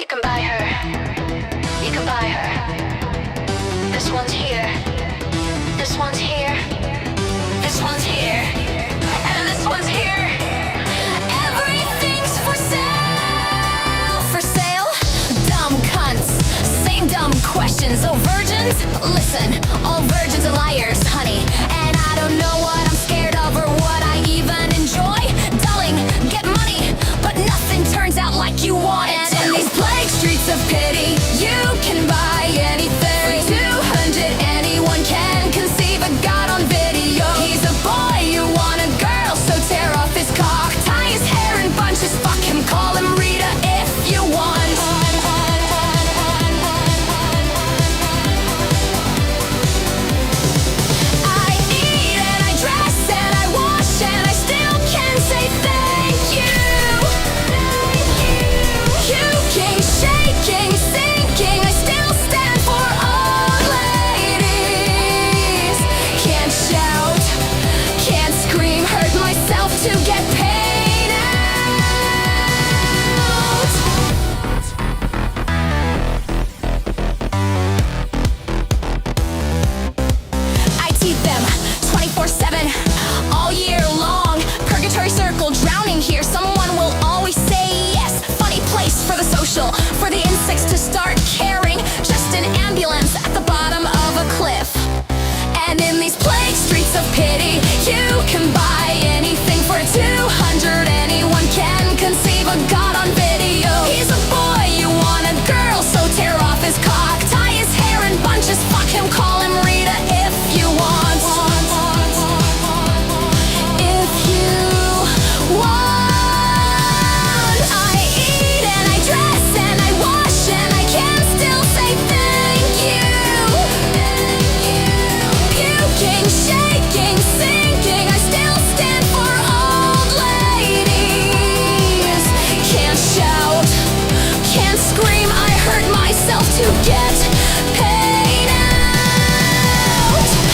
You can buy her. You can buy her. This one's here. This one's here. This one's here. And this one's here. Everything's for sale. For sale? Dumb cunts. Same dumb questions. Oh, virgins? Listen, all virgins are liars, honey. And I don't know what I'm scared of or what I even enjoy. Darling, get money, but nothing turns out like you want it. And in these plague streets of pity, you can buy anything. For 200, anyone can conceive a god on video. He's a boy, you want a girl, so tear off his cock, tie his hair in bunches, fuck him, call him Rita if you want. I eat and I dress and I wash and I still can say thank you. Puking, shaking, sinking, I still stand for old ladies. Can't shout, can't scream, hurt myself to get paid out. I teeth them 24/7, all year long. Purgatory circle, drowning here. Someone will always say yes. Funny place for the social, for the insects to start caring. Just an ambulance at the bottom of a cliff. And in these plague streets of pity, you can buy anything for 200. Anyone can conceive a god on video. He's a boy, you want a girl, so tear off his cock, tie his hair in bunches, fuck him, call him Rita if you want. If you want. I eat and I dress and I wash and I can still say thank you. Puking, shaking, sinking, I still stand for old ladies. Can't shout, can't scream, I hurt myself to get paid out.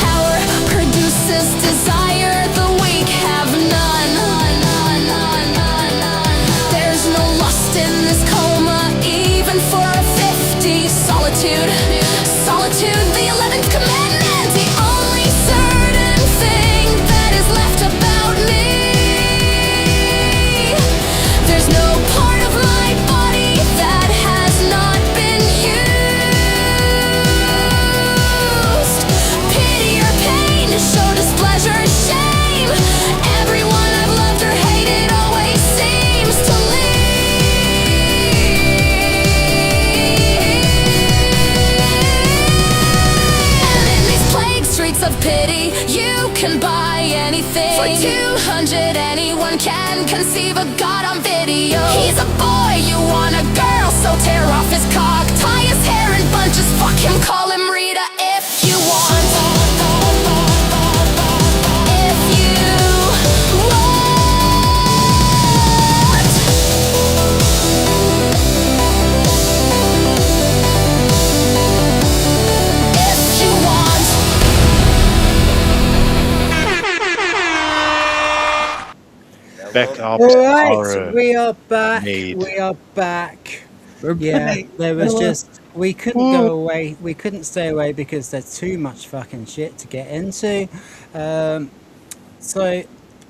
Power produces desire, the weak have none. There's no lust in this coma, even for a 50. Solitude, solitude, the 11th commandment. The only certain thing that is left about me. There's no part of my body that has not been used. Pity or pain, show displeasure, shame. Everyone I've loved or hated always seems to leave. And in these plague streets of pity, you can buy anything. For 200, anyone can conceive a god on video. He's a boy, you want a girl, so tear off his cock, tie his hair in bunches, fuck him, call him Rita if you want. If you want. If you want. Back up Alright, our we are back. maid. We are back. We're Yeah, back. there was just we couldn't go away. We couldn't stay away because there's too much fucking shit to get into. So,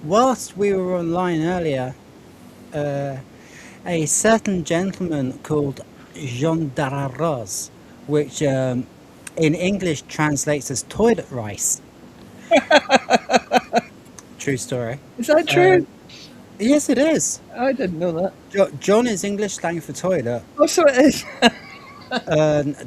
whilst we were online earlier, a certain gentleman called Jean Darroze, which in English translates as toilet rice. True story. Is that true? Yes, it is. I didn't know that. John is English slang for toilet. Oh, so it is.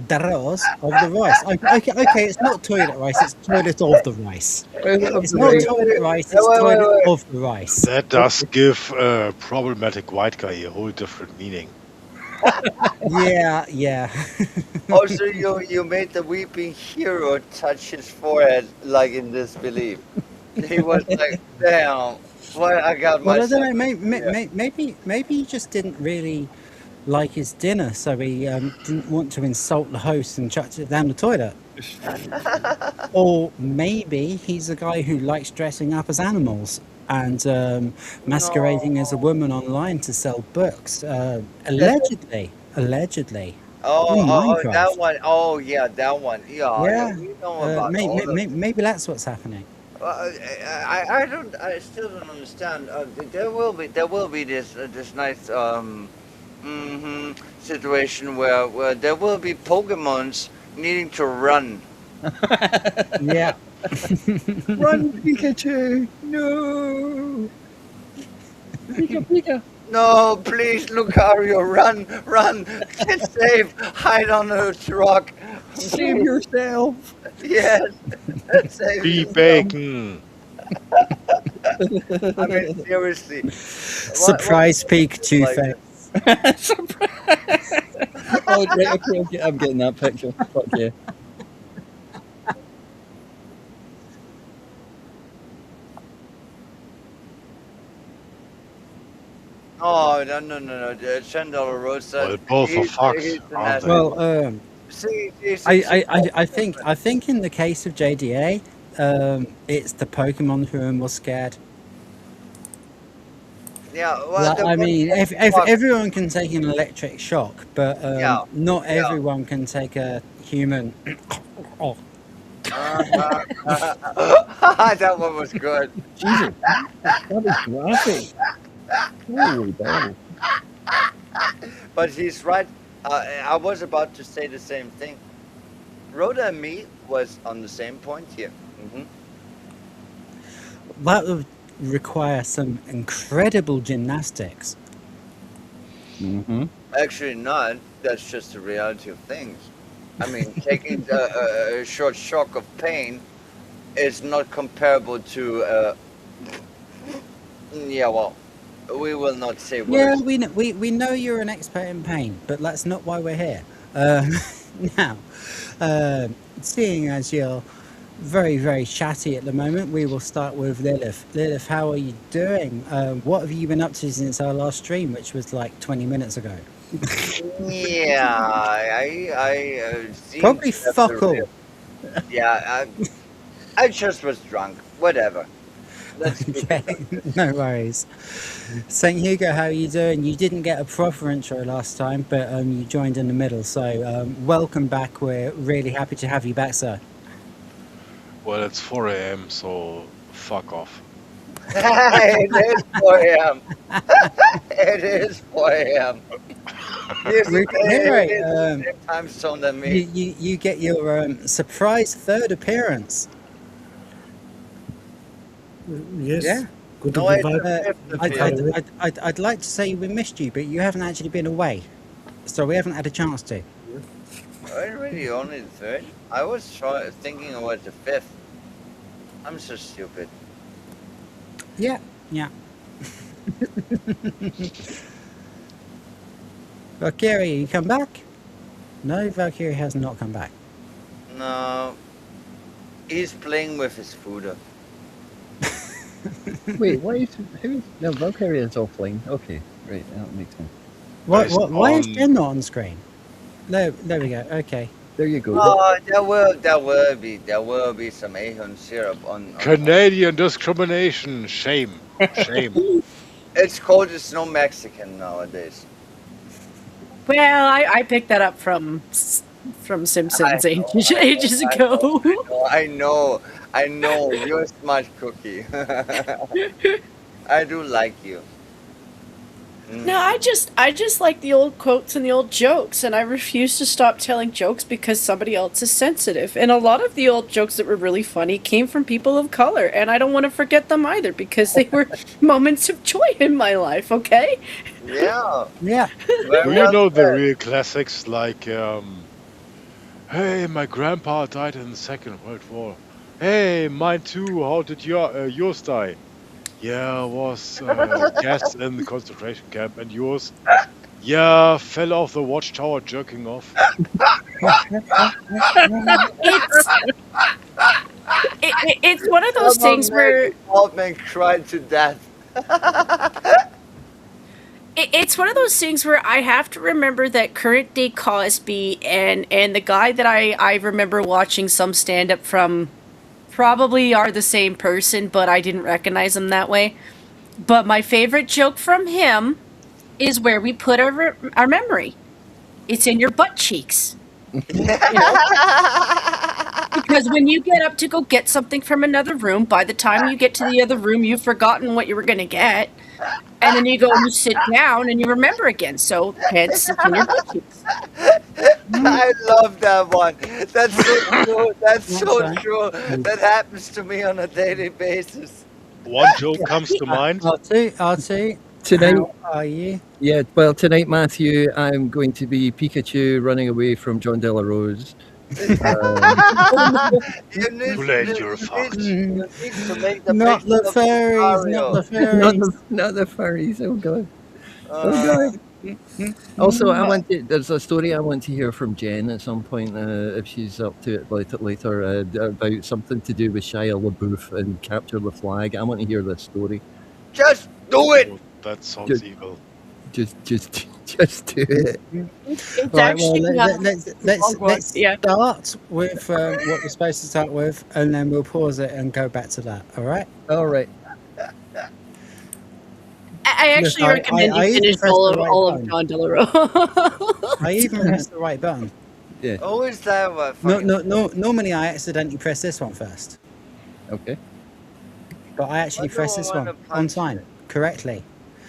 Darroze of the rice. Okay, it's not toilet rice, it's toilet of the rice. It's not toilet rice, it's toilet of the rice. That does give a problematic white guy a whole different meaning. Yeah. Also, you made the weeping hero touch his forehead like in disbelief. He was like, damn, what I got Well, I myself. don't know, maybe he just didn't really like his dinner, so he didn't want to insult the host and chucked it down the toilet. Or maybe he's a guy who likes dressing up as animals and masquerading as a woman online to sell books. Allegedly, allegedly. Oh, In that Minecraft. one. Oh, yeah, that one. Yeah, Yeah. we know about all of it. Maybe that's what's happening. I still don't understand. There will be this nice situation where there will be Pokemons needing to run. Yeah. Run, Pikachu! No! Pika, Pika! No, please, Lucario, run, get safe, hide on a rock. Save yourself! Yes, save Be yourself. bacon. I mean, seriously. Surprise peak Two like Face. Surprise! Oh, right, okay, I'm getting that picture. Fuck yeah. Oh, no. Chandler Rosa. Well, both are fucked, he's an aren't they? asshole. Well, See, I think in the case of JDA, it's the Pokemon who are more scared. Yeah, well, Like, I mean, if everyone can take an electric shock, but Yeah, not yeah. everyone can take a human. Oh, that one was good. Jesus, that was graphic. Holy balls. But he's right. I was about to say the same thing. Rhoda and me was on the same point here. that would require some incredible gymnastics. Mm-hmm. Actually, not. That's just the reality of things. I mean, taking a short shock of pain is not comparable to. Yeah, well, we will not say Yeah, words. we know you're an expert in pain, but that's not why we're here. Now, seeing as you're very, very chatty at the moment, we will start with Lilith. Lilith, how are you doing? What have you been up to since our last stream, which was like 20 minutes ago? Yeah, I seem Probably to have fuck the all. real- Yeah, I just was drunk. Whatever. Let's keep Okay, no worries. St. Hugo, how are you doing? You didn't get a proper intro last time, but you joined in the middle, so welcome back. We're really happy to have you back, sir. Well, it's 4 a.m., so fuck off. It is 4 a.m. It is 4 a.m. Right, Same time zone than me. you get your surprise third appearance. Yes. Yeah. Good to No, be it's back. the fifth I'd, appearance. I'd like to say we missed you, but you haven't actually been away, so we haven't had a chance to. Really only the third? I was thinking it was the fifth. I'm so stupid. Yeah, yeah. Valkyrie, you come back? No, Valkyrie has not come back. No, he's playing with his food. Wait, why is who's no Valkyrie is offline? Okay, right, that makes sense. Based Why is on- Jen not on screen? There we go. Okay. There you go. Oh, there will be some Ahorn syrup on. Canadian discrimination. Shame. Shame. It's called it's no Mexican nowadays. Well, I picked that up from Simpsons I know, ages ago. I know. You're a smart cookie. I do like you. No, I just like the old quotes and the old jokes, and I refuse to stop telling jokes because somebody else is sensitive. And a lot of the old jokes that were really funny came from people of color, and I don't want to forget them either because they were moments of joy in my life. Okay. Yeah. Yeah. Very Do you well know the said. real classics like, hey, my grandpa died in the Second World War. Hey, mine too. How did yours die? Yeah, was gas in the concentration camp. And yours? Yeah, fell off the watchtower jerking off. It's one of those things where Old man cried to death. it's one of those things where I have to remember that current day Cosby and the guy that I remember watching some stand up from probably are the same person, but I didn't recognize him that way. But my favorite joke from him is where we put our memory. It's in your butt cheeks. You know? Because when you get up to go get something from another room, by the time you get to the other room, you've forgotten what you were going to get. And then you go and you sit down and you remember again. So, hence, it's in your butt cheeks. I love that one. That's so true. That's so Okay. true. That happens to me on a daily basis. One joke comes to mind. R2, Tonight, how are you? yeah, well, tonight, Matthew, I'm going to be Pikachu running away from John De La Rose. You need, Too late, you're fucked. you need to make the Not the picture of furries, not the scenario. furries. Not the furries. Oh god. Oh Uh, god. Also, there's a story I want to hear from Jen at some point, if she's up to it later, about something to do with Shia LaBeouf and Capture the Flag. I want to hear this story. just do it. Oh, that sounds Just- evil. Just do it. It's Right, actually well, not. let's Yeah. start with what we're supposed to start with, and then we'll pause it and go back to that. All right? All right. I actually Yes, recommend I you even finish pressed all the of right all of button. John De La Rose. I even pressed the right button. Who is that one? No. Normally, I accidentally press this one first, Okay. but I actually Why do pressed I this wanna one on punch time it? correctly,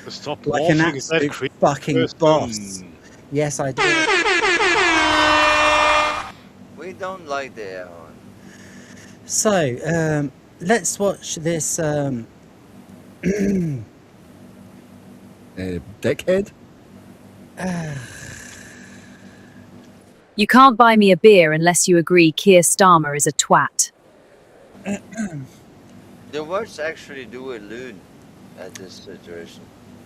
Stop like an morphing that absolute creepy fucking person. boss. Yes, I do. We don't like the air horn. So, let's watch this. Dickhead. You can't buy me a beer unless you agree Keir Starmer is a twat. The words actually do allude at this situation.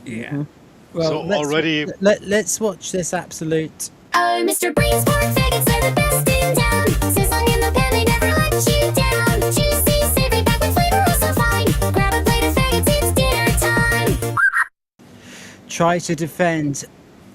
Yeah. Well, So let's, already- let's watch this absolute. Oh, Mr. Brain's pork faggots are the best in town. Sizzling in the pan, they never let you down. Juicy, savory, back with flavor, oh so fine. Grab a plate of faggots, it's dinner time. Try to defend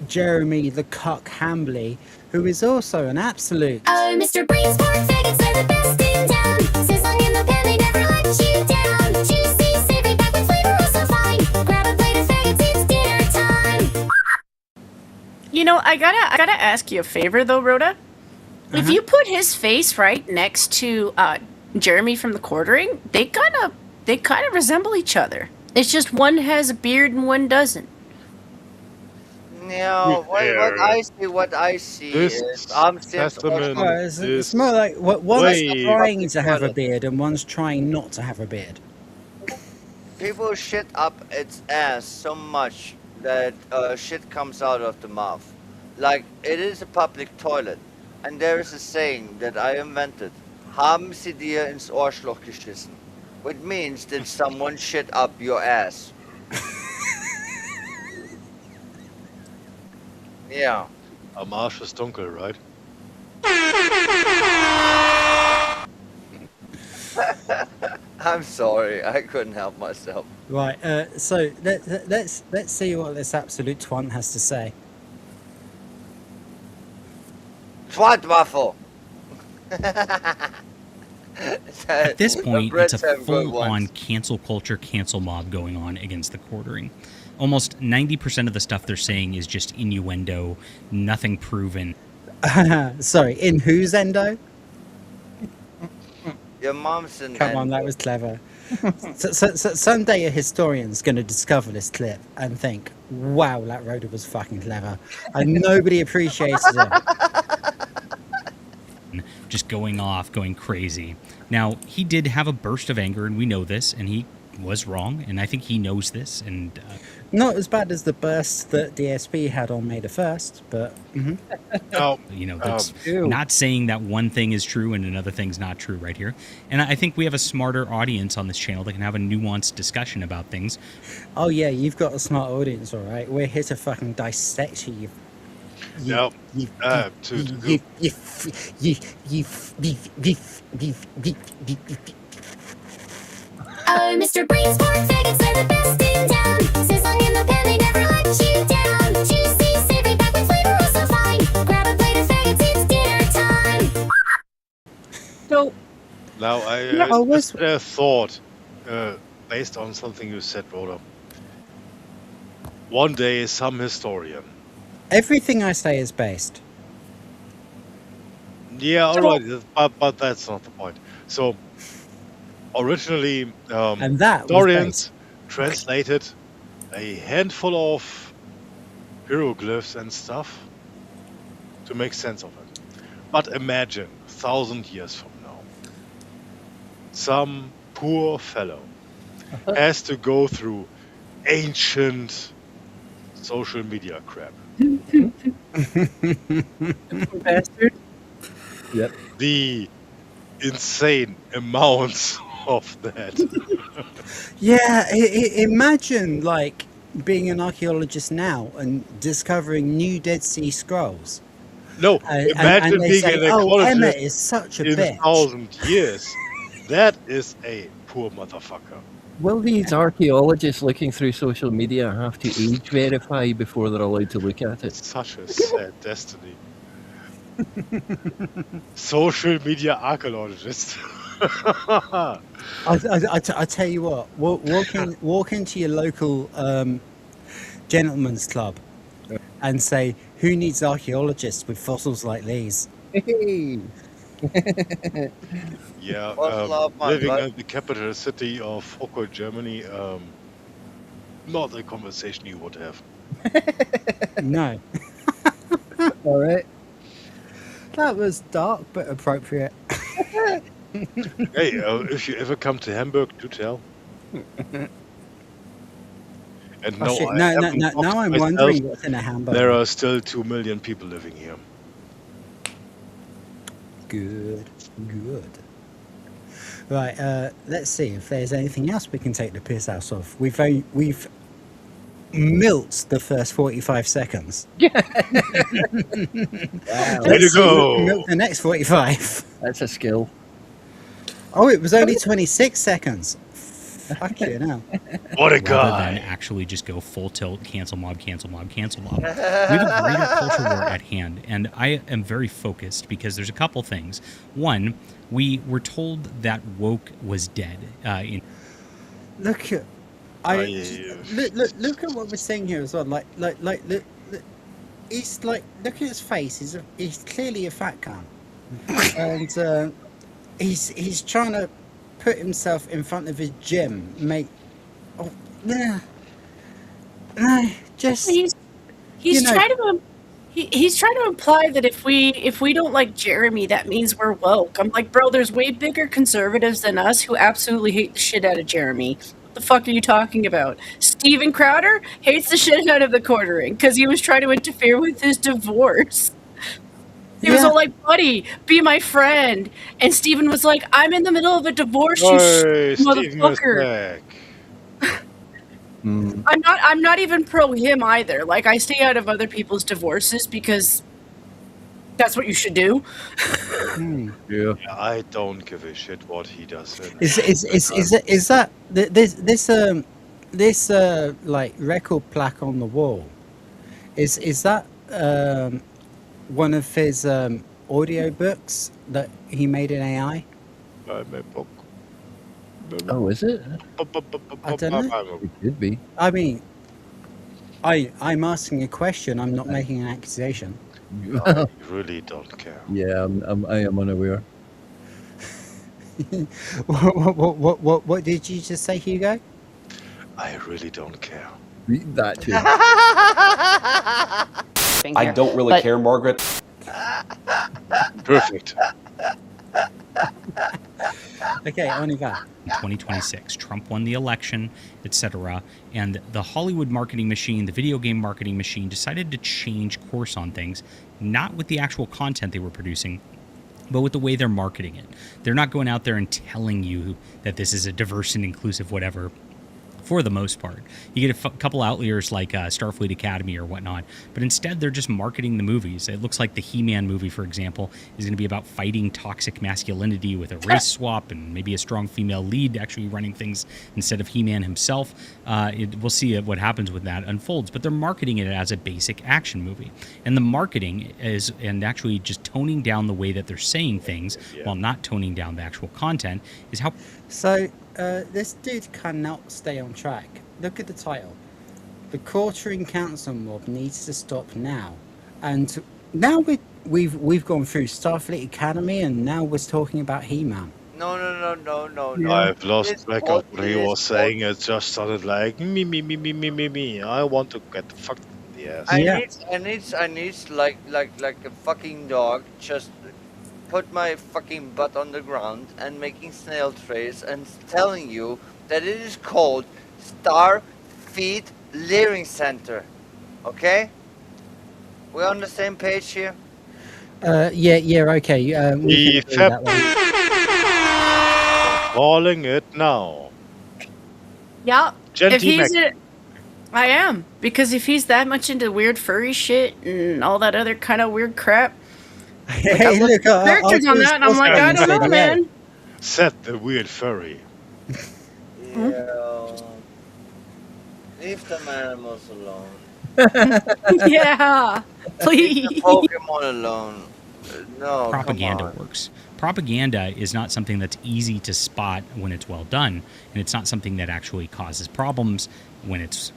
Jeremy the Cock Hambley, who is also an absolute. Oh, Mr. Brain's pork faggots are the best in town. Sizzling in the pan, they never let you down. Juicy, savory, back with flavor, oh so fine. Grab a plate of faggots, it's dinner time. You know, I gotta ask you a favor though, Rhoda. If you put his face right next to Jeremy from the Quartering, they kind of resemble each other. It's just one has a beard and one doesn't. No, what I see This is I'm still testament It's is more like one's way- trying to have a beard and one's trying not to have a beard. people shit up its ass so much that shit comes out of the mouth. Like, it is a public toilet. And there is a saying that I invented. Haben Sie dir ins Ohrschloch geschissen? Which means that someone shit up your ass. Yeah. Am Arsch ist dunkel, right? I'm sorry, I couldn't help myself. Right. So let's see what this absolute twant has to say. Twatwaffle! At this point, it's a Brits have good full-on ones. cancel culture, cancel mob going on against the Quartering. Almost 90% of the stuff they're saying is just innuendo, nothing proven. Sorry, in whose endo? Your mom's an Come on, that was clever. So someday a historian's going to discover this clip and think, wow, that Rhoda was fucking clever. And nobody appreciated it. Just going off, going crazy. Now, he did have a burst of anger, and we know this, and he was wrong, and I think he knows this, and Not as bad as the burst that DSP had on May the 1st, but... Now, you know, that's Ew. not saying that one thing is true and another thing's not true right here. And I think we have a smarter audience on this channel that can have a nuanced discussion about things. Oh yeah, you've got a smart audience, all right? We're here to fucking dissect you. now, Oh, Mr. Brain's pork faggots are the best in town. Sizzling in the pan, they never let you down. Juicy, savory, back with flavor, oh so fine. Grab a plate of faggots, it's dinner time. So, now Yeah, I I was- just had a thought based on something you said, Rhoda. One day, some historian Everything I say is based Yeah, all right, but that's not the point. So originally, And that was historians translated a handful of hieroglyphs and stuff to make sense of it. But imagine 1,000 years from now, some poor fellow has to go through ancient social media crap. Bastard. Yep. The insane amounts of that. Yeah, imagine like being an archaeologist now and discovering new Dead Sea Scrolls. No, And imagine they being say, an oh, Emma ecologist is such a in bitch. 1,000 years. That is a poor motherfucker. Will these archaeologists looking through social media have to age verify before they're allowed to look at it? It's such a sad destiny. Social media archaeologist. I tell you what, walk into your local gentleman's club and say, who needs archaeologists with fossils like these? Hey. Yeah, Fossil of my living blood. in the capital city of Hochul, Germany, not a conversation you would have. No. All right. That was dark but appropriate. Hey, if you ever come to Hamburg, do tell. And Oh, no, shit. I No, haven't now talked I'm myself. wondering what's in a hamburger. There are still 2 million people living here. Good. Right, let's see if there's anything else we can take the piss out of. We've milked the first 45 seconds. Way to go! Milk the next 45. That's a skill. Oh, it was only 26 seconds. Fuck you now. What a Rather than guy! actually just go full tilt, cancel mob, cancel mob, cancel mob. We have a greater culture war at hand, and I am very focused because there's a couple things. One, we were told that woke was dead. Look at, look at what we're saying here as well. Look, he's like, look at his face. He's clearly a fat cunt, and he's trying to put himself in front of his gym, mate. Oh, yeah. No, just He's you know- trying to he's trying to imply that if we don't like Jeremy, that means we're woke. I'm like, bro, there's way bigger conservatives than us who absolutely hate the shit out of Jeremy. What the fuck are you talking about? Steven Crowder hates the shit out of the quartering because he was trying to interfere with his divorce. He was Yeah. all like, buddy, be my friend. And Steven was like, I'm in the middle of a divorce, you Hey, Steven is motherfucker. back. I'm not even pro him either. Like, I stay out of other people's divorces because that's what you should do. Yeah. I don't give a shit what he does. Is that this like record plaque on the wall? Is that one of his audio books that he made in AI? Oh, is it? I don't know. It could be. I mean, I'm asking a question. I'm not making an accusation. I really don't care. Yeah, I am unaware. What did you just say, Hugo? I really don't care. That too. I don't really care, Margaret. Perfect. Okay, on you go. In 2026, Trump won the election, etc. And the Hollywood marketing machine, the video game marketing machine, decided to change course on things, not with the actual content they were producing, but with the way they're marketing it. They're not going out there and telling you that this is a diverse and inclusive whatever. For the most part, you get a couple outliers like Starfleet Academy or whatnot, but instead they're just marketing the movies. It looks like the He-Man movie, for example, is going to be about fighting toxic masculinity with a race swap and maybe a strong female lead actually running things instead of He-Man himself. We'll see what happens when that unfolds, but they're marketing it as a basic action movie. And the marketing is, and actually just toning down the way that they're saying things while not toning down the actual content, is how... So, this dude cannot stay on track. Look at the title. The quartering council mob needs to stop now. And Now we've gone through Starfleet Academy, and now we're talking about He-Man. No. I've lost It's track called- of what he it is was called- saying. It just started like me. I want to get the fuck in the ass. I need like a fucking dog. Just put my fucking butt on the ground and making snail trays and telling you that it is called Starfleet Learning Center. Okay? We're on the same page here. Yeah, okay. We can agree that way. Calling it now. Yeah. If Genty he's Mac. I am, because if he's that much into weird furry shit and all that other kind of weird crap, like, I Hey, look look, at characters on that, and I'm like, I don't know, man. Set the weird furry. Yeah. Leave them animals alone. Yeah, please. Leave the Pokemon alone. No, Propaganda come on. works. Propaganda is not something that's easy to spot when it's well done, and it's not something that actually causes problems when it's,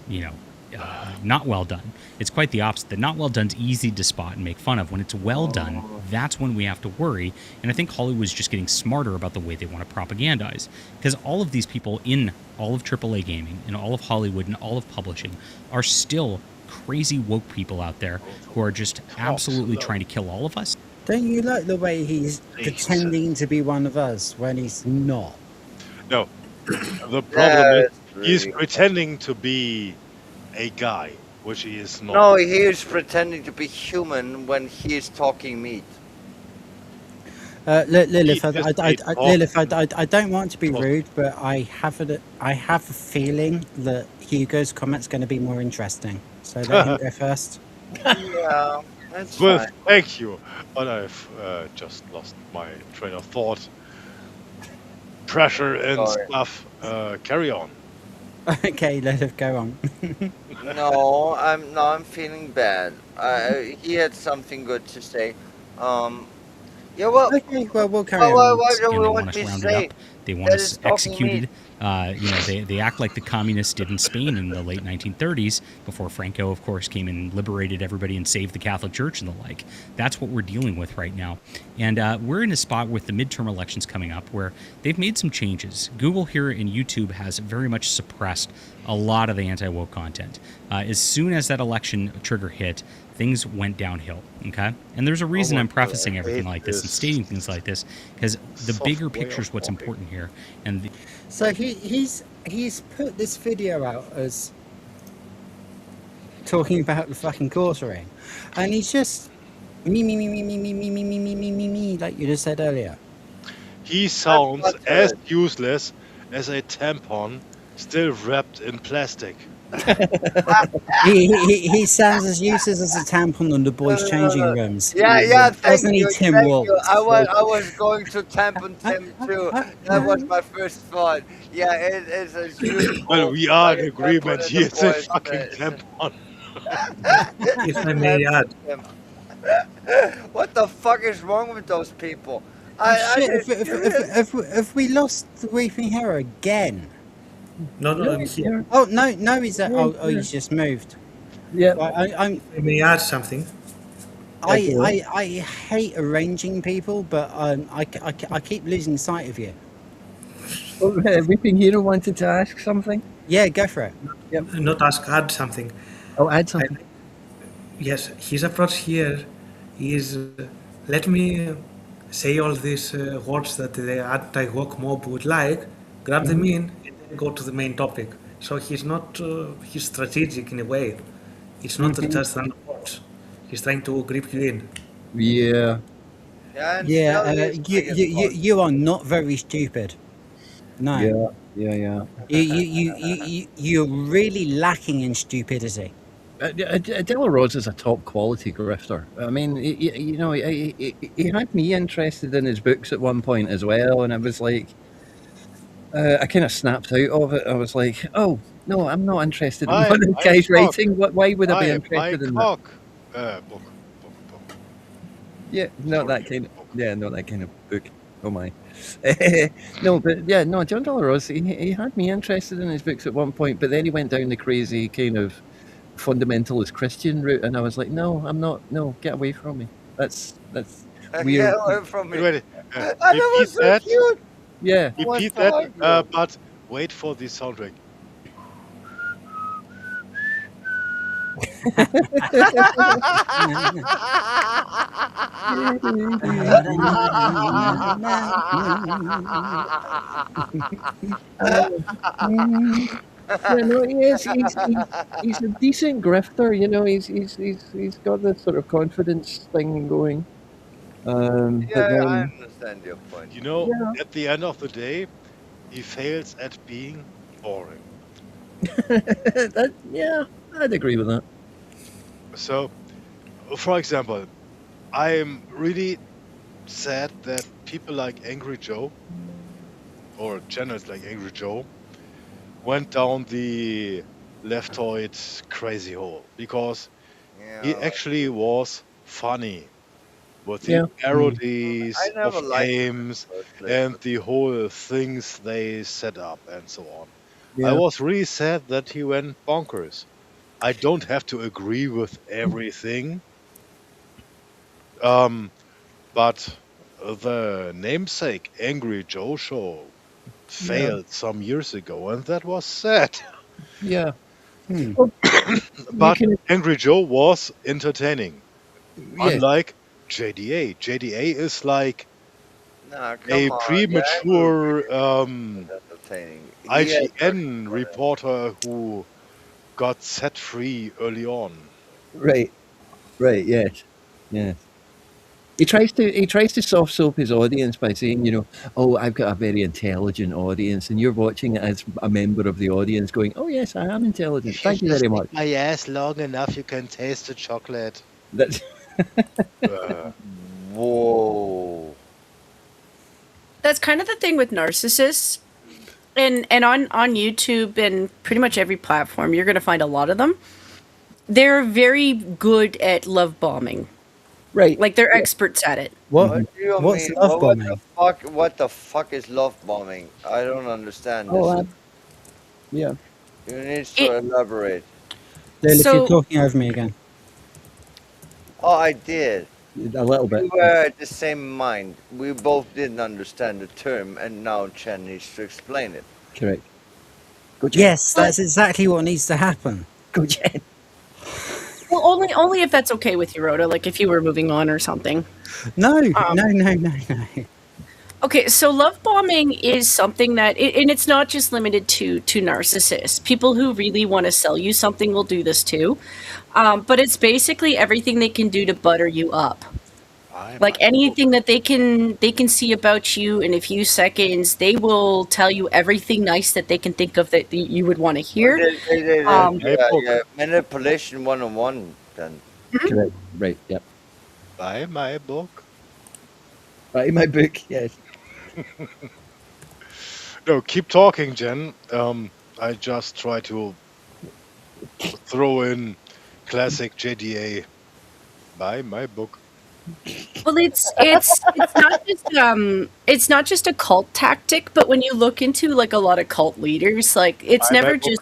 not well done. It's quite the opposite. That not well done's easy to spot and make fun of. When it's well done, that's when we have to worry. And I think Hollywood's just getting smarter about the way they want to propagandize. Because all of these people in all of AAA gaming, in all of Hollywood, and all of publishing are still crazy woke people out there who are just absolutely trying to kill all of us. Don't you like the way he's pretending to be one of us when he's not? No. The problem is he's pretending to be a guy, which he is not. No, he is pretending to be human when he is talking meat. Lilith, He just Lilith, I don't want to be rude, but I have a feeling that Hugo's comment's going to be more interesting. So let him go first. Yeah, that's Well, fine. thank you. But I've just lost my train of thought. Pressure and Sorry. stuff. Carry on. Okay, Lilith, go on. No, I'm feeling bad. He had something good to say. Yeah, well, Okay, well, we'll carry on. what do They we want want us to rounded say? up. They want That us is talking executed. They act like the communists did in Spain in the late 1930s, before Franco, of course, came and liberated everybody and saved the Catholic Church and the like. That's what we're dealing with right now. And we're in a spot with the midterm elections coming up where they've made some changes. Google here and YouTube has very much suppressed a lot of the anti-woke content. As soon as that election trigger hit, things went downhill, okay? And there's a reason I'm prefacing everything like this and stating things like this, because the bigger picture is what's important here. And So he's put this video out as talking about the fucking quartering, and he's just me, like you just said earlier. He sounds That's as it. useless as a tampon still wrapped in plastic. He sounds as useless as a tampon in the boys' changing rooms. Yeah, thank Doesn't you, he, Tim thank Wolf? you. I was going to Tampon Tim too. That was my first thought. Yeah, it's a huge. Well, we are in agreement. He is a fucking tampon. If I may add, What the fuck is wrong with those people? Shit, if we lost the Weeping Hero again. no, I'm here. Oh no, he's he's just moved. Yeah. I If I may add something. I hate arranging people, but I keep losing sight of you. Weeping Hero wanted to ask something. Yeah, go for it. Not ask, add something. Oh, add something. Yes, his approach here is let me say all these words that the anti-woke mob would like, grab them in, and then go to the main topic. So he's not, he's strategic in a way. It's not just an approach. He's trying to grip you in. Yeah. Yeah, you are not very stupid. No. Yeah. You're really lacking in stupidity. Adela Rose is a top quality grifter. I mean, he had me interested in his books at one point as well, and I was like, I kind of snapped out of it. I was like, oh no, I'm not interested in what this guy's writing. Why would I be interested in that? Book. Yeah, not that kind of. Yeah, not that kind of book. Oh my. No, but yeah, no. John Delarose, he had me interested in his books at one point, but then he went down the crazy kind of fundamentalist Christian route, and I was like, no, I'm not. No, get away from me. That's Get weird. away from me. Wait, And that was repeat so that. cute. Yeah. I want Repeat to that. hug you. But wait for the soundtrack. Yeah, no, he is. He's a decent grifter, you know. He's got this sort of confidence thing going. But Yeah, I then, understand your point. You know, yeah, at the end of the day, he fails at being boring. yeah, I'd agree with that. So, for example, I'm really sad that people like Angry Joe or channels like Angry Joe went down the leftoid crazy hole because he Yeah, actually was funny with the Yeah. I parodies never of liked him in games the first place. and the whole things they set up and so on. I Yeah. was really sad that he went bonkers. I don't have to agree with everything, but the namesake Angry Joe show failed some years ago, and that was sad. Yeah. Hmm. Well, But can, Angry Joe was entertaining, yes, unlike JDA. JDA is like Nah, a come on. The premature Angry is entertaining. He has IGN reporter who got set free early on. right, yes, yes. He tries to soft soap his audience by saying, you know, oh, I've got a very intelligent audience, and you're watching it as a member of the audience, going, oh yes, I am intelligent. Thank you very much. my ass long enough, you can taste the chocolate. That's Whoa. That's kind of the thing with narcissists. And on YouTube and pretty much every platform, you're going to find a lot of them. They're very good at love bombing. right. Like they're experts at it. What do you What's mean? love What bombing? what the fuck is love bombing? I don't understand this. Oh, yeah. You need to elaborate. Dale, if So- you're talking over me again. Oh, I did. A little bit. We were at the same mind. We both didn't understand the term, and now Chen needs to explain it. Correct. Go, Jen. Yes, that's exactly what needs to happen. Go, Jen. Well, only if that's okay with you, Rhoda. Like if you were moving on or something. No, Um, no. Okay, so love bombing is something that, and it's not just limited to narcissists. People who really want to sell you something will do this too. But it's basically everything they can do to butter you up. Like anything that they can see about you in a few seconds, they will tell you everything nice that they can think of that you would want to hear. Yeah, manipulation 101 then. Correct. Right. Yep. Buy my book. Right in my book. Yes. No, keep talking, Jen. I just try to throw in classic JDA. Buy my book. Well, it's not just a cult tactic, but when you look into like a lot of cult leaders, like it's Buy my never book. just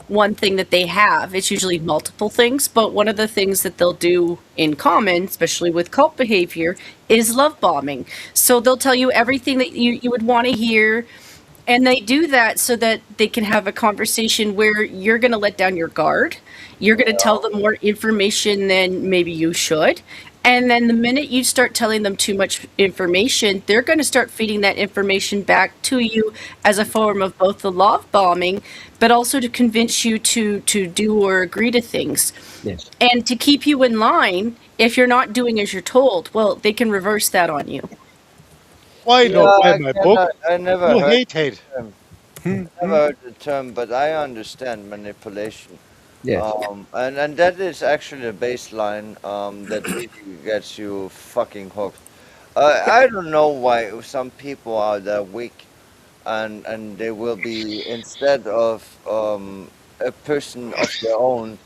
one thing that they have. It's usually multiple things, but one of the things that they'll do in common, especially with cult behavior, is love bombing. So they'll tell you everything that you would want to hear, and they do that so that they can have a conversation where you're going to let down your guard. You're going to tell them more information than maybe you should. And then the minute you start telling them too much information, they're going to start feeding that information back to you as a form of both the love bombing, but also to convince you to do or agree to things. Yes. And to keep you in line, if you're not doing as you're told, well, they can reverse that on you. Why not buy my book? I never You heard hate. never heard the term, but I understand manipulation. Yes. And that is actually a baseline that really gets you fucking hooked. I don't know why some people are that weak, and they will be, instead of a person of their own,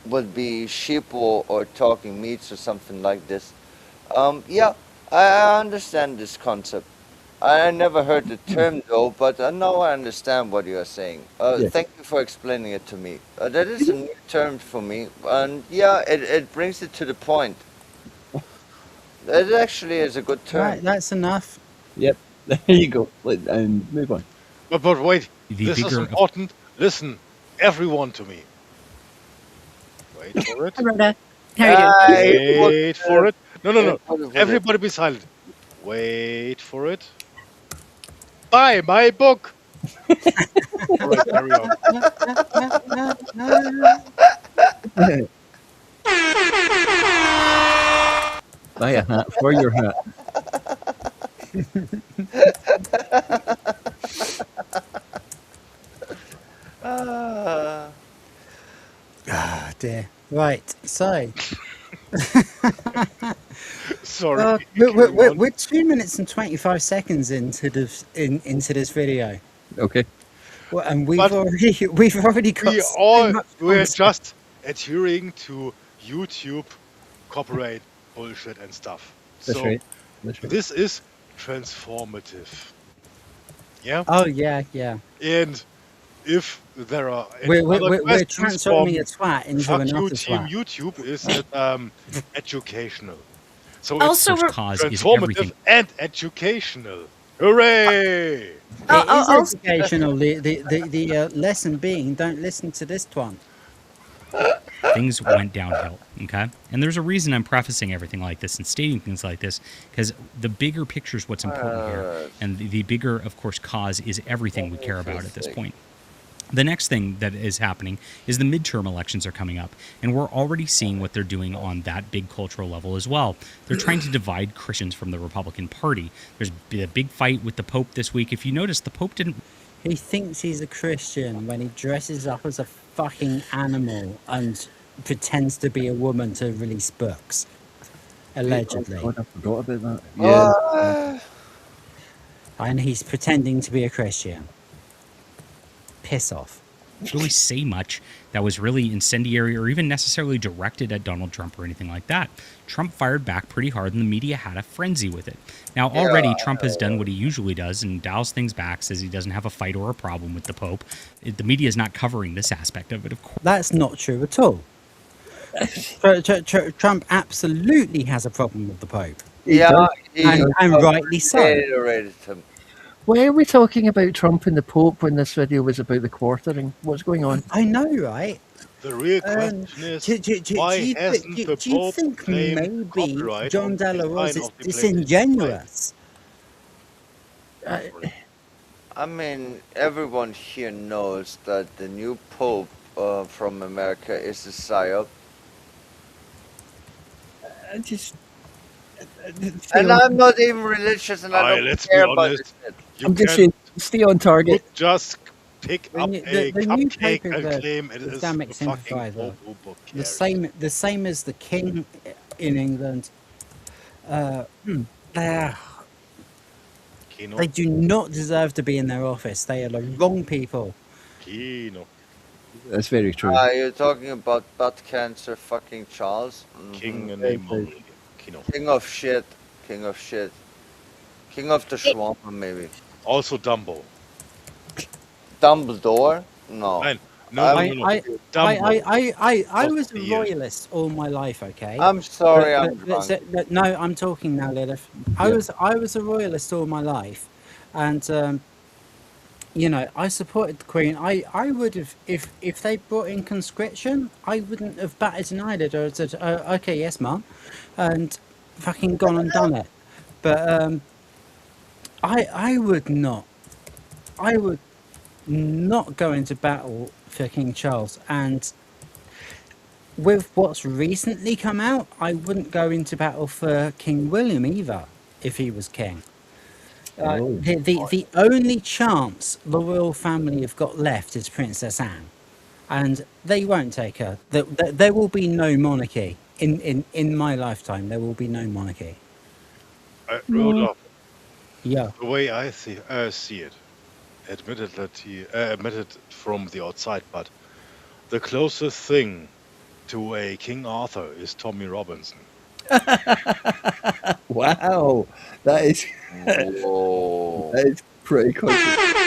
would be sheeple or talking meats or something like this. Yeah, I understand this concept. I never heard the term though, but now I understand what you are saying. Yeah. Thank you for explaining it to me. That is a new term for me, and yeah, it brings it to the point. It actually is a good term. Right, that's enough. Yep. There you go. And move on. But wait, The this is bigger- important. Listen, everyone to me. Wait for it. Hi, Rhoda. How are you doing? Wait for it. No, no, no. What is it? Everybody be silent. Wait for it. Buy my book. All right, carry on. Buy a hat for your hat. Ah. Ah, dear. Right, so Sorry. we're 2 minutes and 25 seconds into this video. Okay. Well, and we've But already got we're just adhering to YouTube copyright bullshit and stuff. That's So right. That's right. this is transformative. Yeah? Oh yeah, yeah. And if there are any We're other questions transforming a from twat into fuck another you team twat. YouTube is educational. So Also, it's we're- Cause is transformative everything. and educational. Hooray! It I'll- is educational. The lesson being, don't listen to this twat. Things went downhill, okay? And there's a reason I'm prefacing everything like this and stating things like this, because the bigger picture is what's important here. And the bigger, of course, cause is everything we care about at this point. The next thing that is happening is the midterm elections are coming up, and we're already seeing what they're doing on that big cultural level as well. They're trying to divide Christians from the Republican Party. There's a big fight with the Pope this week. If you notice, the Pope didn't He thinks he's a Christian when he dresses up as a fucking animal and pretends to be a woman to release books. Allegedly. Oh, God, I forgot about that. Yeah. And he's pretending to be a Christian. Piss off. really say much that was really incendiary or even necessarily directed at Donald Trump or anything like that. Trump fired back pretty hard, and the media had a frenzy with it. Now, already Trump has done what he usually does and dials things back, says he doesn't have a fight or a problem with the Pope. The media is not covering this aspect of it, of course. That's not true at all. Trump absolutely has a problem with the Pope. Yeah, And rightly so. reiterated him. Why are we talking about Trump and the Pope when this video was about the quartering? What's going on? I know, right? The real question is, why hasn't the do you Pope think claimed maybe copyright John on the De La Rose design is of the PlayStation disingenuous? I mean, everyone here knows that the new Pope from America is a psyop. I just. And I'm not even religious, and I Aye, don't let's care be about honest. this shit. You I'm just can saying, stay on target. just pick up The a new cupcake Pope is and a claim it is Islamic a fucking sympathizer. Pope. Who The cares? same as the king in England. Kino, They do not deserve to be in their office. They are the wrong people. Kino, That's very true. You're talking about butt cancer, fucking Charles? Mhm. King and Very name true. Kino. King of shit. King of shit. King of the swamp, maybe. Also Dumbo. Dumbledore? No. Nein, no, I- no, no, no. I Dumbo. was Of a the year. royalist all my life. Okay. I'm sorry, I'm drunk. No, I'm talking now, Lilith. I was a royalist all my life, and you know, I supported the Queen. I would have, if they brought in conscription, I wouldn't have batted an eyelid or said, okay, yes, mum, and fucking gone and done it. But I would not go into battle for King Charles, and with what's recently come out, I wouldn't go into battle for King William either if he was king. The only chance the royal family have got left is Princess Anne, and they won't take her. There will be no monarchy in my lifetime. There will be no monarchy. Rudolph, Yeah. the way I see it, admitted from the outside, but the closest thing to a King Arthur is Tommy Robinson. Wow, that is. Whoa. It's pretty controversial.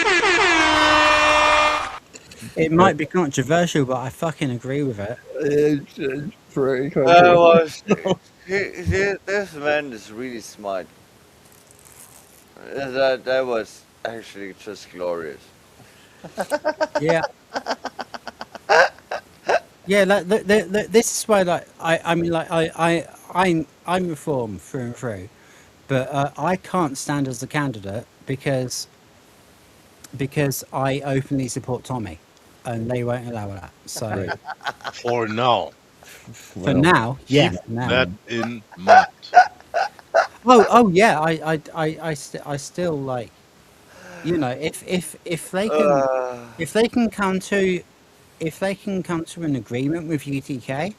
It might be controversial, but I fucking agree with it. It's pretty That was controversial. this man is really smart. That was actually just glorious. Yeah. Yeah, like this is why, like, I mean, like, I'm reformed through and through, but I can't stand as a candidate because I openly support Tommy, and they won't allow that. So Right. For now, for Well, now, yeah, keep for now. that in mind. Oh yeah, I still like, you know, if they can Uh, if they can come to if they can come to an agreement with UTK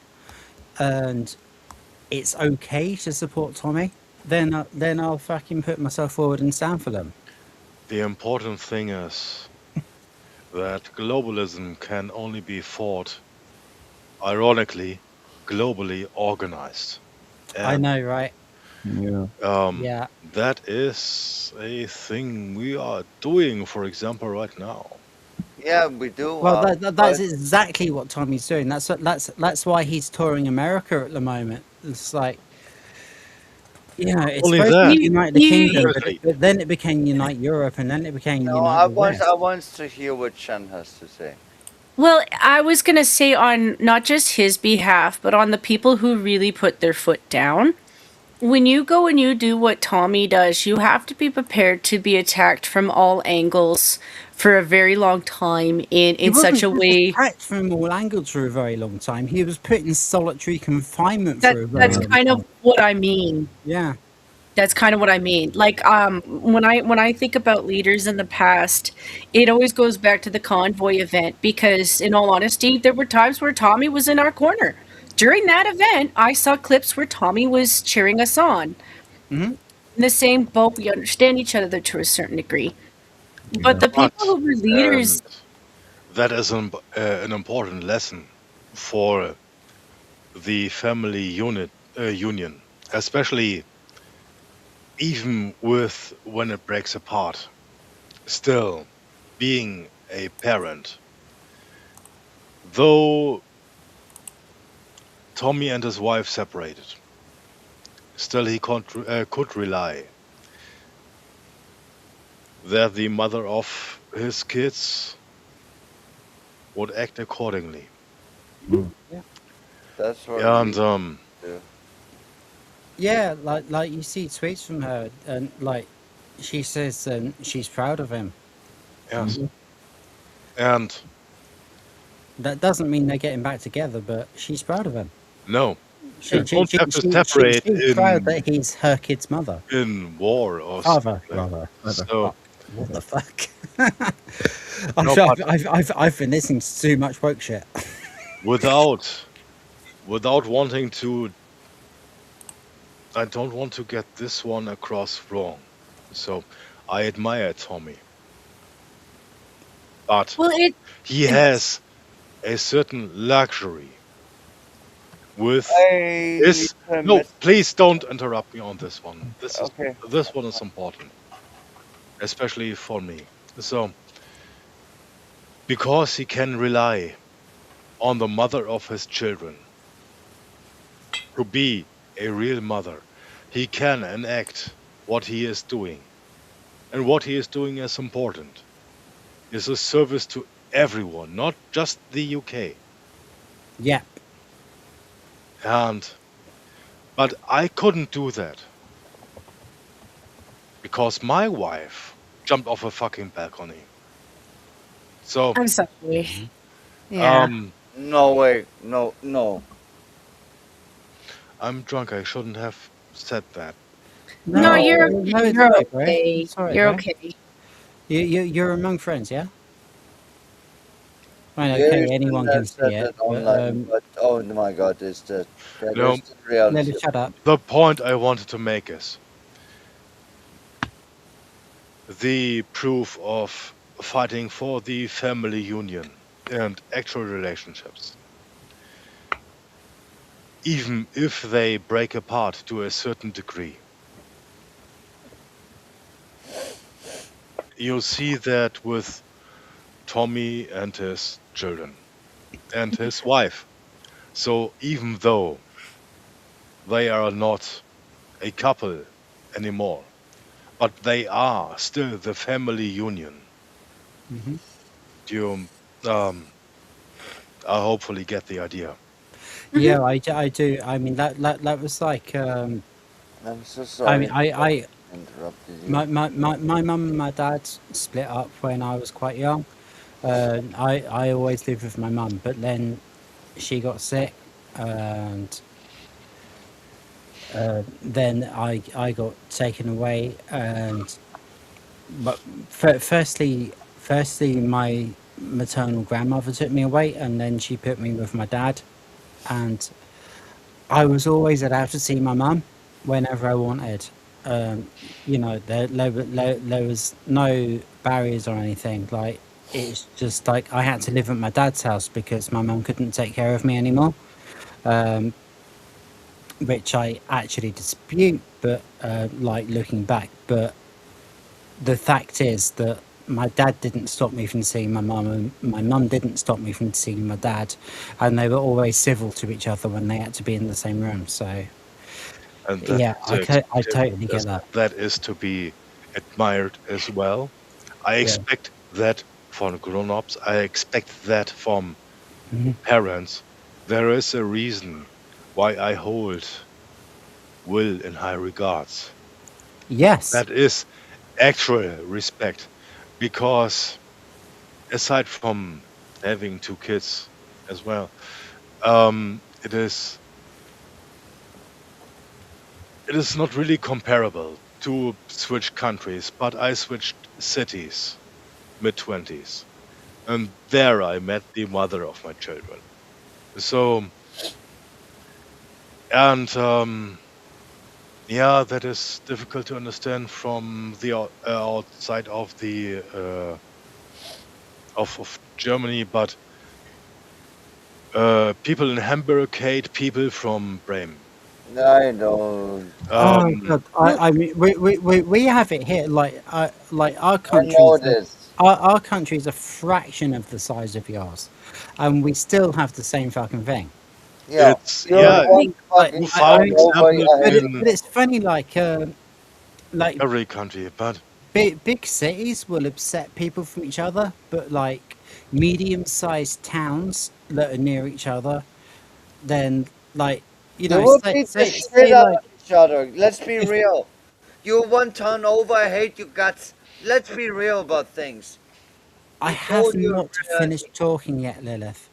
and it's okay to support Tommy, then I'll fucking put myself forward and stand for them. The important thing is that globalism can only be fought, ironically, globally organized. I And know, right? yeah. Yeah. that is a thing we are doing, for example, right now. yeah, we do. Well, that's But exactly what Tommy's doing. That's why he's touring America at the moment. It's like, you know, it's Only supposed to that, be Unite the Kingdom, seriously, but then it became Unite Europe, and then it became no, Unite the West. I want to hear what Chen has to say. Well, I was going to say on not just his behalf, but on the people who really put their foot down. When you go and you do what Tommy does, you have to be prepared to be attacked from all angles for a very long time He in such wasn't a just way attacked from all angles for a very long time. He was put in solitary confinement that for a very that's long kind time. of what I mean. Yeah. That's kind of what I mean. Like when I think about leaders in the past, it always goes back to the convoy event because in all honesty, there were times where Tommy was in our corner. During that event, I saw clips where Tommy was cheering us on. Hmm. In the same boat, we understand each other to a certain degree. But the people but who were leaders, and that is an important lesson for the family union, especially even with when it breaks apart. Still, being a parent, though Tommy and his wife separated, still he could rely that the mother of his kids would act accordingly. That's what And we do. Yeah, like you see tweets from her, and like she says she's proud of him. yes, and That doesn't mean they're getting back together, but she's proud of him. no, you don't have to separate She's proud that he's her kid's mother. in war or Father, something. rather. So What the fuck? No, but I've been listening to too much woke shit. without wanting to, I don't want to get this one across wrong. So I admire Tommy, but well, he has a certain luxury with I his. need to No, miss- please don't interrupt me on this one. Okay. This one is important, especially for me. So because he can rely on the mother of his children to be a real mother, he can enact what he is doing. And what he is doing is important. Is a service to everyone, not just the UK. Yeah. But I couldn't do that because my wife jumped off a fucking balcony. So I'm sorry. Yeah. No way. No. I'm drunk. I shouldn't have said that. No, you're no, okay. it's You're all right, Ray. okay. It's all right, You're Ray. okay. You're among friends, yeah? I know, Yeah, okay, you anyone shouldn't can have see said it. that online, but oh my god, that No. is the reality. Lily, shut up. The point I wanted to make is the proof of fighting for the family union and actual relationships. Even if they break apart to a certain degree. you see that with Tommy and his children and his wife. So even though they are not a couple anymore, but they are still the family union. Hmm. You I hopefully get the idea. Yeah, I do. I mean, that was like, I'm so I mean, sorry I interrupted you. my mum and my dad split up when I was quite young. I always lived with my mum, but then she got sick, and then I got taken away. And but firstly, my maternal grandmother took me away, and then she put me with my dad, and I was always allowed to see my mum whenever I wanted. Um, there was no barriers or anything. Like, it's just like I had to live at my dad's house because my mum couldn't take care of me anymore, um, which I actually dispute. But like, looking back, but the fact is that my dad didn't stop me from seeing my mum, and my mum didn't stop me from seeing my dad, and they were always civil to each other when they had to be in the same room. So And yeah, that's I totally get that. that is to be admired as well. I Yeah. expect that from grown-ups. I expect that from Hmm. parents. There is a reason why I hold Will in high regards. Yes. That is actual respect, because aside from having two kids as well, it is not really comparable to switch countries, but I switched cities mid-20s, and there I met the mother of my children. So, and yeah, that is difficult to understand from the outside of the of Germany, but people in Hamburg hate people from Bremen. I don't. Oh Um, God. I mean, we have it here. Like our I know countries, this. our country is a fraction of the size of yours, and we still have the same fucking thing. Yeah, you're yeah, I one mean, fucking you I found town mean, over examples ahead. in but it's funny. Like every country, but big cities will upset people from each other, but like medium-sized towns that are near each other, then like, They will beat the shit out like of each other. Let's be if real. You're one town over. I hate your guts. Let's be real about things. I You have told your. not finished talking yet, Lilith.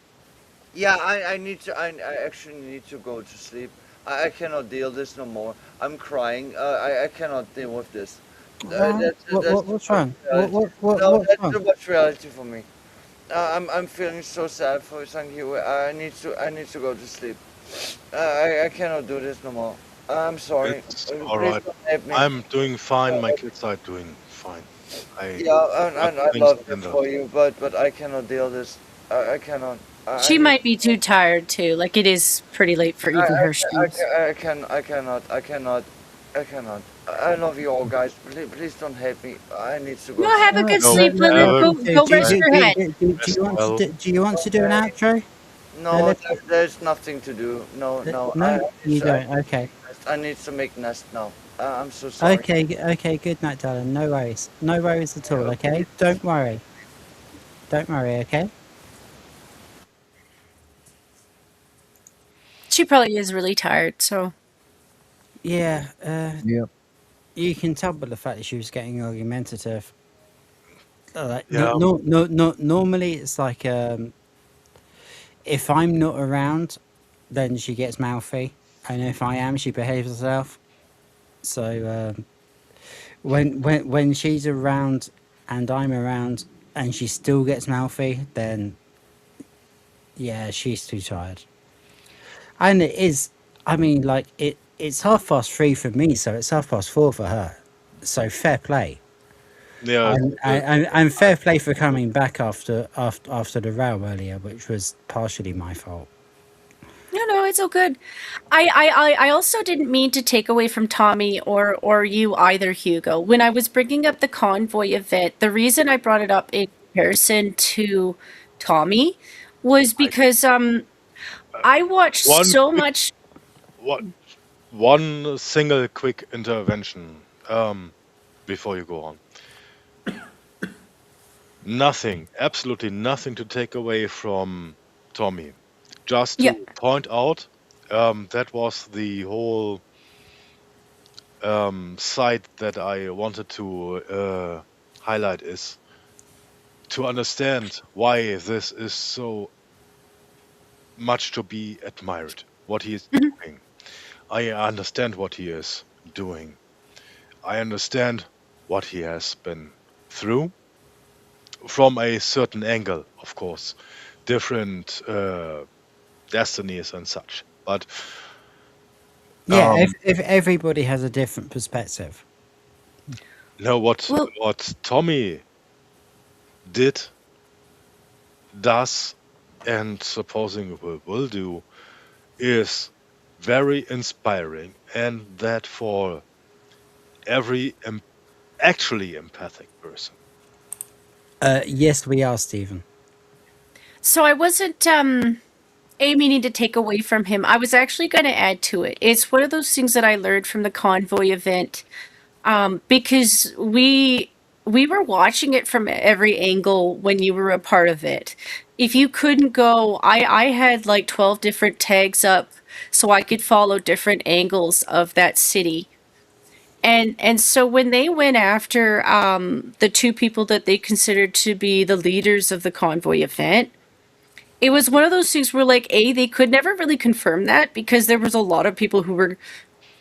Yeah, I need to. I actually need to go to sleep. I cannot deal this no more. I'm crying. I cannot deal with this. That's too What's much wrong? reality. No, What's that's wrong? too much reality for me. I'm feeling so sad for Sanghyu. I need to go to sleep. I cannot do this no more. I'm sorry. it's all Please right. don't help me. I'm doing fine. My Uh, kids are doing fine. I yeah, got and I things love this handled. for you, but I cannot deal this. I cannot. I She need. might be too tired too. Like it is pretty late for even her shoes. I cannot. I cannot. I love you all, guys. Please don't hate me. I need to No, go to have a sleep. good No, sleep, Lilith. have Go a go rest nice your head. rest well. Do you want to do an Okay. outro, No, Lilith? there's nothing to do. No, no. No, you I don't. Okay. I need to make nest now. I'm so sorry. Okay. Good night, darling. No worries. No worries at all. Okay. Please. Don't worry. Don't worry. Okay. She probably is really tired, so Yeah. Yeah. You can tell by the fact that she was getting argumentative. Like, Yeah, normally it's like, if I'm not around, then she gets mouthy, and if I am, she behaves herself. So when she's around and I'm around and she still gets mouthy, then yeah, she's too tired. And it is, I mean, like, it's 3:30 for me, so it's 4:30 for her. So fair play. yeah. And fair play for coming back after the row earlier, which was partially my fault. no, it's all good. I also didn't mean to take away from Tommy or you either, Hugo. When I was bringing up the convoy event, the reason I brought it up in comparison to Tommy was because I watched One so quick, much. one single quick intervention before you go on. Nothing, absolutely nothing to take away from Tommy. Just to Yeah. point out, that was the whole side that I wanted to highlight is to understand why this is so much to be admired. What he is doing. I understand what he is doing. I understand what he has been through from a certain angle, of course. Different destinies and such. But Yeah, um, if everybody has a different perspective. no, Well, what Tommy did, does, and supposing will do is very inspiring, and that for every actually empathic person. Yes, we are, Stephen. so I wasn't meaning to take away from him. I was actually going to add to it. It's one of those things that I learned from the convoy event, because we were watching it from every angle when you were a part of it. If you couldn't go, I had like 12 different tags up so I could follow different angles of that city. And so when they went after the two people that they considered to be the leaders of the convoy event, it was one of those things where, like, they could never really confirm that because there was a lot of people who were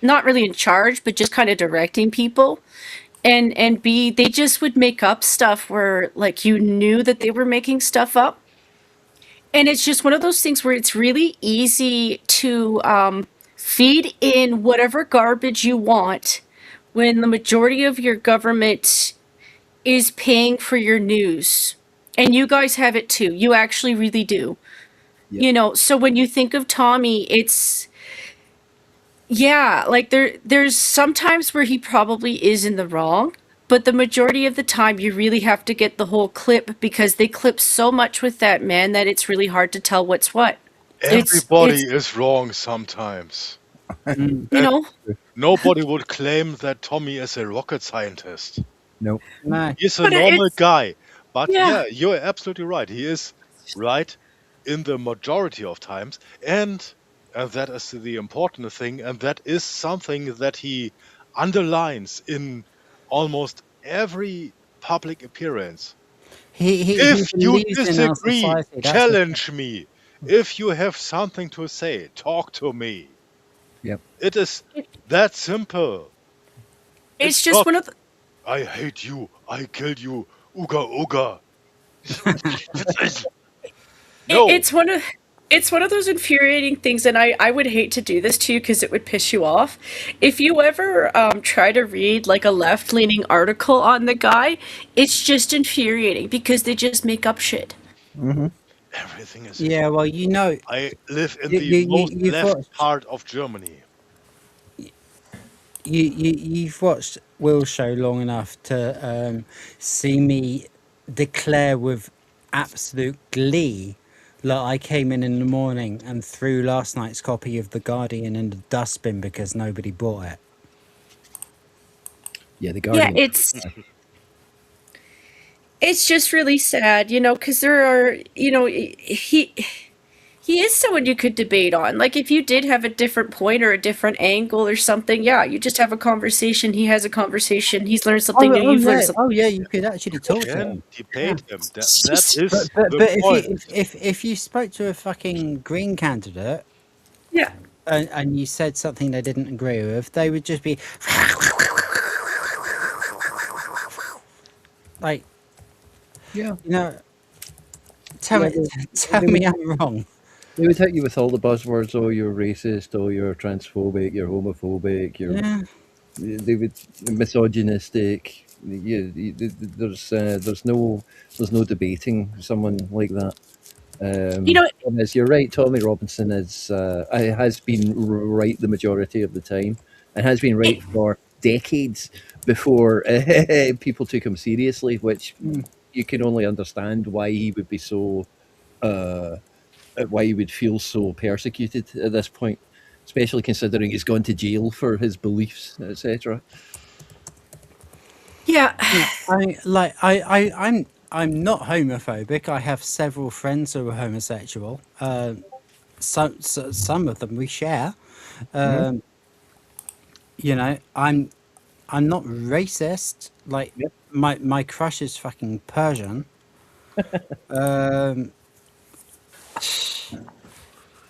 not really in charge, but just kind of directing people. And B, they just would make up stuff where, like, you knew that they were making stuff up. And it's just one of those things where it's really easy to feed in whatever garbage you want when the majority of your government is paying for your news. And you guys have it too. You actually really do. Yep. You know, so when you think of Tommy, it's yeah, like there's sometimes where he probably is in the wrong, but the majority of the time you really have to get the whole clip because they clip so much with that man that it's really hard to tell what's what. Everybody It's is wrong sometimes. Mm, you know, Nobody would claim that Tommy is a rocket scientist. Nope. no. He's a but normal it's guy. But yeah. yeah, you're absolutely right. He is right in the majority of times. And that is the important thing. And that is something that he underlines in almost every public appearance. He If you believes in our disagree, society. That's the challenge me. If you have something to say, talk to me. Yep. It is that simple. It's It's just not, one of the, I hate you, I killed you, ooga ooga. No, it's one of those infuriating things, and I would hate to do this to you because it would piss you off. If you ever try to read like a left-leaning article on the guy, it's just infuriating because they just make up shit. Mm-hmm. everything is. Yeah, well, you know, I live in you, the you, most you've left watched part of Germany. you've watched Will's show long enough to see me declare with absolute glee that I came in the morning and threw last night's copy of The Guardian in the dustbin because nobody bought it. Yeah, the Yeah, Guardian. it's just really sad, you know, because there are, you know, he is someone you could debate on. Like if you did have a different point or a different angle or something, yeah, you just have a conversation. He has a conversation. He's learned something new. You've learned something. Oh yeah, you could actually talk to Can him. debate him. That Just- is But the if point. you if you spoke to a fucking Green candidate Yeah. and you said something they didn't agree with, they would just be like, Yeah. you know, tell Yeah, me, tell me I'm wrong. They would hit you with all the buzzwords. Oh, you're racist. Oh, you're transphobic. You're homophobic. You're Yeah. they would misogynistic. There's no debating someone like that. You know, And as you're right, Tommy Robinson has been right the majority of the time, and has been right for decades before people took him seriously, which you can only understand why he would be so, why he would feel so persecuted at this point, especially considering he's gone to jail for his beliefs, etc. yeah. I'm not homophobic. I have several friends who are homosexual. Some of them we share. Um, you know, I'm not racist. Like Yep. my crush is fucking Persian. Um,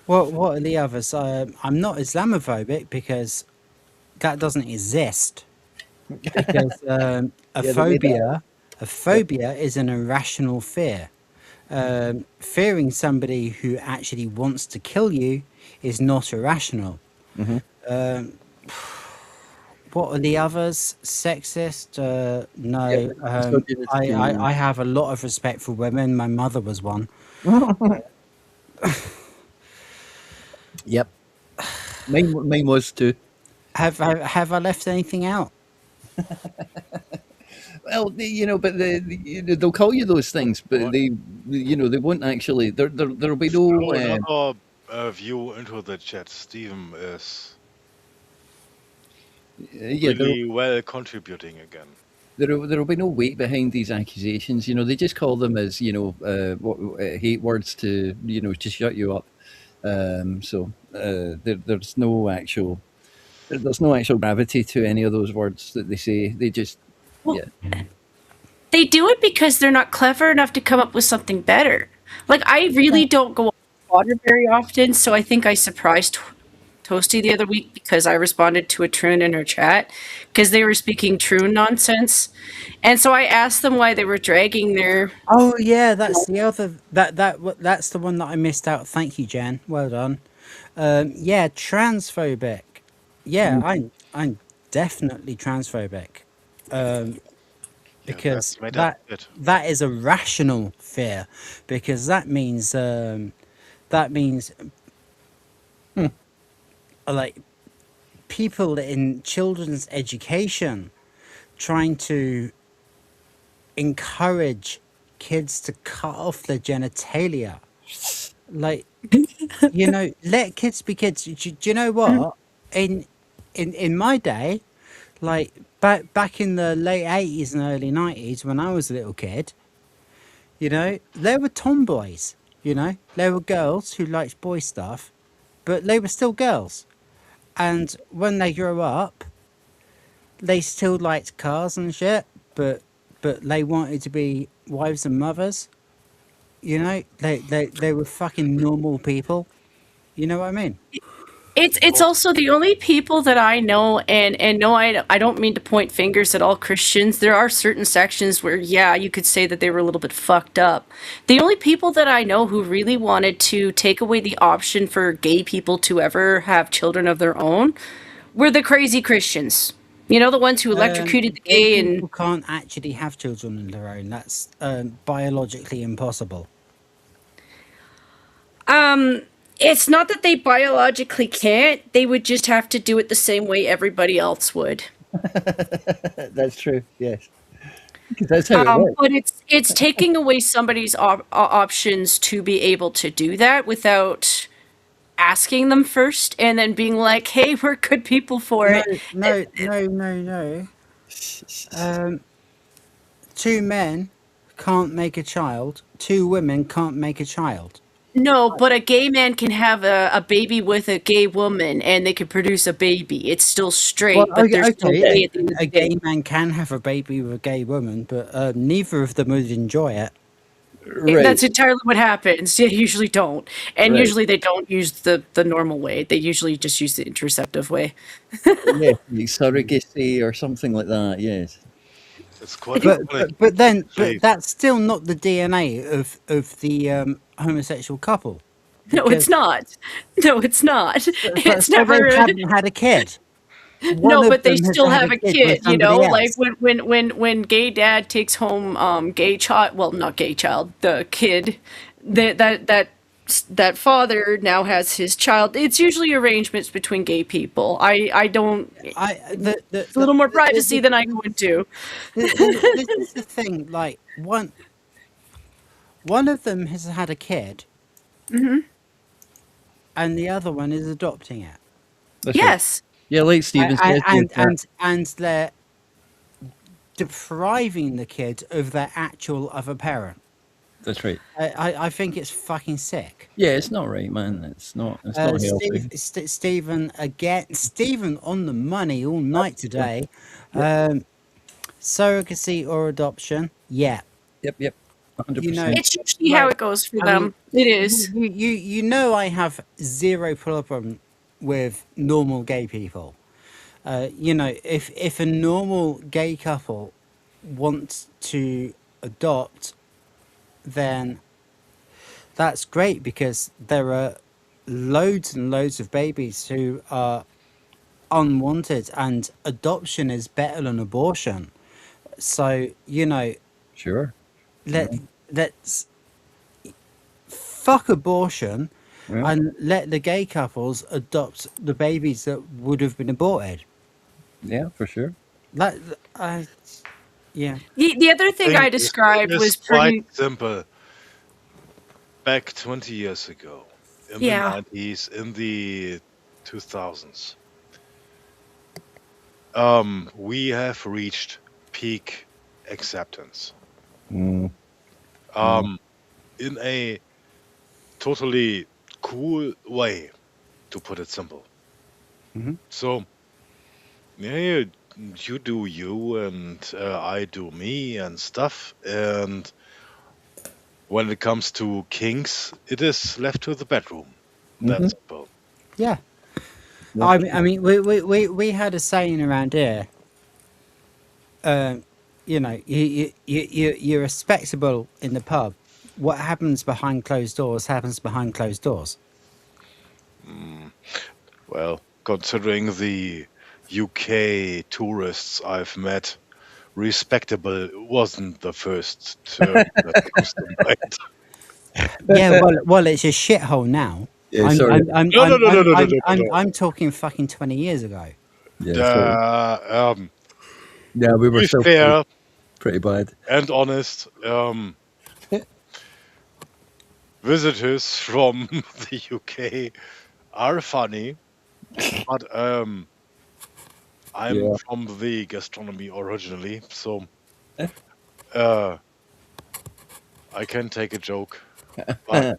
what are the others? I'm not Islamophobic because that doesn't exist. Because a Yeah, they made that. phobia is an irrational fear. Fearing somebody who actually wants to kill you is not irrational. Mm-hmm. Um, what are the others? Sexist? No. I have a lot of respect for women. My mother was one. Yep. Mine was too. Have I left anything out? Well, but they'll call you those things, but they won't actually. There'll be no. Throw another view into the chat. Steven is Yeah, really well contributing again. there'll be no weight behind these accusations. They just call them as hate words to to shut you up. There's no actual gravity to any of those words that they say. They just They do it because they're not clever enough to come up with something better. Like, I really don't go on water very often, so I think I surprised Toasty the other week because I responded to a Troon in her chat because they were speaking Troon nonsense. And so I asked them why they were dragging their... Oh yeah, that's the other that's the one that I missed out. Thank you, Jan. Well done. Yeah, transphobic. Yeah, I'm definitely transphobic. Because that's made up it. that is a rational fear, because that means like people in children's education trying to encourage kids to cut off their genitalia. Like, let kids be kids. Do you know what? In my day, like back in the late 80s and early 90s, when I was a little kid, there were tomboys. There were girls who liked boy stuff, but they were still girls. And when they grew up, they still liked cars and shit, but they wanted to be wives and mothers. They were fucking normal people. You know what I mean? It's also the only people that I know, and no, I don't mean to point fingers at all Christians. There are certain sections where, yeah, you could say that they were a little bit fucked up. The only people that I know who really wanted to take away the option for gay people to ever have children of their own were the crazy Christians. The ones who electrocuted the gay and... People can't actually have children of their own. That's biologically impossible. It's not that they biologically can't. They would just have to do it the same way everybody else would. That's true. Yes, that's how it works. But it's taking away somebody's options to be able to do that without asking them first, and then being like, "Hey, we're good people for it." No. 2 men can't make a child. 2 women can't make a child. No, but a gay man can have a baby with a gay woman, and they can produce a baby. It's still straight, but there's no gay at the end of the a day. gay man can have a baby with a gay woman, but neither of them would enjoy it. Right. That's entirely what happens. They usually don't, and Right. usually they don't use the normal way. They usually just use the interceptive way. Yeah, like surrogacy or something like that. Yes. It's quite But that's still not the DNA of the homosexual couple. No, it's not. No, it's not. It's So never. they haven't had a kid. No, One but of they them has still had have a with kid, somebody like else. when gay dad takes home gay child, well, not gay child, the kid, that father now has his child. It's usually arrangements between gay people. I don't. It's a little more privacy than I go into. This is the thing. Like one of them has had a kid, and the other one is adopting it. That's right. Yes. Yeah, like Steven said. And they're depriving the kid of their actual other parent. That's right. I think it's fucking sick. Yeah, it's not right, man. It's not healthy. Stephen again. Stephen on the money all night today. Surrogacy or adoption? Yeah. Yep. 100%. You know, It's usually how it goes for them. It is. You know, I have zero problem with normal gay people. You know, if a normal gay couple wants to adopt, then that's great, because there are loads and loads of babies who are unwanted, and adoption is better than abortion. So, you know, Sure. let's fuck abortion Yeah. and let the gay couples adopt the babies that would have been aborted. Yeah, for sure. Yeah. The other thing I described was pretty quite simple. Back 20 years ago, in the 90s, in the 2000s, we have reached peak acceptance. In a totally cool way, to put it simple. So, yeah, you do you, and I do me, and stuff. And when it comes to kinks, it is left to the bedroom. That's simple. Yeah. I mean, we had a saying around here. You know, you're respectable in the pub. What happens behind closed doors happens behind closed doors. Well, considering the UK tourists I've met, respectable wasn't the first term that comes to mind. Yeah, well, it's a shithole now. Yeah, sorry. I'm talking fucking 20 years ago. Yeah, yeah, we were be so fair pretty bad. and honest, visitors from the UK are funny, but I'm from the gastronomy originally, so I can take a joke. But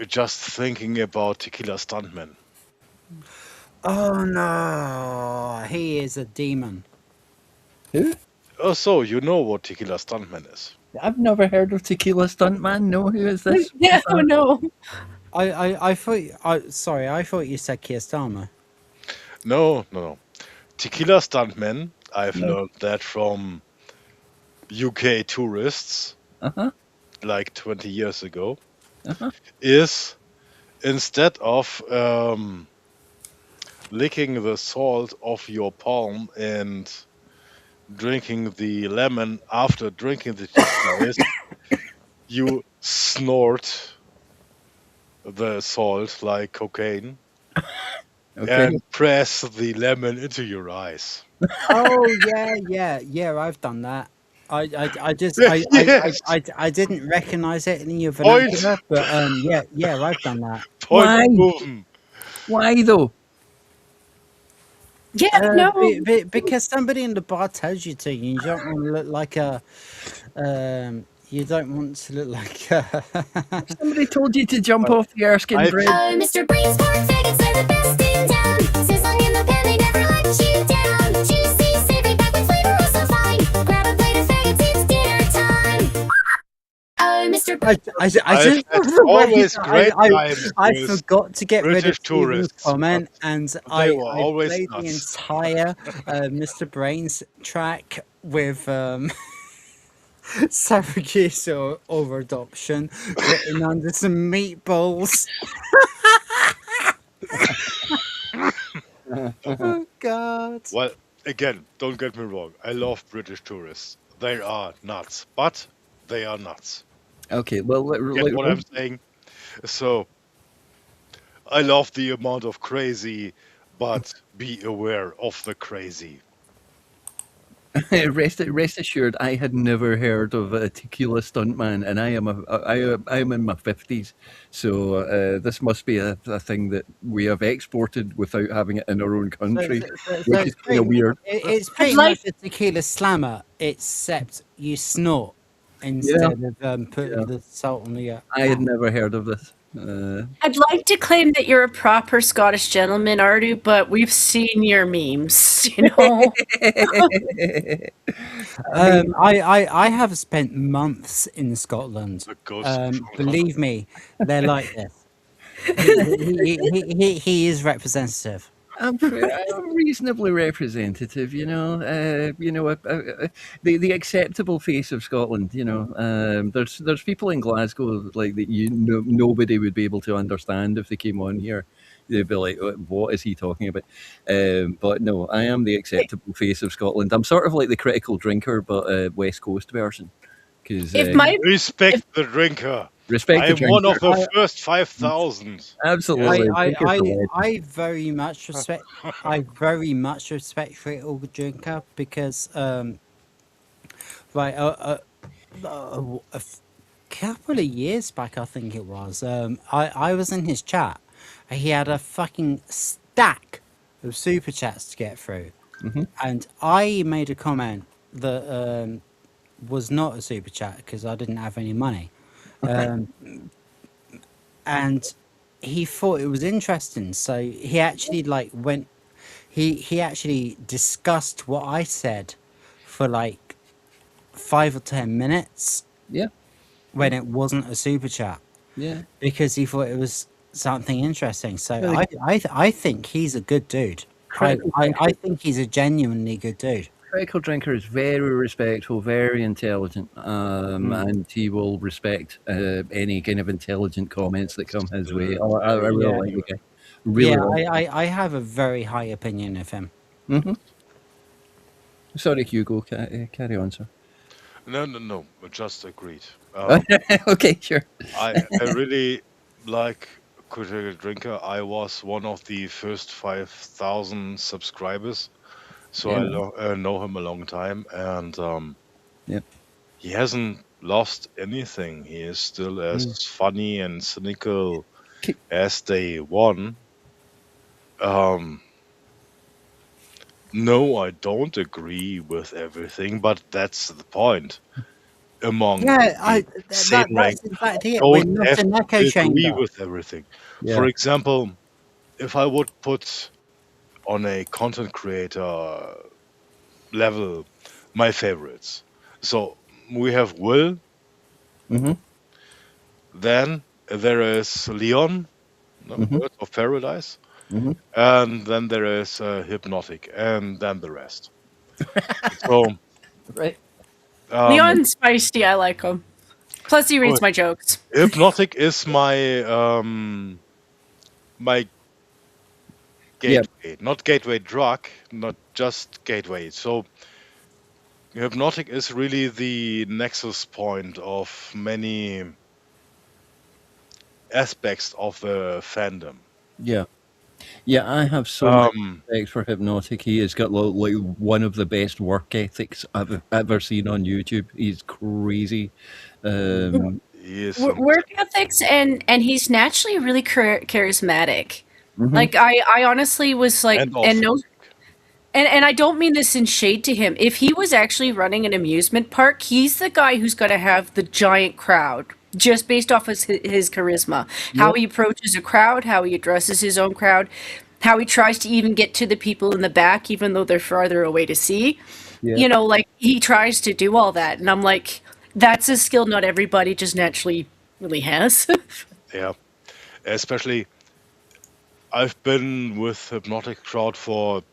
just thinking about Tequila Stuntman. Oh no, he is a demon. Who? Oh, so you know what Tequila Stuntman is? I've never heard of Tequila Stuntman. No, who is this? Yeah, oh no. I thought. Sorry, I thought you said Keir Starmer. No. Tequila Stuntman, I've learned that from UK tourists, like 20 years ago, is instead of licking the salt off your palm and drinking the lemon after drinking the tequila, you snort the salt like cocaine and press the lemon into your eyes. Oh yeah. I've done that. I didn't recognize it in your vernacular, but yeah, I've done that. Why though? Yeah, no. Because somebody in the bar tells you to. You don't want to look like a. You don't want to look like a. Somebody told you to jump off the Erskine Bridge. Mr. Brain's pork faggots, they're the best in town. Sizzling in the pan, they never let you down. Juicy, savory, packed with flavor, oh so fine. Grab a plate of faggots, it's dinner time. Mr. I forgot to get rid of Stephen's comment, and I played the entire Mr. Brain's track with surrogacy or adoption written under some meatballs. Oh God! Well, again, don't get me wrong. I love British tourists. They are nuts, but they are nuts. Okay, well, Get what I'm saying? So I love the amount of crazy, but be aware of the crazy. rest assured, I had never heard of a tequila stuntman, and I am in my 50s, so this must be a thing that we have exported without having it in our own country, which is kind of weird. It's I'd pretty like much a tequila slammer, except you snort Yeah, instead of putting yeah. the salt on the I had mouth. never heard of this. I'd like to claim that you're a proper Scottish gentleman, Ardu, but we've seen your memes, you know. I mean, I have spent months in Scotland. The ghost of Sean Connery. Believe me, they're like this. He is representative. I'm reasonably representative, the acceptable face of Scotland. There's people in Glasgow like that. Nobody would be able to understand if they came on here. They'd be like, "What is he talking about?" But no, I am the acceptable face of Scotland. I'm sort of like the critical drinker, but West Coast version. Because If my Respect the drinker. respect I the am one drinker, of the first 5,000. absolutely. Drinkers are legends. I very much respect. I very much respect critical drinker because right a couple of years back, I think it was. I was in his chat. He had a fucking stack of super chats to get through, and I made a comment that was not a super chat because I didn't have any money, and he thought it was interesting. So he actually like went. He actually discussed what I said for like 5 or 10 minutes Yeah, when it wasn't a super chat yeah. because he thought it was something interesting. So Really I think he's a good dude. Critical I think he's a genuinely good dude. Critical drinker is very respectful, very intelligent, and he will respect any kind of intelligent comments that come his way. I really Yeah. like the guy. Really Yeah, like. I have a very high opinion of him. Sorry, Hugo. Carry on, sir. No. I just agreed. Okay, sure. I really like critical drinker. I was one of the first 5,000 subscribers, so Yeah, I man. know him a long time, and Yep. he hasn't lost anything. He is still as funny and cynical as day one. No, I don't agree with everything, but that's the point. Among Yeah, the same rank, that's exactly it. We're don't not have an to echo agree chamber. with everything. Yeah. For example, if I would put on a content creator level my favorites, so we have Will, Mm-hmm. then there is Leon, no, Mhm. Birds of Paradise, Mhm. and then there is Hypnotic, and then the rest. So Right. Leon's feisty, I like him. Plus, he reads oh, my jokes. Hypnotic is my my Yeah. gateway, not gateway drug, not just gateway. So Hypnotic is really the nexus point of many aspects of the fandom. Yeah. Yeah, I have so much Um, respect for Hypnotic. He has got like one of the best work ethics I've ever seen on YouTube. He's crazy. he is Work ethics, and he's naturally really charismatic. Mhm. Like I honestly was like, and and no, authentic. and I don't mean this in shade to him. If he was actually running an amusement park, he's the guy who's going to have the giant crowd just based off his charisma, how he approaches a crowd, how he addresses his own crowd, how he tries to even get to the people in the back, even though they're farther away to see. Yeah. You know, like he tries to do all that, and I'm like, that's a skill not everybody just naturally really has. Yeah, especially I've been with Hypnotic Crowd for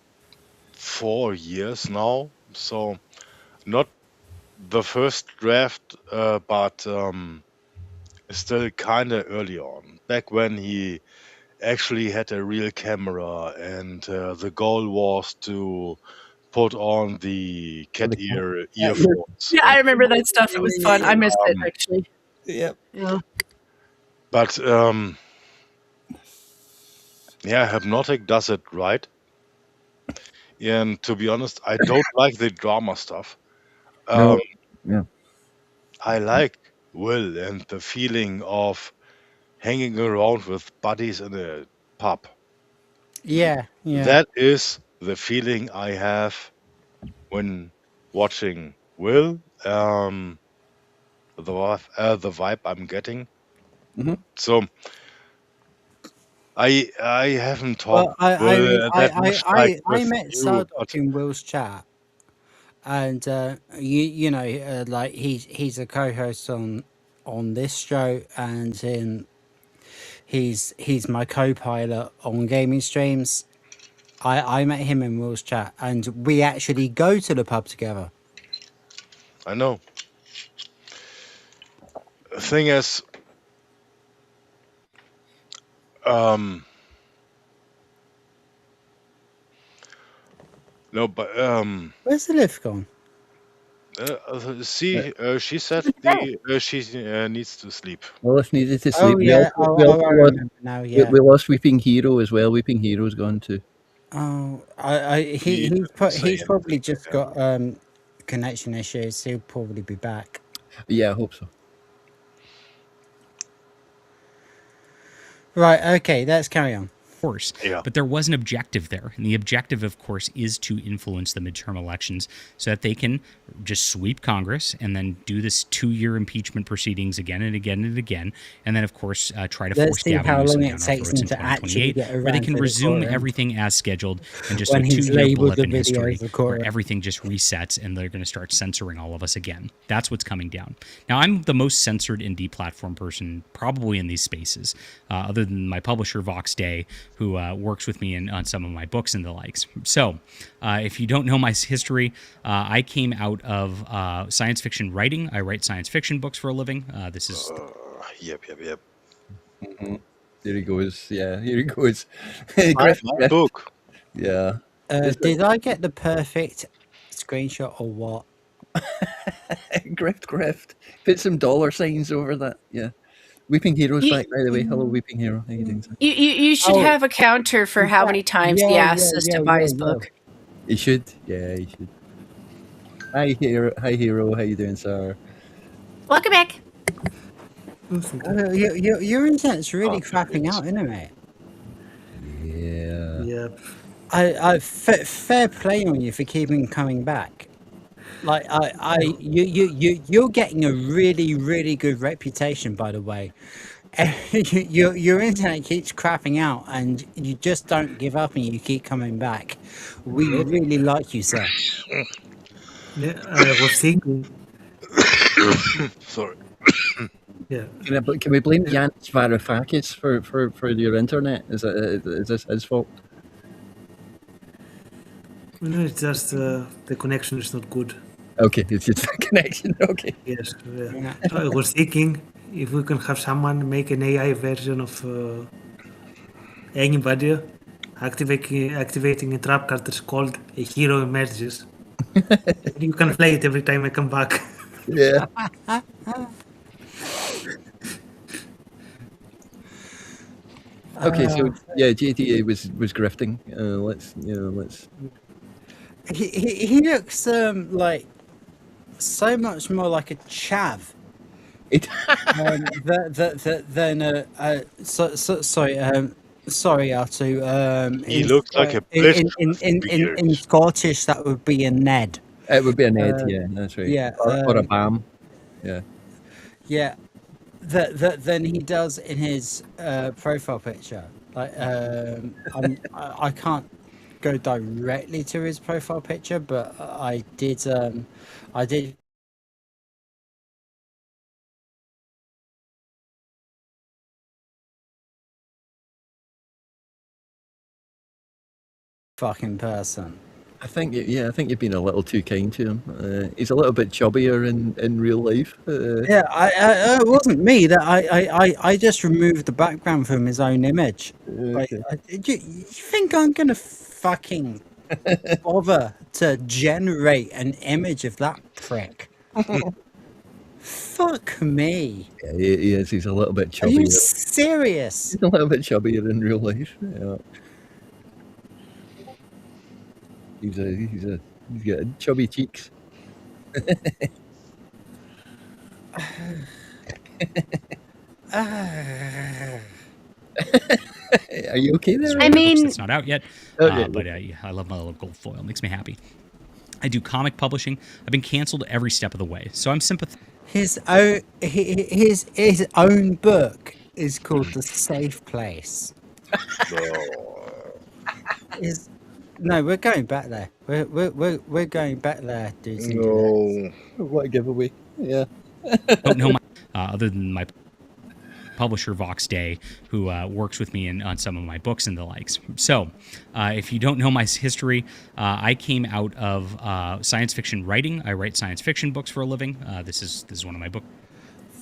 4 years now, so not the first draft, but still kind of early on, back when he actually had a real camera, and the goal was to put on the cat earphones. Yeah, I remember that stuff. It was fun. I missed it Um, actually. Yep. But yeah, Hypnotic does it right. And to be honest, I don't like the drama stuff. Um, No. Yeah. I like Will and the feeling of hanging around with buddies in a pub. Yeah, yeah. That is the feeling I have when watching Will. The vibe I'm getting. Mhm. So I haven't talked Well, I mean, that much like I with met you, Sardoc but in Will's chat, and you know, like he's a co-host on this show, and he's my co-pilot on gaming streams. I met him in Will's chat, and we actually go to the pub together. I know. The thing is, um, no, but Where's the lift gone? she said she needs to sleep. Olaf needed to sleep. Oh yeah, I Lost, remember now. Yeah. we lost Weeping Hero as well. Weeping Hero's gone too. Oh, He didn't say he's probably anything. just got connection issues. He'll probably be back. Yeah, I hope so. Right. Okay. Let's carry on. Course, Yeah. but there was an objective there, and the objective, of course, is to influence the midterm elections so that they can just sweep Congress and then do this 2-year impeachment proceedings again and again and again, and then, of course, try to Let's force see Gavin how Newsom long down it our takes throats him in to actually 2028, get where they around can to the resume quorum. everything as scheduled and just When a he's 2-year labeled blip the in history videos, of course. where everything just resets and they're going to start censoring all of us again. That's what's coming down. Now, I'm the most censored and deplatformed person probably in these spaces, other than my publisher, Vox Day, who works with me on some of my books and the likes. So, if you don't know my history, I came out of science fiction writing. I write science fiction books for a living. This is Yep. Mm-hmm. Here he goes. Yeah, here he goes. My Griff. book. Yeah. Did I get the perfect screenshot or what? Grift. Put some dollar signs over that. Yeah. Weeping Hero's back, by the way. Hello, Weeping Hero. How you doing, sir? You should Oh, have a counter for how many times he asks us to buy his book. He should. Yeah, he should. Hi, Hero. Hi, Hero. How you doing, sir? Welcome back. Your internet's really crapping out, isn't it? Yeah. Yep. Fair play on you for keeping coming back. Like you're getting a really good reputation, by the way. Your internet keeps crapping out, and you just don't give up, and you keep coming back. We really like you, sir. Yeah, I was thinking. Sorry. Yeah. Can we blame Yanis Varoufakis for your internet? Is this his fault? No, it's just the connection is not good. Okay, it's just a connection. Okay. Yes. Yeah. So I was thinking if we can have someone make an AI version of anybody, activating a trap card that's called a hero emerges. You can play it every time I come back. Yeah. Okay, so yeah, JDA was grifting. Let's. He looks like so much more like a chav sorry Artu. He looks like a in Scottish that would be a Ned. It would be a Ned, yeah, that's right. Yeah, or a BAM. Yeah. Yeah, than he does in his profile picture. Like I can't go directly to his profile picture, but I did fucking person. I think you've been a little too kind to him. He's a little bit chubbier in real life. Yeah, it wasn't me. That I just removed the background from his own image. Like, you think I'm gonna fucking bother to generate an image of that prick? Fuck me. Yeah, he is. He's a little bit Are you chubbier. serious? He's a little bit chubbier in real life. Yeah. He's got chubby cheeks. Are you okay there? I mean, It's not out yet, Okay. but yeah, I love my little gold foil. It makes me happy. I do comic publishing. I've been canceled every step of the way, so I'm sympathetic. His own book is called The Safe Place. No, we're going back there. We're going back there, dudes. No. What a giveaway. Yeah. Don't know my other than my publisher Vox Day, who works with me on some of my books and the likes. So, if you don't know my history, I came out of science fiction writing. I write science fiction books for a living. This is one of my books.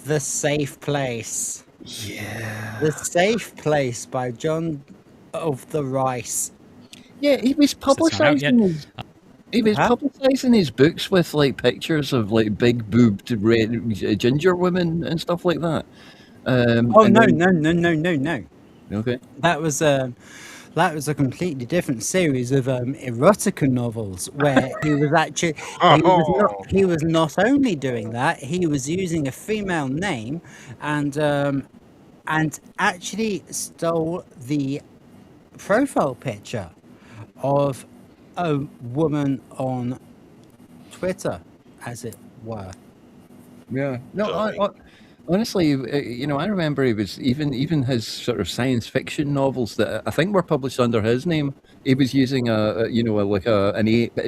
The Safe Place. Yeah. The Safe Place by John of the Rice. Yeah, he was publicising his. He was publicising his books with like pictures of like big boobed red ginger women and stuff like that. Oh no! Okay. That was a completely different series of erotica novels where he was actually he was not only doing that, he was using a female name and actually stole the profile picture of a woman on Twitter, as it were. Yeah. No, honestly, I remember he was even his sort of science fiction novels that I think were published under his name. He was using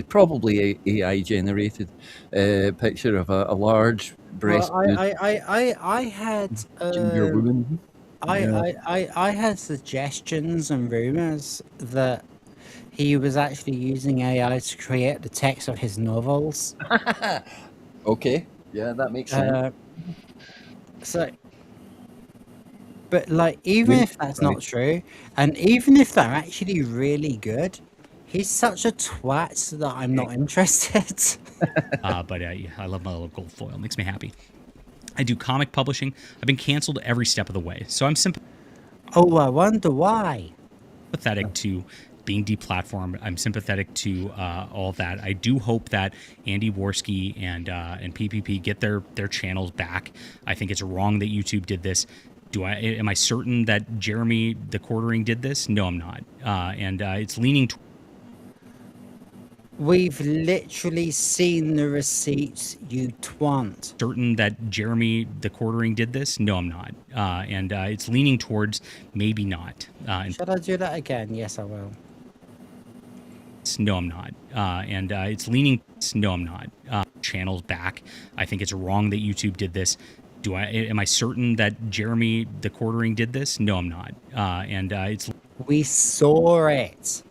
probably a AI generated picture of a large breast. I had ginger woman. I had suggestions and rumors that he was actually using AI to create the text of his novels. Okay. Yeah, that makes sense. So, but like, even if that's not true, and even if they're actually really good, he's such a twat that I'm not interested. But yeah, I love my little gold foil. It makes me happy. I do comic publishing. I've been canceled every step of the way, so I'm Oh, I wonder why. Sympathetic to being deplatformed. I'm sympathetic to all that. I do hope that Andy Worski and PPP get their channels back. I think it's wrong that YouTube did this. Am I certain that Jeremy the Quartering did this? No, I'm not. And it's leaning. We've literally seen the receipts, you twant. Certain that Jeremy the Quartering did this? No, I'm not. And it's leaning towards maybe not. Should I do that again? Yes, I will. No, I'm not. And it's leaning. No, I'm not. Channels back. I think it's wrong that YouTube did this. Am I certain that Jeremy the Quartering did this? No, I'm not. And it's. We saw it.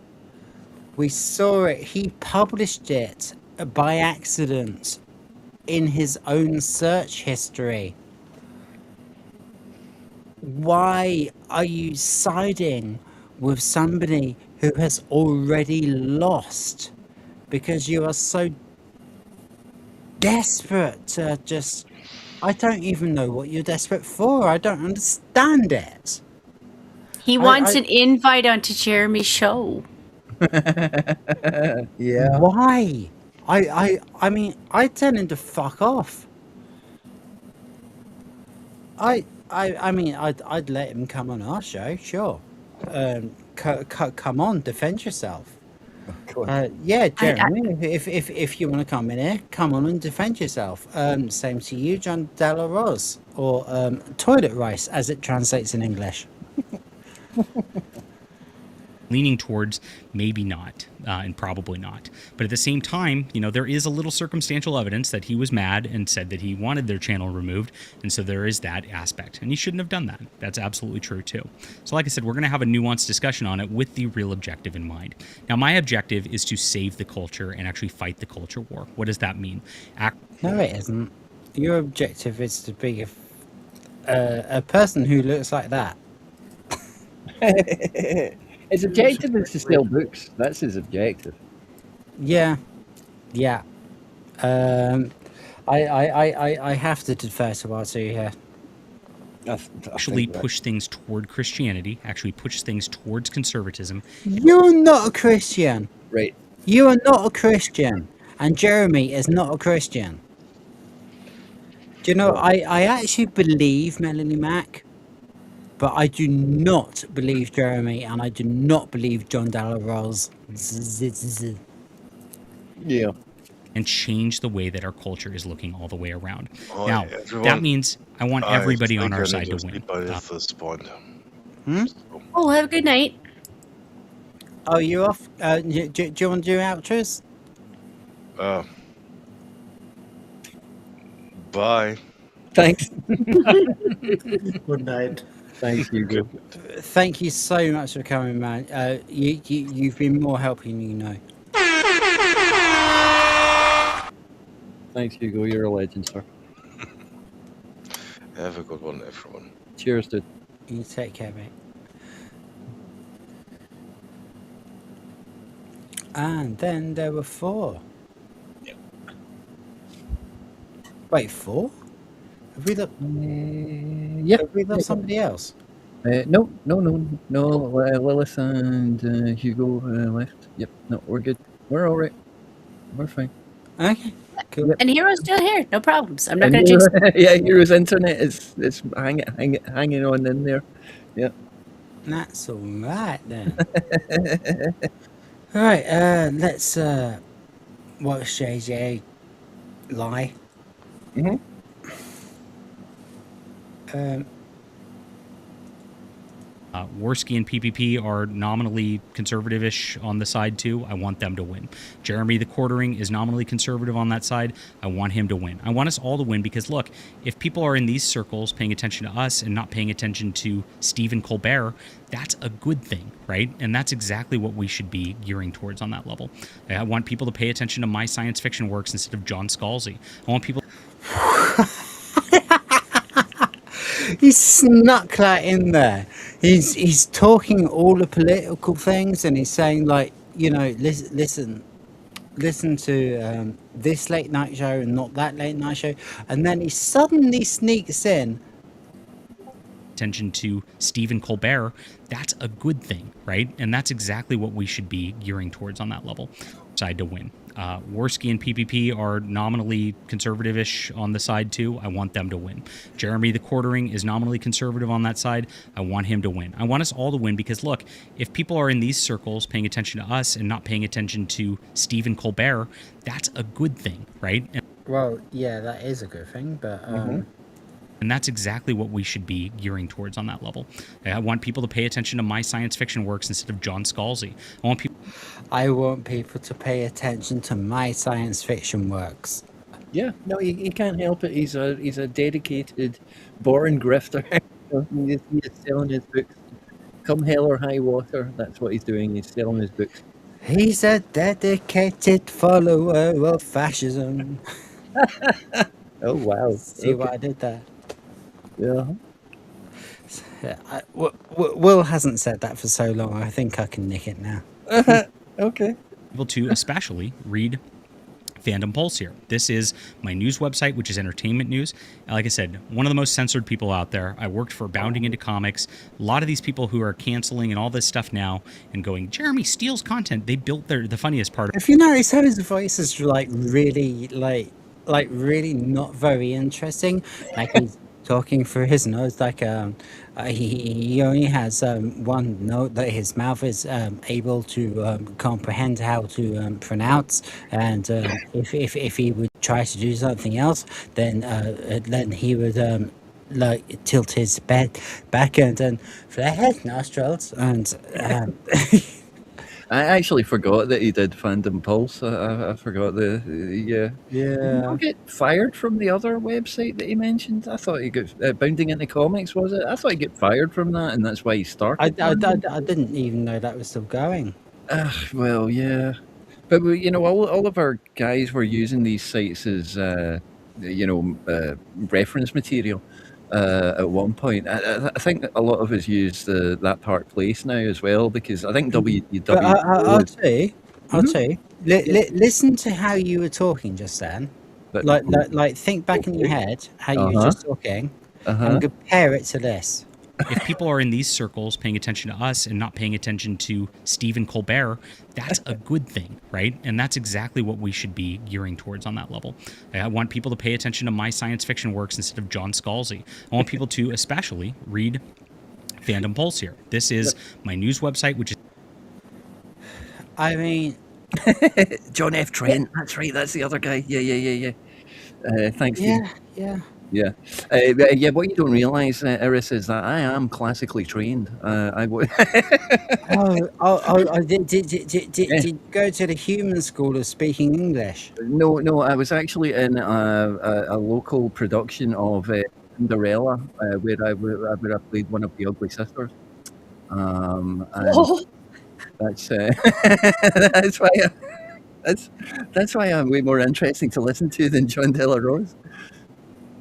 We saw it. He published it by accident in his own search history. Why are you siding with somebody who has already lost? Because you are so desperate to just... I don't even know what you're desperate for. I don't understand it. He wants an invite onto Jeremy's show. Yeah. Why? I mean, I tell him to fuck off. I mean, I'd let him come on our show, sure. Come on, defend yourself. Yeah, Jeremy, if you want to come in here, come on and defend yourself. Same to you, John Della Rose, or toilet rice, as it translates in English. Leaning towards maybe not, and probably not. But at the same time, there is a little circumstantial evidence that he was mad and said that he wanted their channel removed. And so there is that aspect. And he shouldn't have done that. That's absolutely true, too. So like I said, we're going to have a nuanced discussion on it with the real objective in mind. Now, my objective is to save the culture and actually fight the culture war. What does that mean? No, it isn't. Your objective is to be a person who looks like that. His objective is to sell books. That's his objective. Yeah. I have to defer to R2 here. Actually push things toward Christianity, actually push things towards conservatism. You're not a Christian. Right. You are not a Christian. And Jeremy is not a Christian. Do you know, I actually believe Melanie Mac, but I do not believe Jeremy, and I do not believe John Dallarose. Yeah. And change the way that our culture is looking all the way around. Oh, Now, everyone, that means I want everybody on our side to win. By this point. Oh, have a good night. Oh, you off? Do you want to do outros? Bye. Thanks. Good night. Thanks, Hugo. Thank you so much for coming, man. You've been more helping than you know. Thanks, Hugo. You're a legend, sir. Have a good one, everyone. Cheers, dude. You take care, mate. And then there were 4. Yep. Wait, 4? Have we lost? Yeah. Have we lost somebody else? No. Lilith and Hugo left. Yep. No, we're good. We're all right. We're fine. Okay. Cool. Yep. And Hero's still here. No problems. I'm not going to jinx it. Yeah, Hero's internet is hanging on in there. Yeah. That's all right then. All right. Let's watch JDA lie. Mm-hmm. Worski and PPP are nominally conservative-ish on the side too. I want them to win. Jeremy the Quartering is nominally conservative on that side. I want him to win. I want us all to win because look, if people are in these circles paying attention to us and not paying attention to Stephen Colbert, that's a good thing, right? And that's exactly what we should be gearing towards on that level. I want people to pay attention to my science fiction works instead of John Scalzi. I want people... He snuck that in there. He's talking all the political things, and he's saying like, you know, listen to this late night show and not that late night show, and then he suddenly sneaks in. Attention to Stephen Colbert, that's a good thing, right? And that's exactly what we should be gearing towards on that level. Side to win. Worski and PPP are nominally conservative-ish on the side too. I want them to win. Jeremy the Quartering is nominally conservative on that side. I want him to win. I want us all to win because look, if people are in these circles paying attention to us and not paying attention to Stephen Colbert, that's a good thing, right? Well, yeah, that is a good thing, but And that's exactly what we should be gearing towards on that level. I want people to pay attention to my science fiction works instead of John Scalzi. I want people to pay attention to my science fiction works. Yeah, no, he can't help it. He's a dedicated, born grifter. He's selling his books. Come hell or high water, that's what he's doing. He's selling his books. He's a dedicated follower of fascism. Oh, wow. See what I did there? Yeah. Will hasn't said that for so long. I think I can nick it now. Okay. People to especially read Fandom Pulse here. This is my news website, which is entertainment news. Like I said, one of the most censored people out there. I worked for Bounding Into Comics. A lot of these people who are canceling and all this stuff now and going, Jeremy steals content. They built the funniest part. If you notice how his voice is really really not very interesting, like he's talking through his nose, like he only has one note that his mouth is able to comprehend how to pronounce, and if he would try to do something else, then he would like tilt his head back and then flare his nostrils and I actually forgot that he did Fandom Pulse. I forgot yeah. Did he get fired from the other website that he mentioned? I thought he got Bounding Into Comics, was it? I thought he got fired from that, and that's why he started. I didn't even know that was still going. Well, yeah, but you know, all of our guys were using these sites as reference material. At one point, I think a lot of us use that part place now as well, because I think I'll tell you. Listen to how you were talking just then. But like think back in your head how you were just talking, and compare it to this. If people are in these circles paying attention to us and not paying attention to Stephen Colbert, that's a good thing, right? And that's exactly what we should be gearing towards on that level. I want people to pay attention to my science fiction works instead of John Scalzi. I want people to especially read Fandom Pulse here. This is my news website, which is... I mean... John F. Trent, that's right, that's the other guy. Yeah. Thanks, Steve. Yeah. Yeah, what you don't realise, Iris, is that I am classically trained. Did you go to the human school of speaking English? No, I was actually in a local production of Cinderella, where I played one of the ugly sisters. And that's that's why I'm way more interesting to listen to than John De La Rose.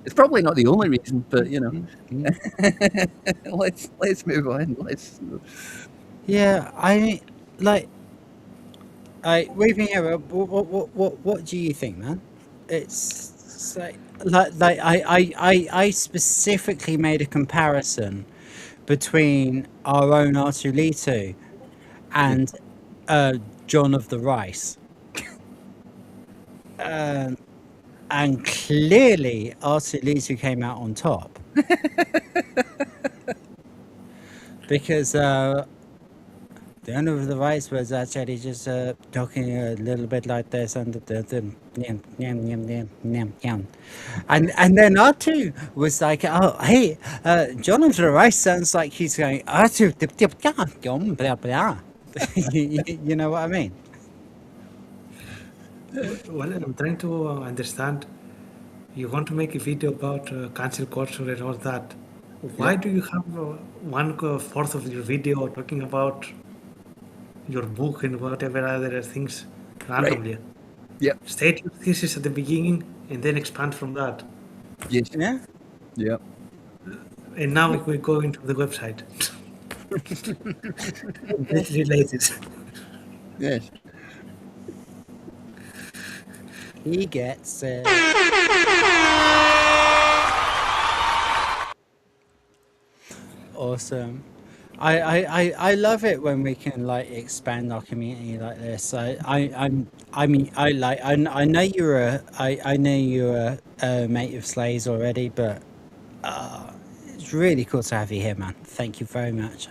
It's probably not the only reason, but you know, let's move on. Yeah, I mean, Weeping Hero. What do you think, man? It's like I specifically made a comparison between our own Artulitu and John of the Rice. And clearly, Artulitu came out on top. Because the owner of the Rice was actually just talking a little bit like this, and and then Artu was like, "Oh, hey, John of the Rice sounds like he's going Artu, blah blah." You know what I mean? Well, I'm trying to understand. You want to make a video about cancel culture and all that. Why do you have 1/4 of your video talking about your book and whatever other things randomly? Right. Yeah. State your thesis at the beginning and then expand from that. Yes. Yeah. Yeah. And now we go into the website. It's related. Yes. He gets it. Awesome. I love it when we can like expand our community like this. I know you're a mate of Slays already, but it's really cool to have you here, man. Thank you very much.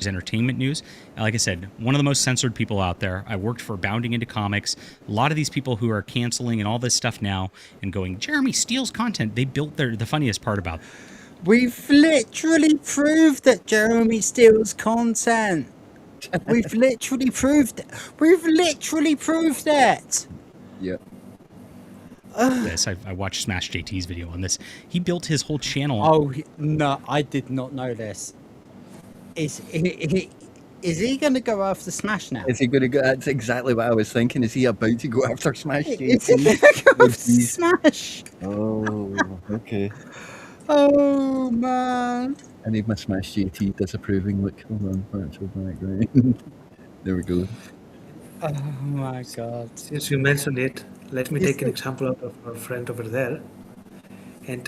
Entertainment news. Like I said, one of the most censored people out there. I worked for Bounding Into Comics. A lot of these people who are canceling and all this stuff now and going, Jeremy steals content. They built the funniest part about. We've literally proved that Jeremy steals content. We've literally proved it. Yeah. This I watched Smash JT's video on this. He built his whole channel. Oh no, I did not know this. Is he going to go after Smash now? Is he going to go? That's exactly what I was thinking. Is he about to go after Smash? Is he going to go after Smash? Oh, okay. Oh man! I need my Smash JT disapproving look. Hold on, virtual background. There we go. Oh my god! Since you mentioned it, let me take an example out of our friend over there. And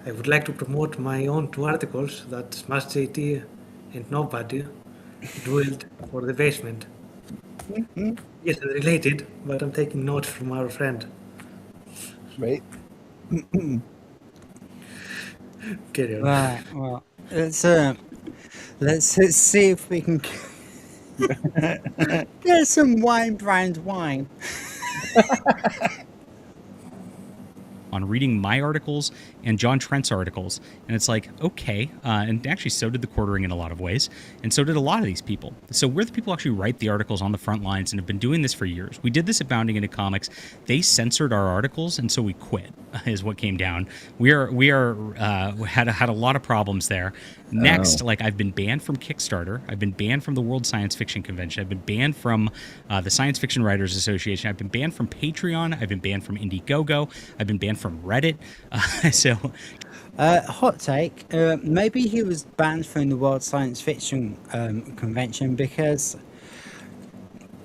I would like to promote my own 2 articles that Smash JT and Nobody drilled for the basement. Yes, they're related, but I'm taking notes from our friend. Right. Carry on. Right. Well, let's see if we can get some brand wine. On reading my articles and John Trent's articles. And it's like, okay. And actually, so did the Quartering in a lot of ways. And so did a lot of these people. So we're the people who actually write the articles on the front lines and have been doing this for years. We did this at Bounding Into Comics. They censored our articles, and so we quit, is what came down. We had a lot of problems there. Next, like I've been banned from Kickstarter. I've been banned from the World Science Fiction Convention. I've been banned from the Science Fiction Writers Association. I've been banned from Patreon. I've been banned from Indiegogo. I've been banned from Reddit. Hot take. Maybe he was banned from the World Science Fiction Convention because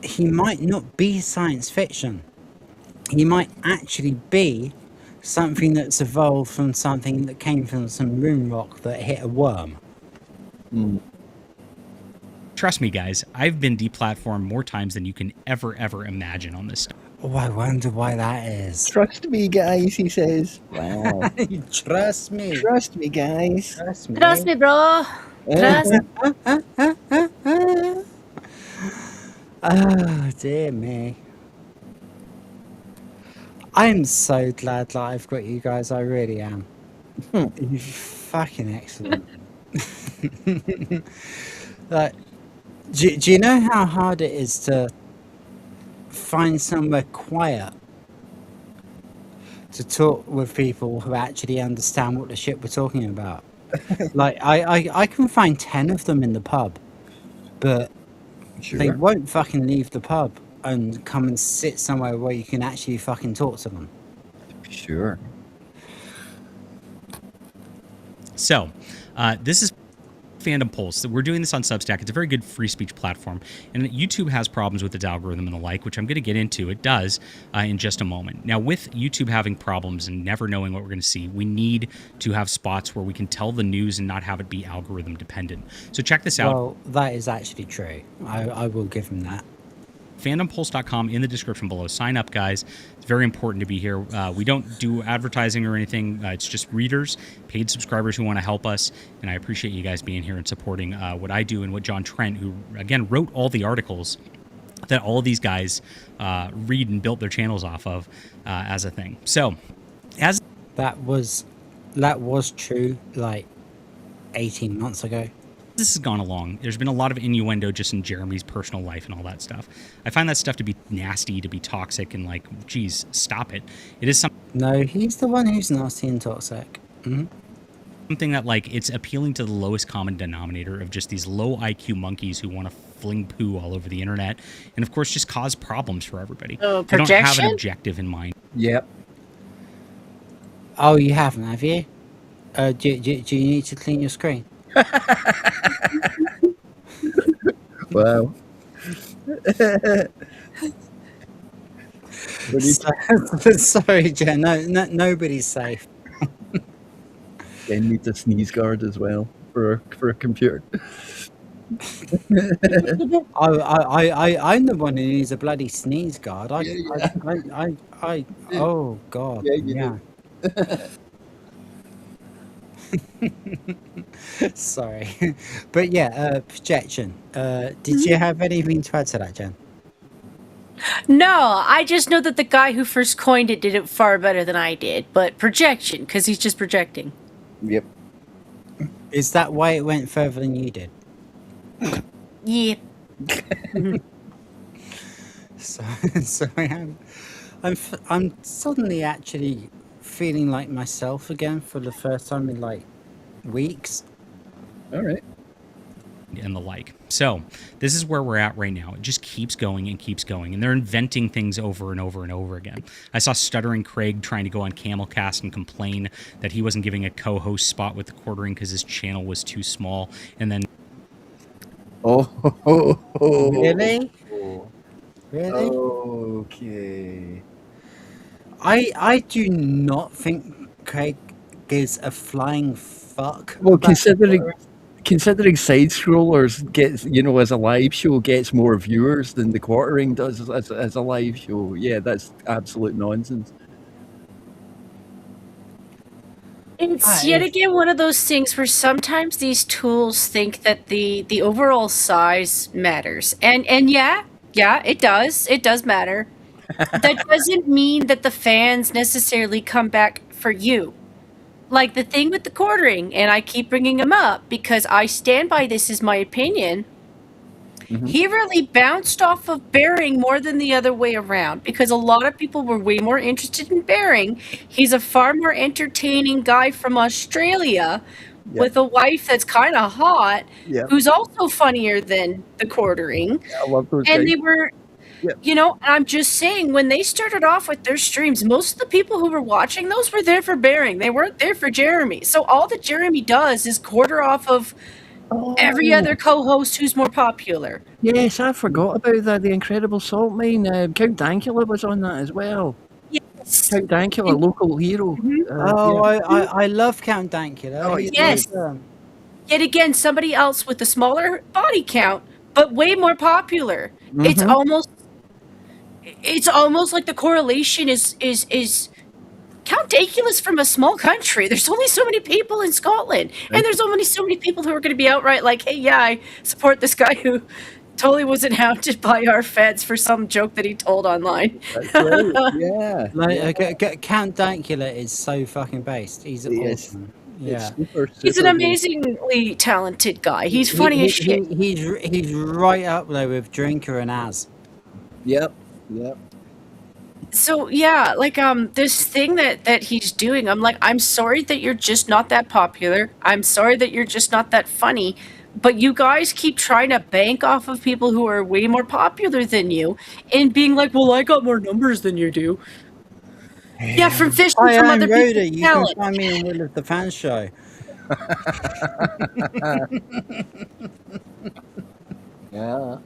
he might not be science fiction. he might actually be something that's evolved from something that came from some moon rock that hit a worm. Trust me, guys, I've been deplatformed more times than you can ever imagine on this stuff. Oh, I wonder why that is. Trust me, guys, he says. Wow. Trust me. Trust me, guys. Trust me. Trust me, bro. Trust. Oh, dear me. I'm so glad that I've got you guys. I really am. You're fucking excellent. Like, do you know how hard it is to find somewhere quiet to talk with people who actually understand what the shit we're talking about? Like, I can find 10 of them in the pub, but they won't fucking leave the pub and come and sit somewhere where you can actually fucking talk to them. Sure. So, this is Fandom Pulse. We're doing this on Substack. It's a very good free speech platform. And YouTube has problems with its algorithm and the like, which I'm going to get into. It does in just a moment. Now, with YouTube having problems and never knowing what we're going to see, we need to have spots where we can tell the news and not have it be algorithm dependent. So check this out. Well, that is actually true. I will give him that. fandompulse.com in the description below. Sign up, guys. It's very important to be here. We don't do advertising or anything. It's just readers, paid subscribers who want to help us, and I appreciate you guys being here and supporting what I do and what John Trent, who, again, wrote all the articles that all of these guys read and built their channels off of as a thing. So, as that was true like 18 months ago. This has gone along, there's been a lot of innuendo just in Jeremy's personal life and all that stuff. I find that stuff to be nasty, to be toxic, and like, geez, stop it. It is something. No, he's the one who's nasty and toxic. Something that, like, it's appealing to the lowest common denominator of just these low IQ monkeys who want to fling poo all over the internet, and of course just cause problems for everybody. They don't have an objective in mind. Yep. Oh, you haven't, have you? Do you need to clean your screen? Wow. Sorry, Jen. No, nobody's safe. They need a sneeze guard as well for a computer. I'm the one who needs a bloody sneeze guard. Oh God. Yeah. Sorry, but yeah, projection. Did you have anything to add to that, Jen? No, I just know that the guy who first coined it did it far better than I did. But projection, because he's just projecting. Yep. Is that why it went further than you did? Yeah. So I'm suddenly actually feeling like myself again for the first time in like weeks. All right. And the like. So this is where we're at right now. It just keeps going and keeps going, and they're inventing things over and over and over again. I saw Stuttering Craig trying to go on Camelcast and complain that he wasn't giving a co-host spot with the quartering because his channel was too small, and then Really? Really? Okay. I do not think Craig gives a flying fuck. Well, considering side scrollers gets, as a live show gets more viewers than the quartering does as a live show. Yeah, that's absolute nonsense. It's yet again one of those things where sometimes these tools think that the overall size matters. And yeah, it does. It does matter. That doesn't mean that the fans necessarily come back for you. Like the thing with the quartering, and I keep bringing him up because I stand by this as my opinion. Mm-hmm. He really bounced off of Bearing more than the other way around because a lot of people were way more interested in Bearing. He's a far more entertaining guy from Australia with a wife that's kind of hot, who's also funnier than the quartering. I love those and guys. They were... and I'm just saying, when they started off with their streams, most of the people who were watching those were there for Bearing. They weren't there for Jeremy. So all that Jeremy does is quarter off of every other co-host who's more popular. Yes, I forgot about that. The Incredible Salt Mine. Count Dankula was on that as well. Count Dankula, local hero. Oh, I love Count Dankula. Oh, He's Yes. awesome. Yet again, somebody else with a smaller body count, but way more popular. It's almost like the correlation is Count Dankula's from a small country. There's only so many people in Scotland, and there's only so many people who are going to be outright like, "Hey, yeah, I support this guy who totally wasn't hounded by our feds for some joke that he told online." That's right. Yeah. Like, Count Dankula is so fucking based. He's awesome. Yeah. He's an amazingly talented guy. He's funny as shit. He's right up there with Drinker and Az. Yep. So yeah, like this thing that he's doing, I'm like, I'm sorry that you're just not that popular. I'm sorry that you're just not that funny. But you guys keep trying to bank off of people who are way more popular than you and being like, well, I got more numbers than you do. Yeah, from fishing I from am other Rhoda. people's You can talent. find me on Will of the Fan Show. Yeah.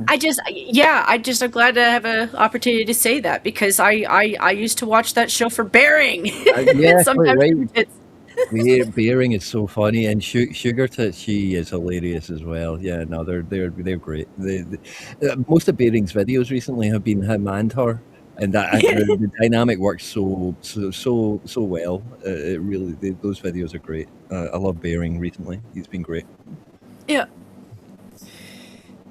I'm glad to have an opportunity to say that because I used to watch that show for bearing. Yeah, Sometimes right. it's Bearing is so funny, and Sugar Tits, she is hilarious as well. Yeah, no, they're great. Most of Bearing's videos recently have been him and her, and the dynamic works so well. It really, those videos are great. I love Bearing recently; he's been great. Yeah.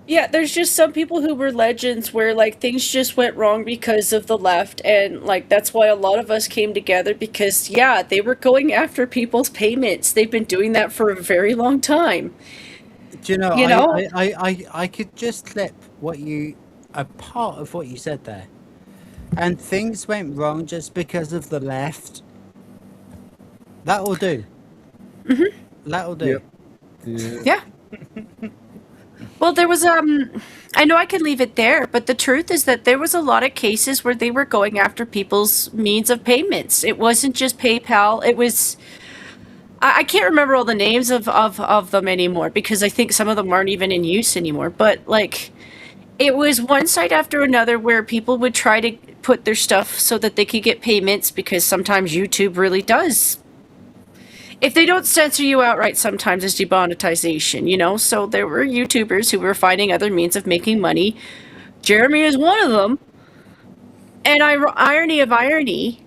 Yeah, there's just some people who were legends where like things just went wrong because of the left, and like that's why a lot of us came together because yeah, they were going after people's payments. They've been doing that for a very long time. Do you know? You know? I could just clip a part of what you said there, and things went wrong just because of the left. That will do. That will do. Yeah. Well, there was I know I can leave it there, but the truth is that there was a lot of cases where they were going after people's means of payments. It wasn't just PayPal. It was I can't remember all the names of them anymore because I think some of them aren't even in use anymore. But like it was one site after another where people would try to put their stuff so that they could get payments because sometimes YouTube really does. If they don't censor you outright, sometimes it's demonetization, you know? So there were YouTubers who were finding other means of making money. Jeremy is one of them. And irony of irony,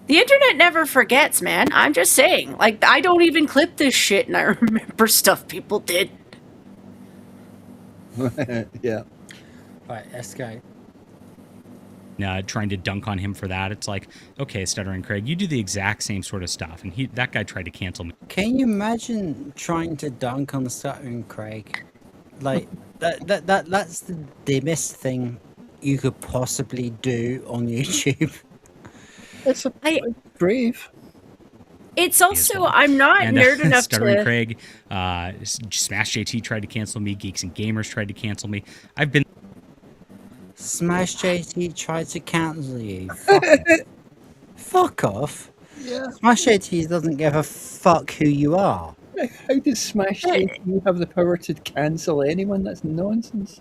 the internet never forgets, man. I'm just saying. Like, I don't even clip this shit and I remember stuff people did. Yeah. Right, let's go. Trying to dunk on him for that. It's like, okay, Stuttering Craig, you do the exact same sort of stuff, and that guy tried to cancel me. Can you imagine trying to dunk on Stuttering Craig? Like that's the dimmest thing you could possibly do on YouTube. It's brave. It's also, I'm not nerd enough Stuttering to... Craig, Smash JT tried to cancel me, Geeks and Gamers tried to cancel me. I've been... Smash JT tried to cancel you. Fuck off. Yeah. Smash JT doesn't give a fuck who you are. How does Smash JT have the power to cancel anyone? That's nonsense.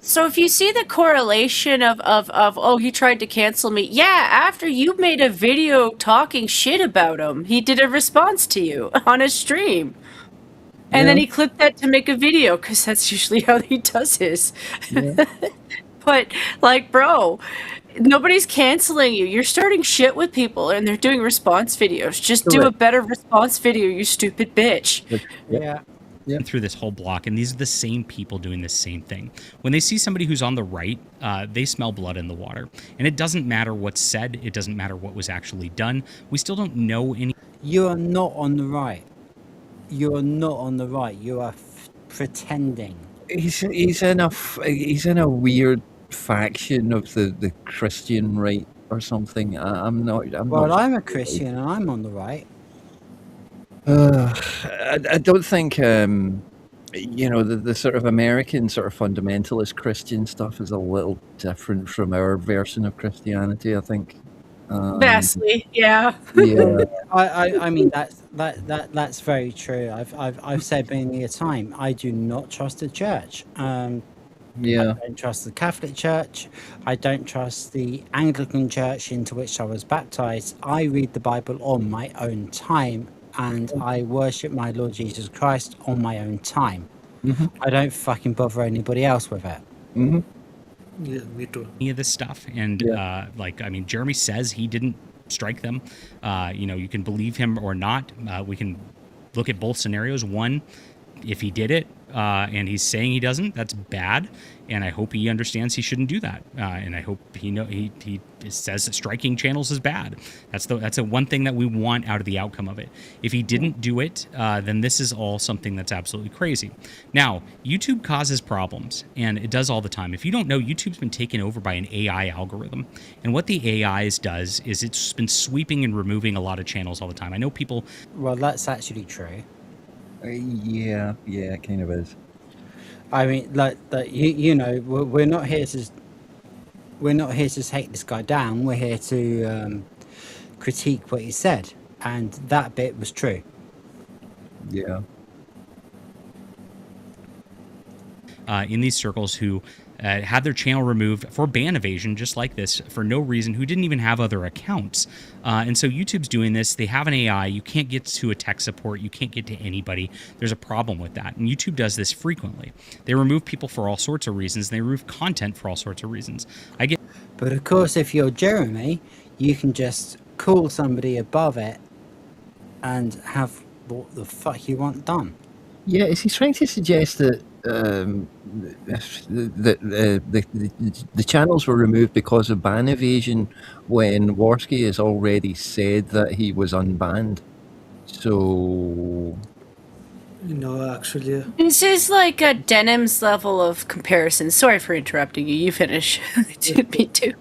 So if you see the correlation of oh, he tried to cancel me. Yeah, after you made a video talking shit about him, he did a response to you on a stream. And then he clipped that to make a video, because that's usually how he does his. Yeah. But, like, bro, nobody's canceling you. You're starting shit with people, and they're doing response videos. Just do a better response video, you stupid bitch. Yeah. Through this whole block, and these are the same people doing the same thing. When they see somebody who's on the right, they smell blood in the water. And it doesn't matter what's said. It doesn't matter what was actually done. We still don't know any... You are not on the right. You are not on the right. You are pretending. He's in a weird faction of the Christian right or something. I'm not. I'm a Christian and I'm on the right. I don't think the sort of American sort of fundamentalist Christian stuff is a little different from our version of Christianity, I think. Vastly, yeah. Yeah. I mean that's very true. I've said many a time I do not trust the church. Yeah. I don't trust the Catholic Church. I don't trust the Anglican Church into which I was baptized. I read the Bible on my own time, and I worship my Lord Jesus Christ on my own time. Mm-hmm. I don't fucking bother anybody else with it. Mm-hmm. Yeah, me too. Any of this stuff, and Jeremy says he didn't strike them. You can believe him or not. We can look at both scenarios. One, if he did it and he's saying he doesn't, that's bad, and I hope he understands he shouldn't do that, and I hope he says that striking channels is bad. That's a one thing that we want out of the outcome of it. If he didn't do it, then this is all something that's absolutely crazy. Now, YouTube causes problems, and it does all the time. If you don't know, YouTube's been taken over by an AI algorithm, and what the AIs does is it's been sweeping and removing a lot of channels all the time. I know people... Well, that's actually true. Yeah, it kind of is. I mean, we're not here to take this guy down. We're here to critique what he said, and that bit was true. Yeah. In these circles who had their channel removed for ban evasion, just like this, for no reason, who didn't even have other accounts. And so YouTube's doing this. They have an AI. You can't get to a tech support. You can't get to anybody. There's a problem with that. And YouTube does this frequently. They remove people for all sorts of reasons. They remove content for all sorts of reasons. But of course, if you're Jeremy, you can just call somebody above it and have what the fuck you want done. Yeah, is he trying to suggest that the channels were removed because of ban evasion when Worski has already said that he was unbanned? So... Actually... This is like a Denim's level of comparison. Sorry for interrupting you. You finish. I didn't mean to.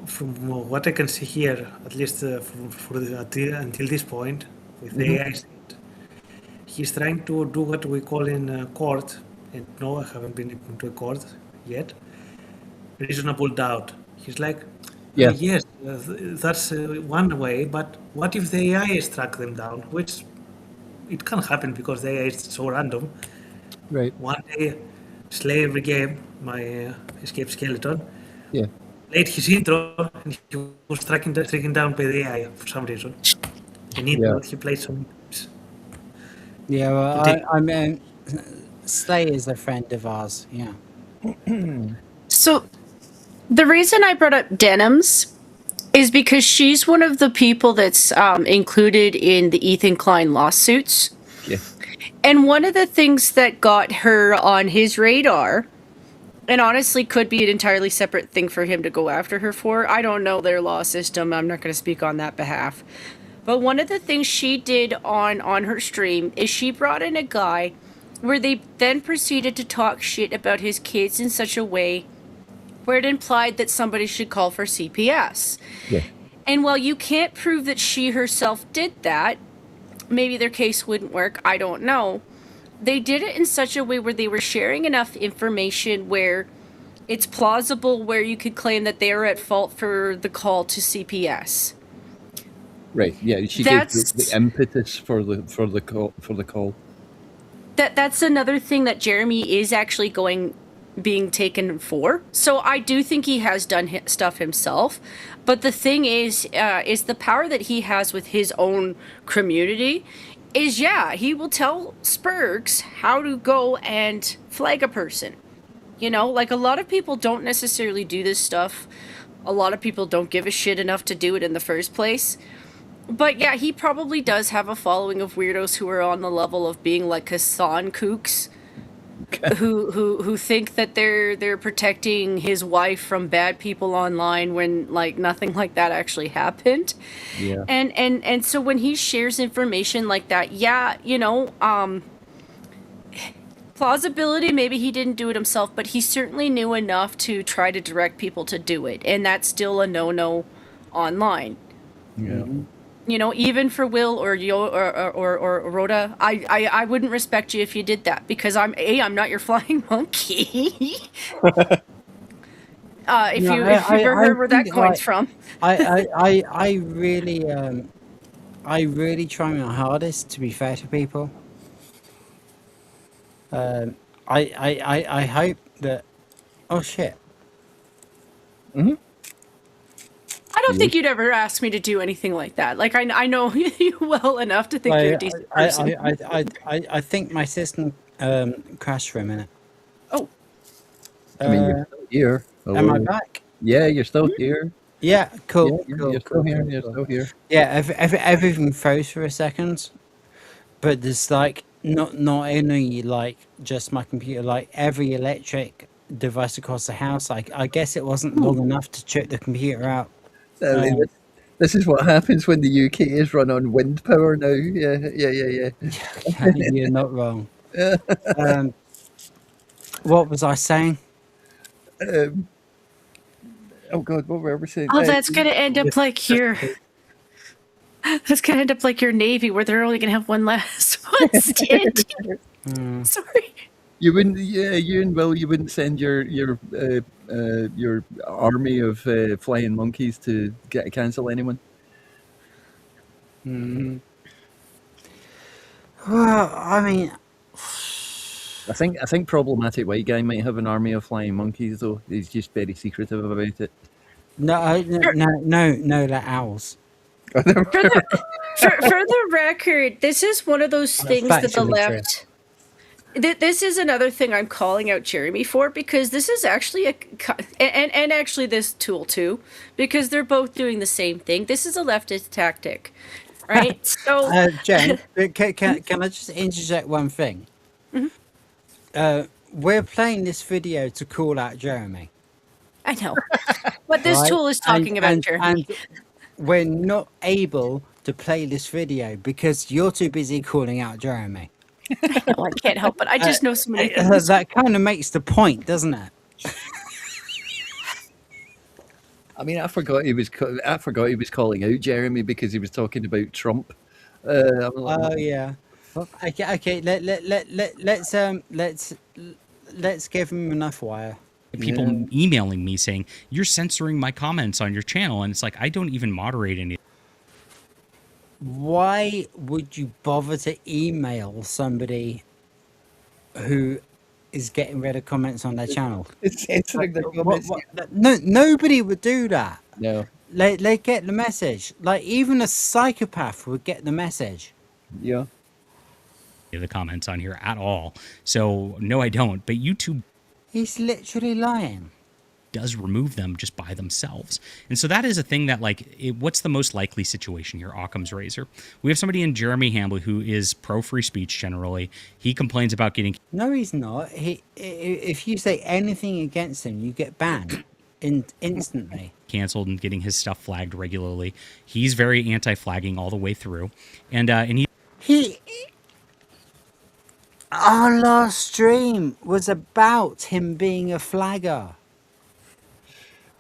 From what I can see here, at least until this point, with the AI, he's trying to do what we call in court, and no, I haven't been into a court yet, reasonable doubt. He's like, yes, that's one way, but what if the AI struck them down? Which it can't happen because the AI is so random. Right. One day, Slay every game, my escape skeleton, played his intro and he was stricken down by the AI for some reason. And he played some. Yeah, well, I mean, Slay is a friend of ours, yeah. So, the reason I brought up Denims is because she's one of the people that's included in the Ethan Klein lawsuits. Yeah. And one of the things that got her on his radar, and honestly could be an entirely separate thing for him to go after her for, I don't know their law system, I'm not going to speak on that behalf. But one of the things she did on her stream is she brought in a guy where they then proceeded to talk shit about his kids in such a way where it implied that somebody should call for CPS. Yeah. And while you can't prove that she herself did that, maybe their case wouldn't work, I don't know. They did it in such a way where they were sharing enough information where it's plausible where you could claim that they are at fault for the call to CPS. Right. Yeah. She gave the impetus for the call. That's another thing that Jeremy is actually being taken for. So I do think he has done stuff himself. But the thing is the power that he has with his own community is, he will tell Spurgs how to go and flag a person. Like a lot of people don't necessarily do this stuff. A lot of people don't give a shit enough to do it in the first place. But yeah, he probably does have a following of weirdos who are on the level of being like Hassan kooks, who think that they're protecting his wife from bad people online when like nothing like that actually happened. Yeah. And so when he shares information like that, plausibility, maybe he didn't do it himself, but he certainly knew enough to try to direct people to do it, and that's still a no-no online. Yeah. Even for Will or Rhoda, I wouldn't respect you if you did that because I'm not your flying monkey. If you ever heard where that coin's from. I really try my hardest to be fair to people. I hope that. Oh shit! I don't think you'd ever ask me to do anything like that. Like I know you well enough to think you're a decent person. I think my system crashed for a minute. Oh. I mean, you're still here. Am I Hello. back? Yeah, you're still here. Yeah, cool. Yeah, cool, you're cool, still here. cool, You're cool. still here. Yeah, everything froze for a second, but there's like not only like just my computer, like every electric device across the house. I guess it wasn't long enough to check the computer out. I mean, this is what happens when the UK is run on wind power now. Yeah. You're not wrong. What was I saying? Oh God, what were we saying? Oh, that's gonna end up like your. That's gonna end up like your Navy, where they're only gonna have one last one standing. Sorry. You wouldn't, yeah, you and Will, you wouldn't send your army of flying monkeys to cancel anyone. Well, I mean, I think problematic white guy might have an army of flying monkeys, though. He's just very secretive about it. no, they're owls. For the record, this is one of those things that the left. This is another thing I'm calling out Jeremy for, because this is actually and actually this tool too, because they're both doing the same thing. This is a leftist tactic, right? So, Jen, can I just interject one thing? We're playing this video to call out Jeremy. I know, but this tool is talking about Jeremy. And we're not able to play this video because you're too busy calling out Jeremy. I know, I can't help it. I just know so many things. That kind of makes the point, doesn't it? I mean, I forgot he was calling out Jeremy because he was talking about Trump. Oh yeah. Okay. Let's give him enough wire. People emailing me saying you're censoring my comments on your channel, and it's like I don't even moderate any. Why would you bother to email somebody who is getting rid of comments on their channel? It's censoring their comments. No, nobody would do that. No. They get the message. Like even a psychopath would get the message. Yeah. The comments on here at all. So no, I don't. But YouTube, he's literally lying. Does remove them just by themselves. And so that is a thing that, like, what's the most likely situation here? Occam's razor. We have somebody in Jeremy Hambley who is pro free speech generally. He complains about getting. No, he's not. If you say anything against him, you get banned instantly. Canceled and getting his stuff flagged regularly. He's very anti-flagging all the way through. And our last stream was about him being a flagger.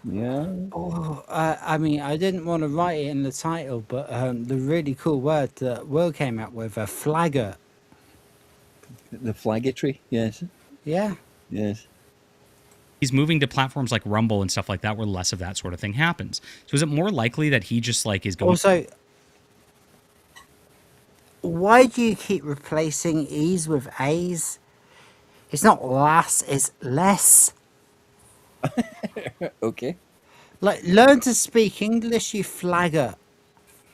Yeah. Oh, I mean, I didn't want to write it in the title, but the really cool word that Will came up with, a flagger. The flaggetry, yes. Yeah. Yes. He's moving to platforms like Rumble and stuff like that, where less of that sort of thing happens. So is it more likely that he just like is going? Also, why do you keep replacing E's with A's? It's not less, it's less. Okay. Like, learn to speak English, you flagger.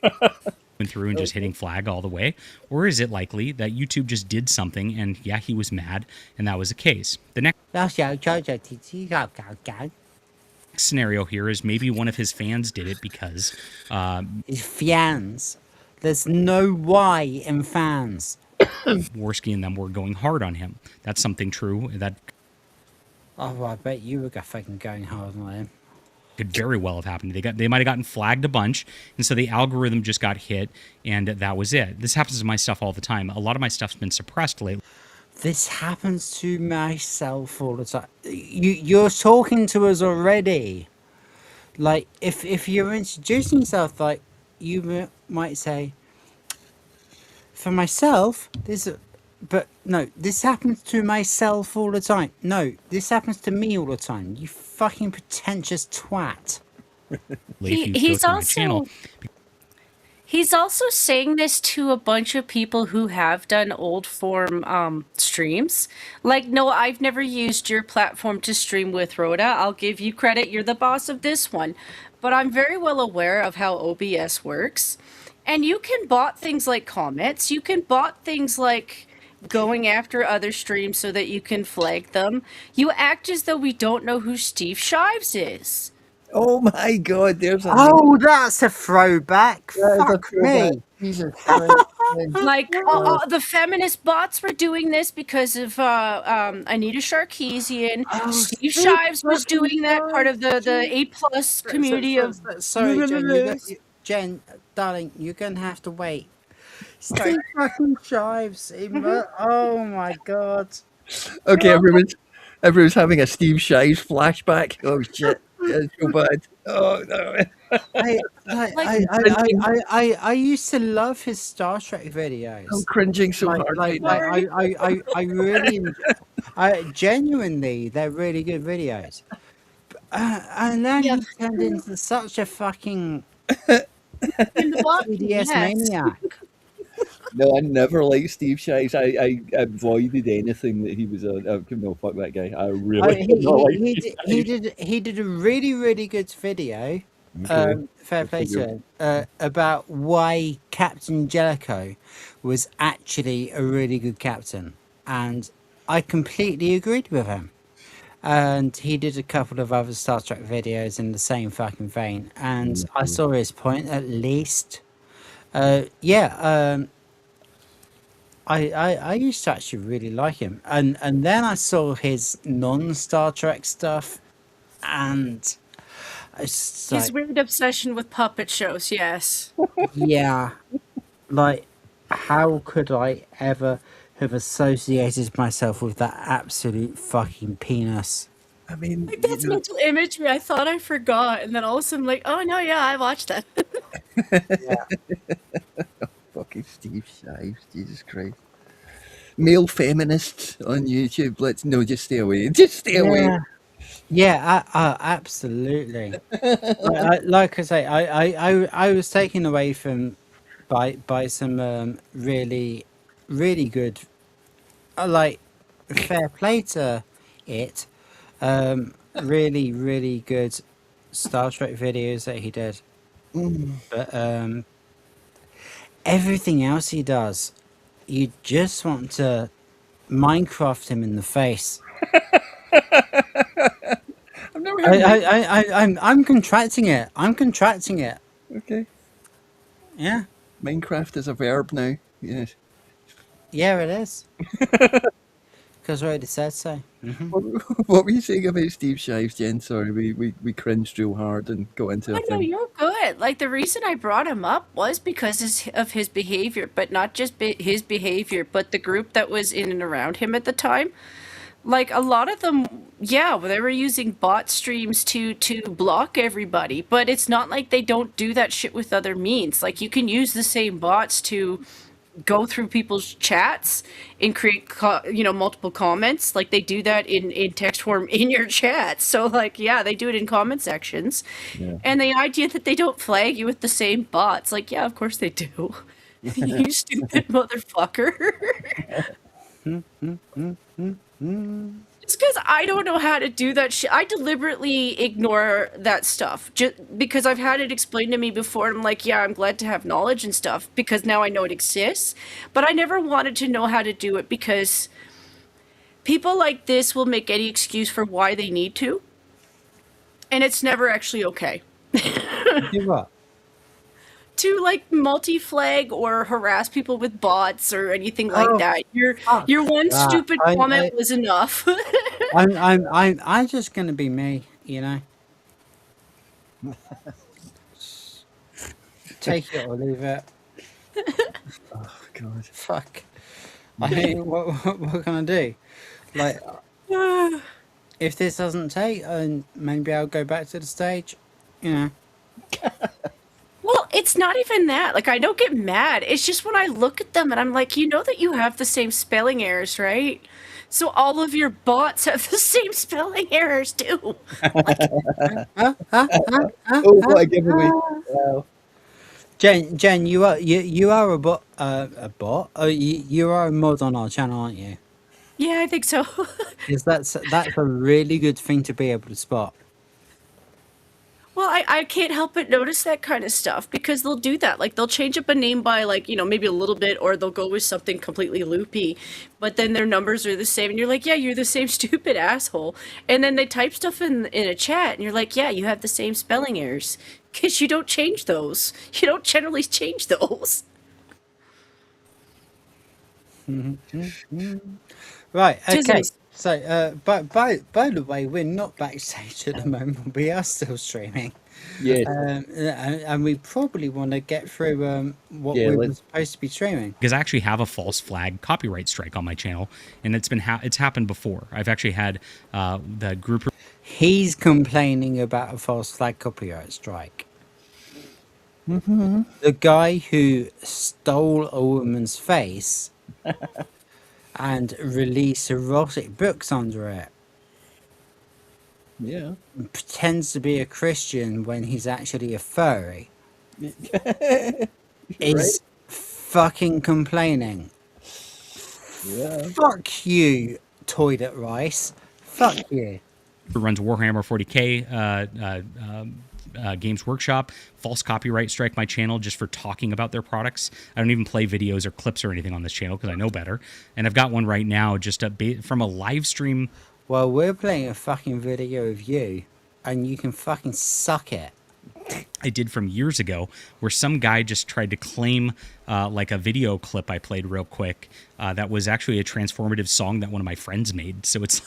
Went through and just hitting flag all the way? Or is it likely that YouTube just did something and yeah, he was mad and that was the case? The next scenario here is maybe one of his fans did it because his fans. There's no Y in fans. Worski and them were going hard on him. That's something true that I bet you were fucking going hard on him. Could very well have happened. They might have gotten flagged a bunch, and so the algorithm just got hit, and that was it. This happens to my stuff all the time. A lot of my stuff's been suppressed lately. This happens to myself all the time. You're talking to us already. Like, if you're introducing yourself, like, you might say, for myself, but no, this happens to myself all the time. No, this happens to me all the time. You fucking pretentious twat. He's also He's also saying this to a bunch of people who have done old form streams. Like, no, I've never used your platform to stream with, Rhoda. I'll give you credit. You're the boss of this one. But I'm very well aware of how OBS works. And you can bot things like comments. You can bot things like going after other streams so that you can flag them. You act as though we don't know who Steve Shives is. Oh my God! There's a Oh, that's a throwback. That is a Fuck throwback. me. Jesus Christ. Like the feminist bots were doing this because of Anita Sarkeesian. Steve Shives was doing that, part of the A+ community of. Sorry, Jen, darling, you're gonna have to wait. Steve fucking Shives. Oh my god. Okay, everyone's having a Steve Shives flashback. Oh shit, it's so bad. Oh no. I used to love his Star Trek videos. I'm cringing so hard. I really, genuinely, they're really good videos. And then he turned into such a fucking CDS maniac. No, I never liked Steve Shives. I avoided anything that he was on. No, fuck that guy. I really He did a really good video. Okay. Fair play to him. About why Captain Jellicoe was actually a really good captain, and I completely agreed with him. And he did a couple of other Star Trek videos in the same fucking vein, and I saw his point at least. I used to actually really like him, and then I saw his non-Star Trek stuff, and it's His weird obsession with puppet shows, yes. yeah, like how could I ever have associated myself with that absolute fucking penis? I mean, Like, that's mental imagery. I thought I forgot, and then all of a sudden, like, oh no, yeah, I watched that. Fucking Steve Shives, Jesus Christ. Male feminists on YouTube. Just stay away. Just stay away. Yeah, absolutely. Like I say, I was taken away from by some really good, like, fair play to it, really good Star Trek videos that he did. But everything else he does, you just want to Minecraft him in the face. I've never heard I'm contracting it. Okay. Yeah. Minecraft is a verb now. Yes. Yeah, it is. Because I already said so. What were you saying about Steve Shives, Jen? Sorry, we cringed real hard and got into Oh a no, thing. you're good. Like, the reason I brought him up was because of his behavior, but not just his behavior, but the group that was in and around him at the time. Like, a lot of them, yeah, they were using bot streams to block everybody, but it's not like they don't do that shit with other means. Like, you can use the same bots to go through people's chats and create multiple comments. Like, they do that in text form in your chat. So, like, yeah, they do it in comment sections. And the idea that they don't flag you with the same bots, like, yeah, of course they do. You stupid motherfucker. It's because I don't know how to do that shit. I deliberately ignore that stuff just because I've had it explained to me before. And I'm like, yeah, I'm glad to have knowledge and stuff because now I know it exists. But I never wanted to know how to do it because people like this will make any excuse for why they need to. And it's never actually okay. Do what? To, like, multi-flag or harass people with bots or anything like that. Your one stupid comment was enough. I'm just gonna be me, you know. Take it or leave it. Oh God. Fuck. I mean, what can I do? Like, if this doesn't take, maybe I'll go back to the stage. You know. Well, it's not even that. Like, I don't get mad. It's just when I look at them and I'm like, you know that you have the same spelling errors, right? So all of your bots have the same spelling errors too. Oh, what a giveaway. Wow. Jen, you are a bot, a bot. Oh, you are a mod on our channel, aren't you? Yeah, I think so. Because that's a really good thing to be able to spot. Well, I can't help but notice that kind of stuff because they'll do that. Like they'll change up a name by like, maybe a little bit, or they'll go with something completely loopy, but then their numbers are the same and you're like, yeah, you're the same stupid asshole. And then they type stuff in a chat and you're like, yeah, you have the same spelling errors. Because you don't change those. You don't generally change those. Right. Just Okay. like- So, but by the way, we're not backstage at the moment. We are still streaming. Yeah. And we probably want to get through what Yeah, we were let's- supposed to be streaming. Because I actually have a false flag copyright strike on my channel, and it's happened before. I've actually had the group. He's complaining about a false flag copyright strike. The guy who stole a woman's face and released erotic books under it Yeah. pretends to be a Christian when he's actually a furry. Is fucking complaining. Yeah. Fuck you, Toilet Rice. Fuck you. Who runs Warhammer 40k Games Workshop, false copyright strike my channel just for talking about their products. I don't even play videos or clips or anything on this channel because I know better. And I've got one right now just from a live stream. Well, we're playing a fucking video of you, and you can fucking suck it. I did from years ago where some guy just tried to claim like a video clip I played real quick that was actually a transformative song that one of my friends made. So it's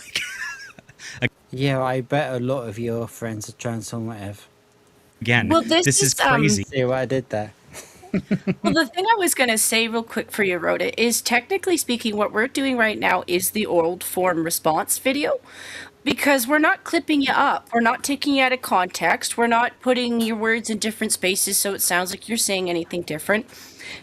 like... Yeah, I bet a lot of your friends are transformative. Again, Well, this is crazy. See what I did there? Well, the thing I was going to say real quick for you, Rhoda, is technically speaking, what we're doing right now is the old form response video. Because we're not clipping you up. We're not taking you out of context. We're not putting your words in different spaces so it sounds like you're saying anything different.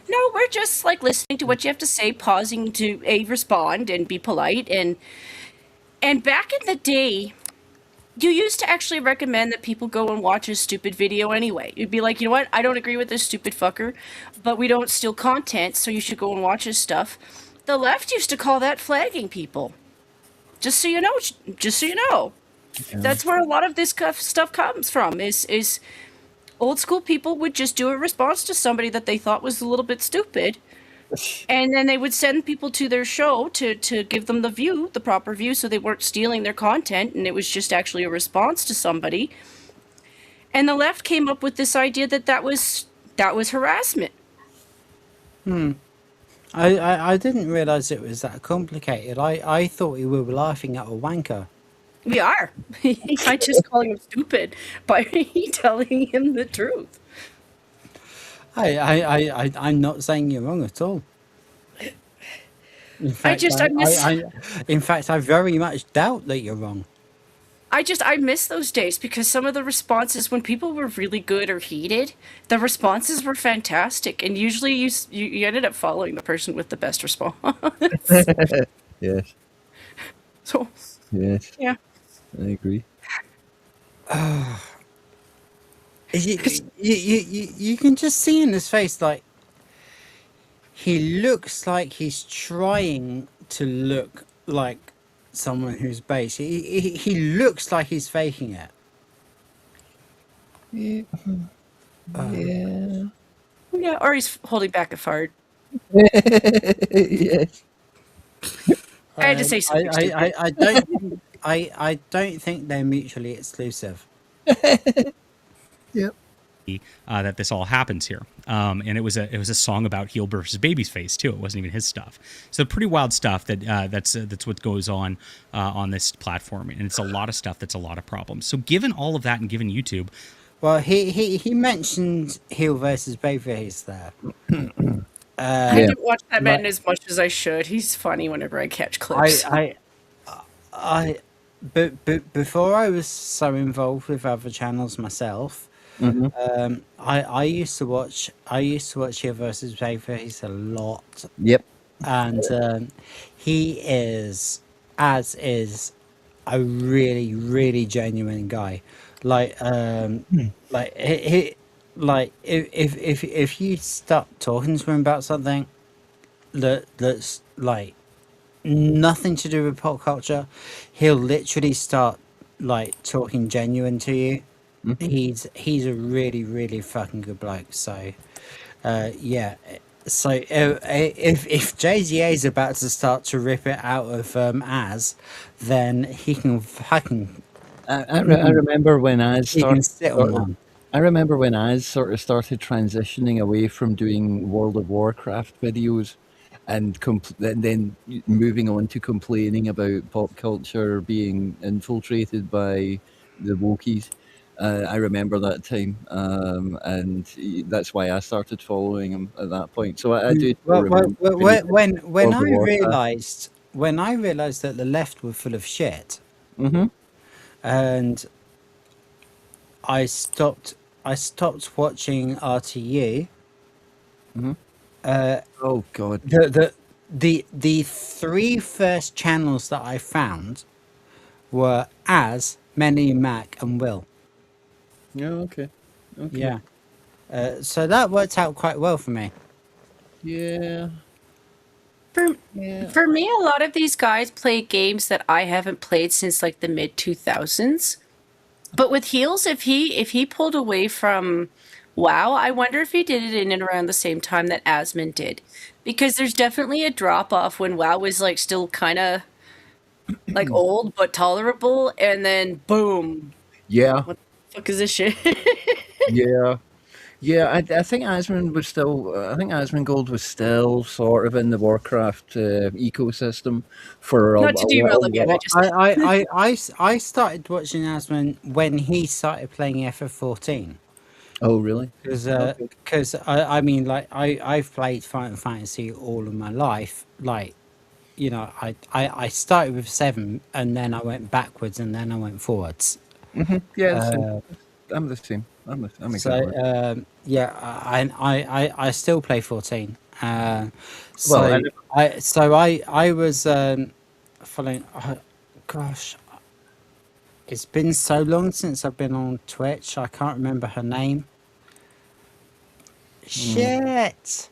No, we're just like listening to what you have to say, pausing to respond and be polite. And back in the day, you used to actually recommend that people go and watch a stupid video anyway. You'd be like, you know what? I don't agree with this stupid fucker, but we don't steal content, so you should go and watch his stuff. The left used to call that flagging people. Just so you know, that's where a lot of this stuff comes from. Is old school people would just do a response to somebody that they thought was a little bit stupid, and then they would send people to their show to give them the proper view, so they weren't stealing their content, and it was just actually a response to somebody. And the left came up with this idea that was harassment. I didn't realise it was that complicated. I thought we were laughing at a wanker. We are. I just calling him stupid by telling him the truth. I'm not saying you're wrong at all. In fact, in fact, I very much doubt that you're wrong. I miss those days because some of the responses, when people were really good or heated, the responses were fantastic, and usually you ended up following the person with the best response. Yes. So Yes. yeah. I agree. You can just see in his face, like, he looks like he's trying to look like someone who's base. He looks like he's faking it. Yeah. Yeah. Yeah, or he's holding back a fart. Yes. I had to say something stupid. I don't think they're mutually exclusive. Yep. That this all happens here, and it was a song about heel versus baby's face too. It wasn't even his stuff. So pretty wild stuff. That's what goes on this platform, and it's a lot of stuff. That's a lot of problems. So given all of that, and given YouTube, well, he mentioned heel versus babyface there. I don't watch that man as much as I should. He's funny whenever I catch clips. But before I was so involved with other channels myself, I used to watch heel versus babyface a lot. Yep. And he is a really, really genuine guy. Like like if you start talking to him about something that's like nothing to do with pop culture, he'll literally start like talking genuine to you. He's a really fucking good bloke. So yeah. So if JDA is about to start to rip it out of Az, then he can fucking I remember when Az he can started. sit on one. I remember when Az sort of started transitioning away from doing World of Warcraft videos, and then moving on to complaining about pop culture being infiltrated by the Wokies. I remember that time, and that's why I started following him at that point. So I do still remember when he did When World I of Warcraft. realized that the left were full of shit, Mm-hmm. and I stopped watching RTU. Mm-hmm. Uh, Oh God. the three first channels that I found were Az, Menny, Mac, and Will. Yeah. Okay. Okay. Yeah. So that worked out quite well for me. Yeah. For me, a lot of these guys play games that I haven't played since like the mid 2000s. But with Heels, if he pulled away from WoW, I wonder if he did it in and around the same time that Asmon did, because there's definitely a drop off when WoW was like still kind of like old but tolerable, and then boom, Yeah. what the fuck is this shit? Yeah. Yeah, I think Asmongold was still. I think Asmongold was still sort of in the Warcraft ecosystem for a Not to derail little again, while. I started watching Asman when he started playing FF14. Oh, really? Because I mean, like I've played Final Fantasy all of my life. Like, you know, I started with 7 and then I went backwards and then I went forwards. Yeah, the same. I'm the same. I'm exactly. So yeah, I still play 14. Well, So I was following. Gosh, it's been so long since I've been on Twitch. I can't remember her name. Shit.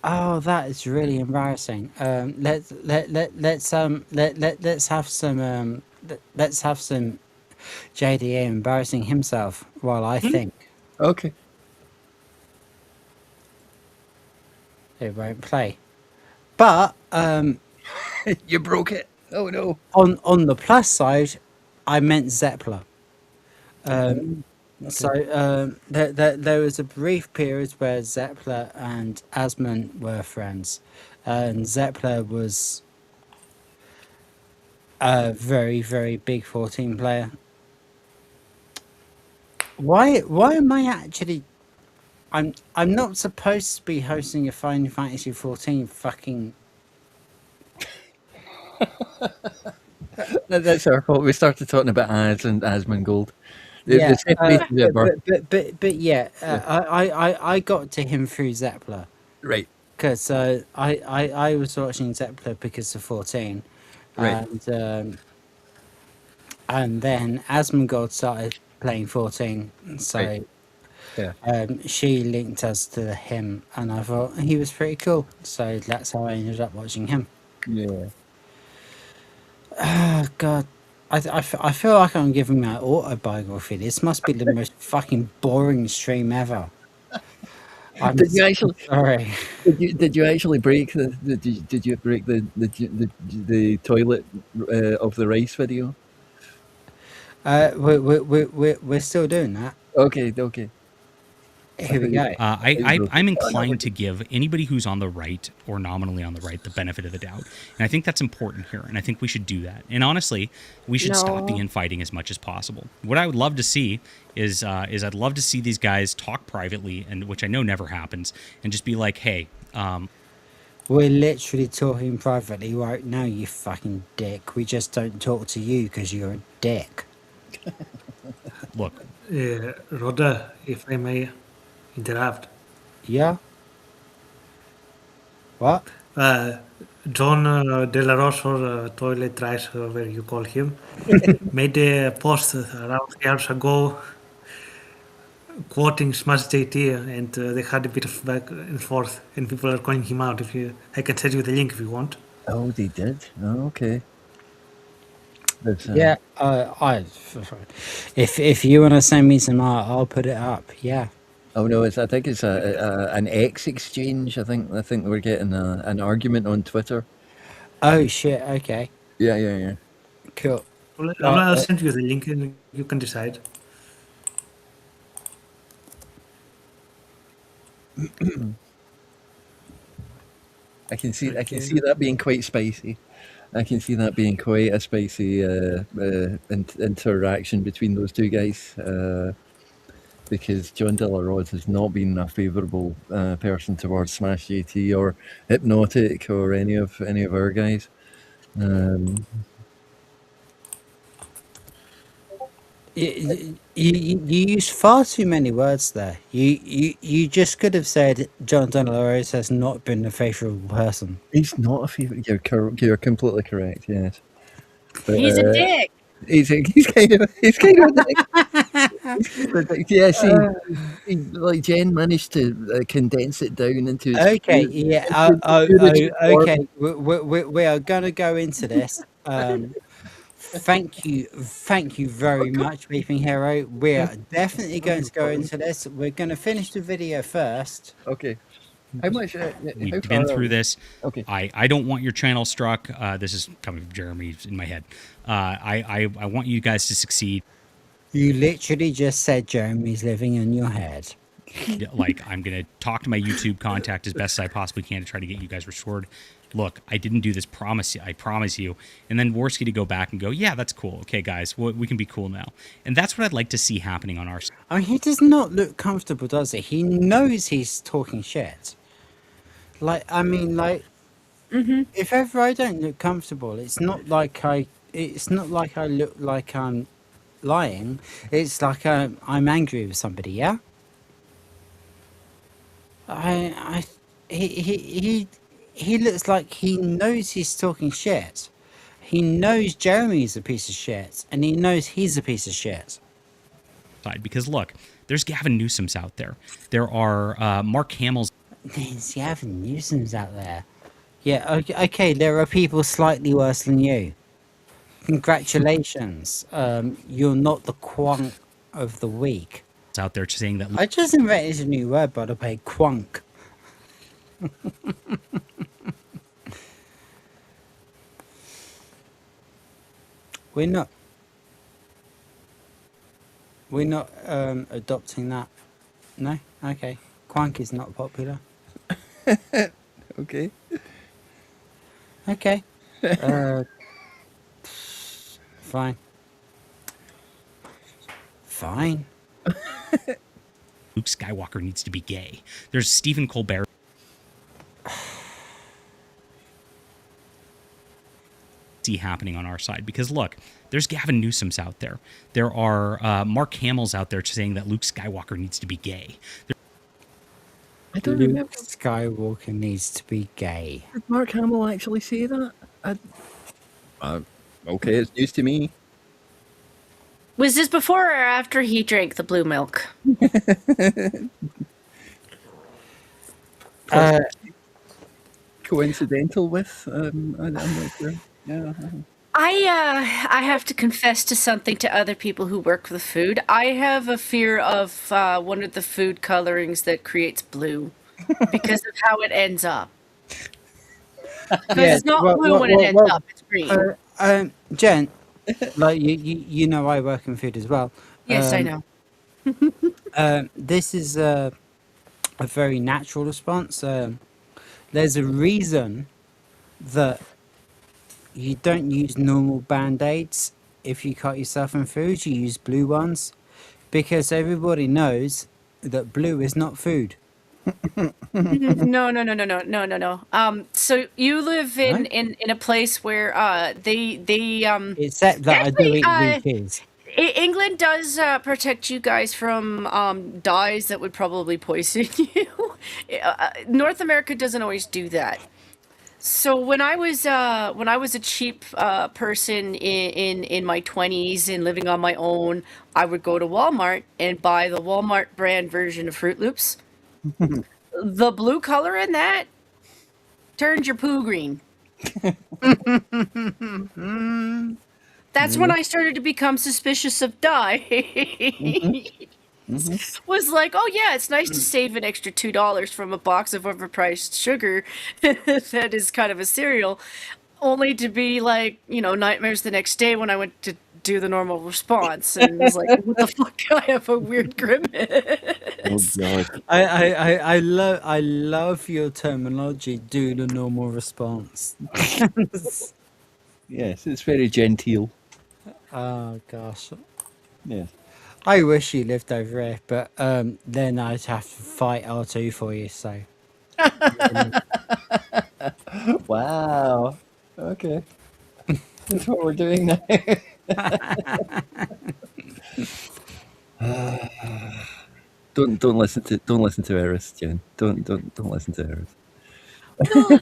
Oh, that is really embarrassing. Let's have some let's have some JDA embarrassing himself while I think. Okay. It won't play. But You broke it. Oh no. on the plus side, I meant Zeppler. So there was a brief period where Zeppler and Asmund were friends, and Zeppler was a very big 14 player. Why am I actually? I'm not supposed to be hosting a Final Fantasy 14 fucking. That's our fault. We started talking about Az and Asmongold. Yeah, but yeah, I got to him through Zeppler. Right. Because I was watching Zeppler because of 14, Right. and then Asmongold started playing 14, so Right. Yeah. She linked us to him, and I thought he was pretty cool, so that's how I ended up watching him. Yeah. Oh God, I feel like I'm giving my autobiography. This must be the most fucking boring stream ever. I'm Did you actually? sorry. Did you actually break did you break the toilet of the rice video? We're still doing that. Okay. Okay. Here we go. I'm inclined to give anybody who's on the right or nominally on the right the benefit of the doubt, and I think that's important here, and I think we should do that. And honestly, we should stop the infighting as much as possible. What I would love to see is I'd love to see these guys talk privately, and which I know never happens, and just be like, hey. We're literally talking privately right now, you fucking dick. We just don't talk to you because you're a dick. Look. Rhoda, if I may interrupt. Yeah? What? John De La Roche, or Toilet Rice, however you call him, made a post around 3 hours ago quoting Smash JT, and they had a bit of back and forth, and people are calling him out. I can send you the link if you want. Oh, they did. Oh, okay. That's, Yeah, if you want to send me some art, I'll put it up. Yeah. Oh no, I think it's an X exchange. I think we're getting an argument on Twitter. Oh shit. Okay. Yeah. Cool. Well, I'll send you the link, and you can decide. I can see that being quite spicy. I can see that being quite a spicy interaction between those two guys. Because John De La Rose has not been a favourable person towards Smash JT or Hypnotic or any of our guys. You use far too many words there. You just could have said John Donalores has not been a favourable person. He's not a favourite. You're completely correct. Yes, but, He's a dick. He's kind of a dick. Yeah, see, like Jen managed to condense it down into. Okay, yeah. Okay. We are going to go into this. Thank you very much, Beeping Hero. We are definitely going to go into this. We're going to finish the video first. Okay. How much? We've been through this. Okay. I don't want your channel struck. This is coming from Jeremy in my head. I want you guys to succeed. You literally just said Jeremy's living in your head. Like, I'm going to talk to my YouTube contact as best as I possibly can to try to get you guys restored. Look, I didn't do this, I promise you. And then Worski to go back and go, yeah, that's cool. Okay, guys, we can be cool now. And that's what I'd like to see happening on our side. I mean, he does not look comfortable, does he? He knows he's talking shit. Like, I mean, like, if ever I don't look comfortable, it's not like I look like I'm lying. It's like I'm angry with somebody, yeah? He looks like he knows he's talking shit. He knows Jeremy's a piece of shit, and he knows he's a piece of shit. Because look, there's Gavin Newsom's out there. There are Mark Hamill's. There's Gavin Newsom's out there. Yeah, okay, there are people slightly worse than you. Congratulations. You're not the quunk of the week. Out there saying that. I just invented a new word, by the way, quunk. We're not adopting that. No? Okay. Quank is not popular. Okay. Okay. Fine. Fine. Luke Skywalker needs to be gay. There's Stephen Colbert. See happening on our side, because look, there's Gavin Newsom's out there. There are Mark Hamill's out there saying that Luke Skywalker needs to be gay. I don't Luke remember. Skywalker needs to be gay. Did Mark Hamill actually say that? Okay, it's news to me. Was this before or after he drank the blue milk? Coincidental with? I'm not sure. Yeah. I have to confess to something to other people who work with food. I have a fear of one of the food colorings that creates blue because of how it ends up. Because it's not blue when it ends up; it's green. Jen, like you know, I work in food as well. Yes, I know. This is a very natural response. There's a reason that you don't use normal band-aids if you cut yourself in food. You use blue ones because everybody knows that blue is not food. No. So you live in a place where they except that actually, I do eat weekends. England does protect you guys from dyes that would probably poison you. North America doesn't always do that. So when I was a cheap person in my 20s and living on my own, I would go to Walmart and buy the Walmart brand version of Fruit Loops. The blue color in that turned your poo green. That's when I started to become suspicious of dye. Was like, oh yeah, it's nice to save an extra $2 from a box of overpriced sugar that is kind of a cereal, only to be like, nightmares the next day when I went to do the normal response and was like, what the fuck? I have a weird grimace. God. I love your terminology. Do the normal response. Yes, it's very genteel. Oh gosh. Yes. I wish you lived over here, but then I'd have to fight R2 for you. So. Wow. Okay. That's what we're doing now. Don't listen to Eris, Jen. Don't listen to Eris. No.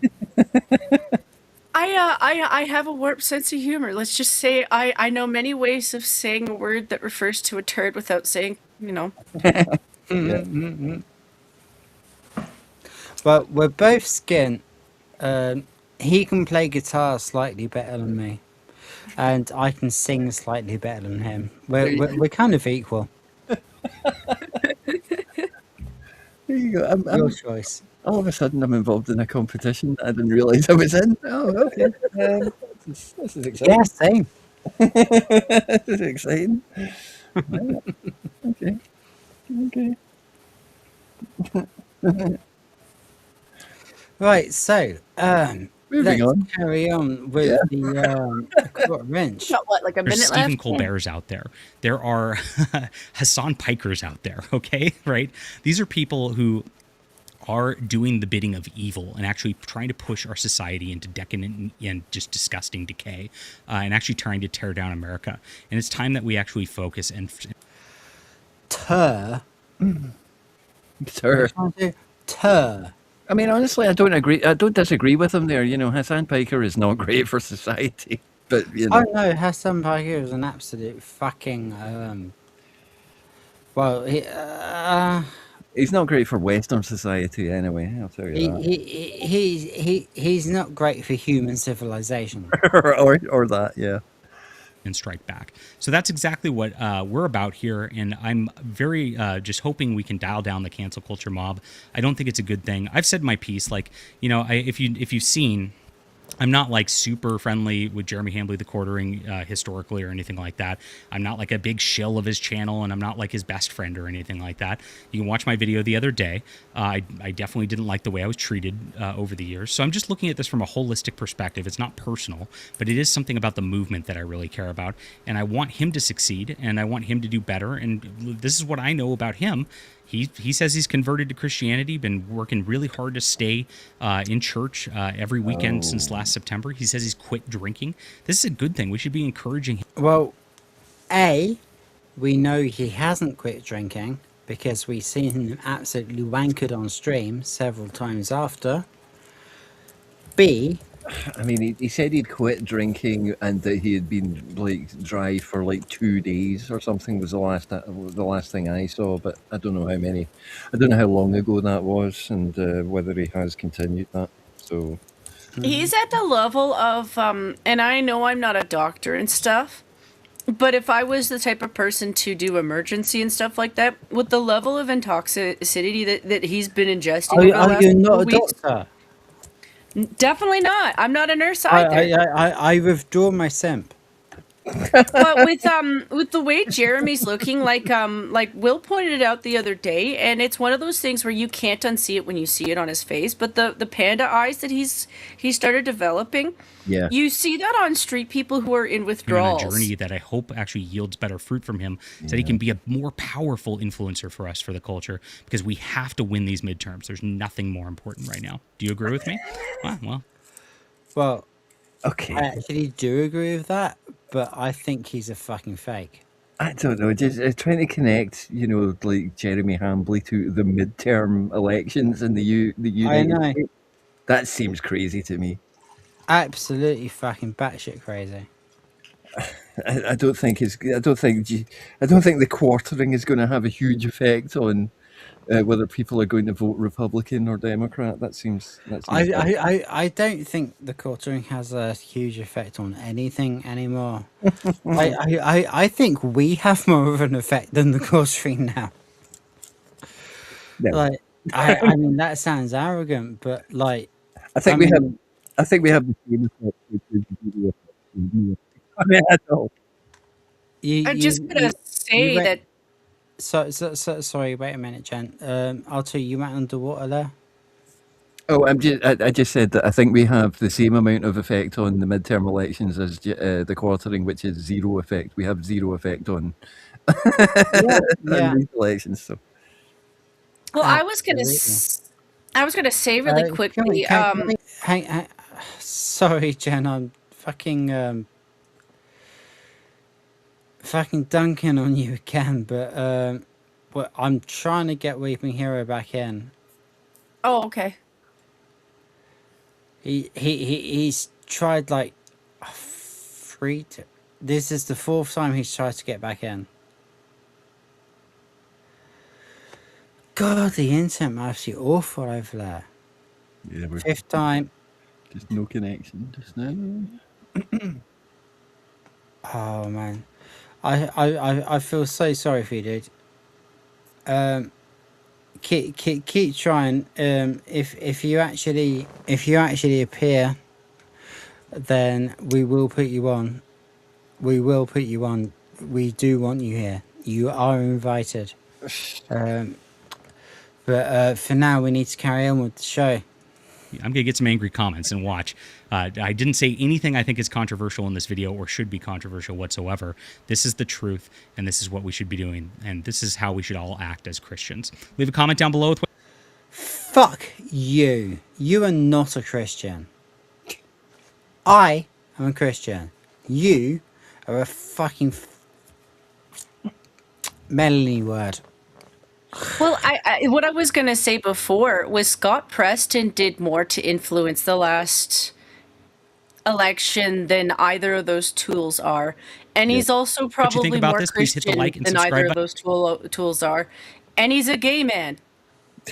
I have a warped sense of humor. Let's just say I know many ways of saying a word that refers to a turd without saying, But we're both skint. He can play guitar slightly better than me, and I can sing slightly better than him. We're kind of equal. There you go. Your choice. All of a sudden, I'm involved in a competition that I didn't realize I was in. Oh, okay. This is exciting. Yeah, same. This is exciting. Right. Okay. Right, so let's on. carry on with the quarter wrench. Got what, like a There's minute Stephen left? Colbert's out there. There are Hassan Pikers out there, okay? Right? These are people who are doing the bidding of evil and actually trying to push our society into decadent and just disgusting decay, and actually trying to tear down America. And it's time that we actually focus and... Tur. Tur. I mean, honestly, I don't disagree with him there. Hassan Piker is not great for society. But, Oh no, Hassan Piker is an absolute fucking... well, he's not great for Western society anyway, I'll tell you that. He's not great for human civilization. or that, yeah. And strike back. So that's exactly what we're about here, and I'm very just hoping we can dial down the cancel culture mob. I don't think it's a good thing. I've said my piece. Like, if you've seen, I'm not like super friendly with Jeremy Hambley the Quartering historically or anything like that. I'm not like a big shill of his channel, and I'm not like his best friend or anything like that. You can watch my video the other day. I definitely didn't like the way I was treated over the years. So I'm just looking at this from a holistic perspective. It's not personal, but it is something about the movement that I really care about. And I want him to succeed, and I want him to do better. And this is what I know about him. He says he's converted to Christianity, been working really hard to stay in church every weekend since last September. He says he's quit drinking. This is a good thing. We should be encouraging him. Well, we know he hasn't quit drinking because we've seen him absolutely wankered on stream several times after. B, I mean, he said he'd quit drinking and that he had been like dry for like 2 days or something was the last thing I saw. But I don't know how long ago that was, and whether he has continued that. So He's at the level of, and I know I'm not a doctor and stuff, but if I was the type of person to do emergency and stuff like that, with the level of intoxicity that he's been ingesting over the are last you couple not a weeks, doctor? definitely not. I'm not a nurse either. I withdraw my simp. But with the way Jeremy's looking, like Will pointed it out the other day, and it's one of those things where you can't unsee it when you see it on his face. But the panda eyes that he started developing, yeah, you see that on street people who are in On withdrawals. a journey that I hope actually yields better fruit from him, so that he can be a more powerful influencer for us, for the culture, because we have to win these midterms. There's nothing more important right now. Do you agree with me? Well, okay. I actually do agree with that, but I think he's a fucking fake. I don't know. Just trying to connect, like Jeremy Hambley to the midterm elections in the United States. That seems crazy to me. absolutely fucking batshit crazy. I don't think the quartering is going to have a huge effect on whether people are going to vote Republican or Democrat. That seems I don't think the quartering has a huge effect on anything anymore. I think we have more of an effect than the quartering now. No. Like, I mean, that sounds arrogant, but like, I think we have the same effect, which is zero effect. I mean, at all. I'm just gonna say went, that. Sorry, wait a minute, Jen. I'll tell you, you went underwater there. Oh, I just said that I think we have the same amount of effect on the midterm elections as the quartering, which is zero effect. We have zero effect on, on these elections. So. Well, I was gonna say really quickly. Hang, sorry, Jen. I'm fucking dunking on you again, but I'm trying to get Weeping Hero back in. Oh, okay. He's tried like this is the 4th time he's tried to get back in. God, the internet must be awful over there. Yeah, 5th time. Just no connection just now. Oh man, I feel so sorry for you, dude. Keep trying. If you actually appear, then we will put you on. We will put you on. We do want you here. You are invited. But for now, we need to carry on with the show. I'm gonna get some angry comments and watch. I didn't say anything I think is controversial in this video or should be controversial whatsoever. This is the truth, and this is what we should be doing, and this is how we should all act as Christians. Leave a comment down below with. Fuck you. You are not a Christian. I am a Christian. You are a fucking Melanie word. Well, what I was going to say before was Scott Preston did more to influence the last election than either of those tools are. And he's also probably more Christian than either of those tools are. And he's a gay man.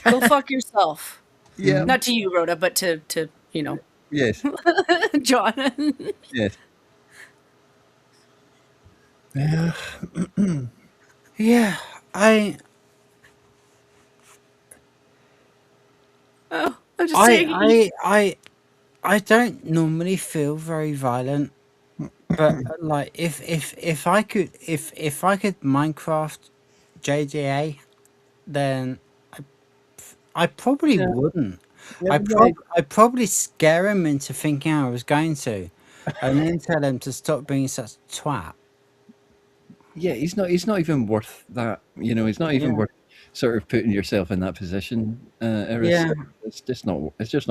Go fuck yourself. Yeah. Not to you, Rhoda, but to you know. Yes. John. Yes. Yeah, Oh, I'm just saying. I don't normally feel very violent, but like if I could Minecraft JDA, then I probably wouldn't. I'd probably scare him into thinking I was going to, and then tell him to stop being such a twat. Yeah, he's not even worth that. You know, he's not even worth sort of putting yourself in that position. It's just not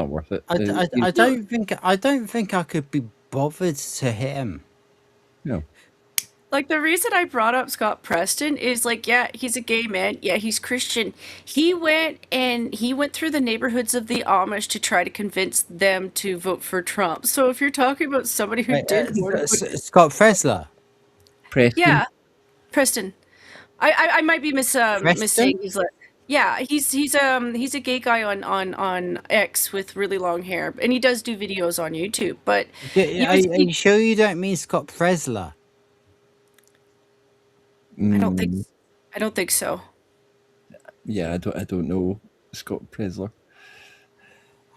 worth it. I don't think I could be bothered to hit him. No. Like, the reason I brought up Scott Preston is, like, yeah, he's a gay man. Yeah, he's Christian. He went through the neighborhoods of the Amish to try to convince them to vote for Trump. So if you're talking about somebody who did more Scott Presler. Preston. Yeah, Preston. I might be missing. He's like, yeah, he's a gay guy on X with really long hair, and he does do videos on YouTube. But are you sure you don't mean Scott Presler? I don't think so. Yeah, I don't know Scott Presler.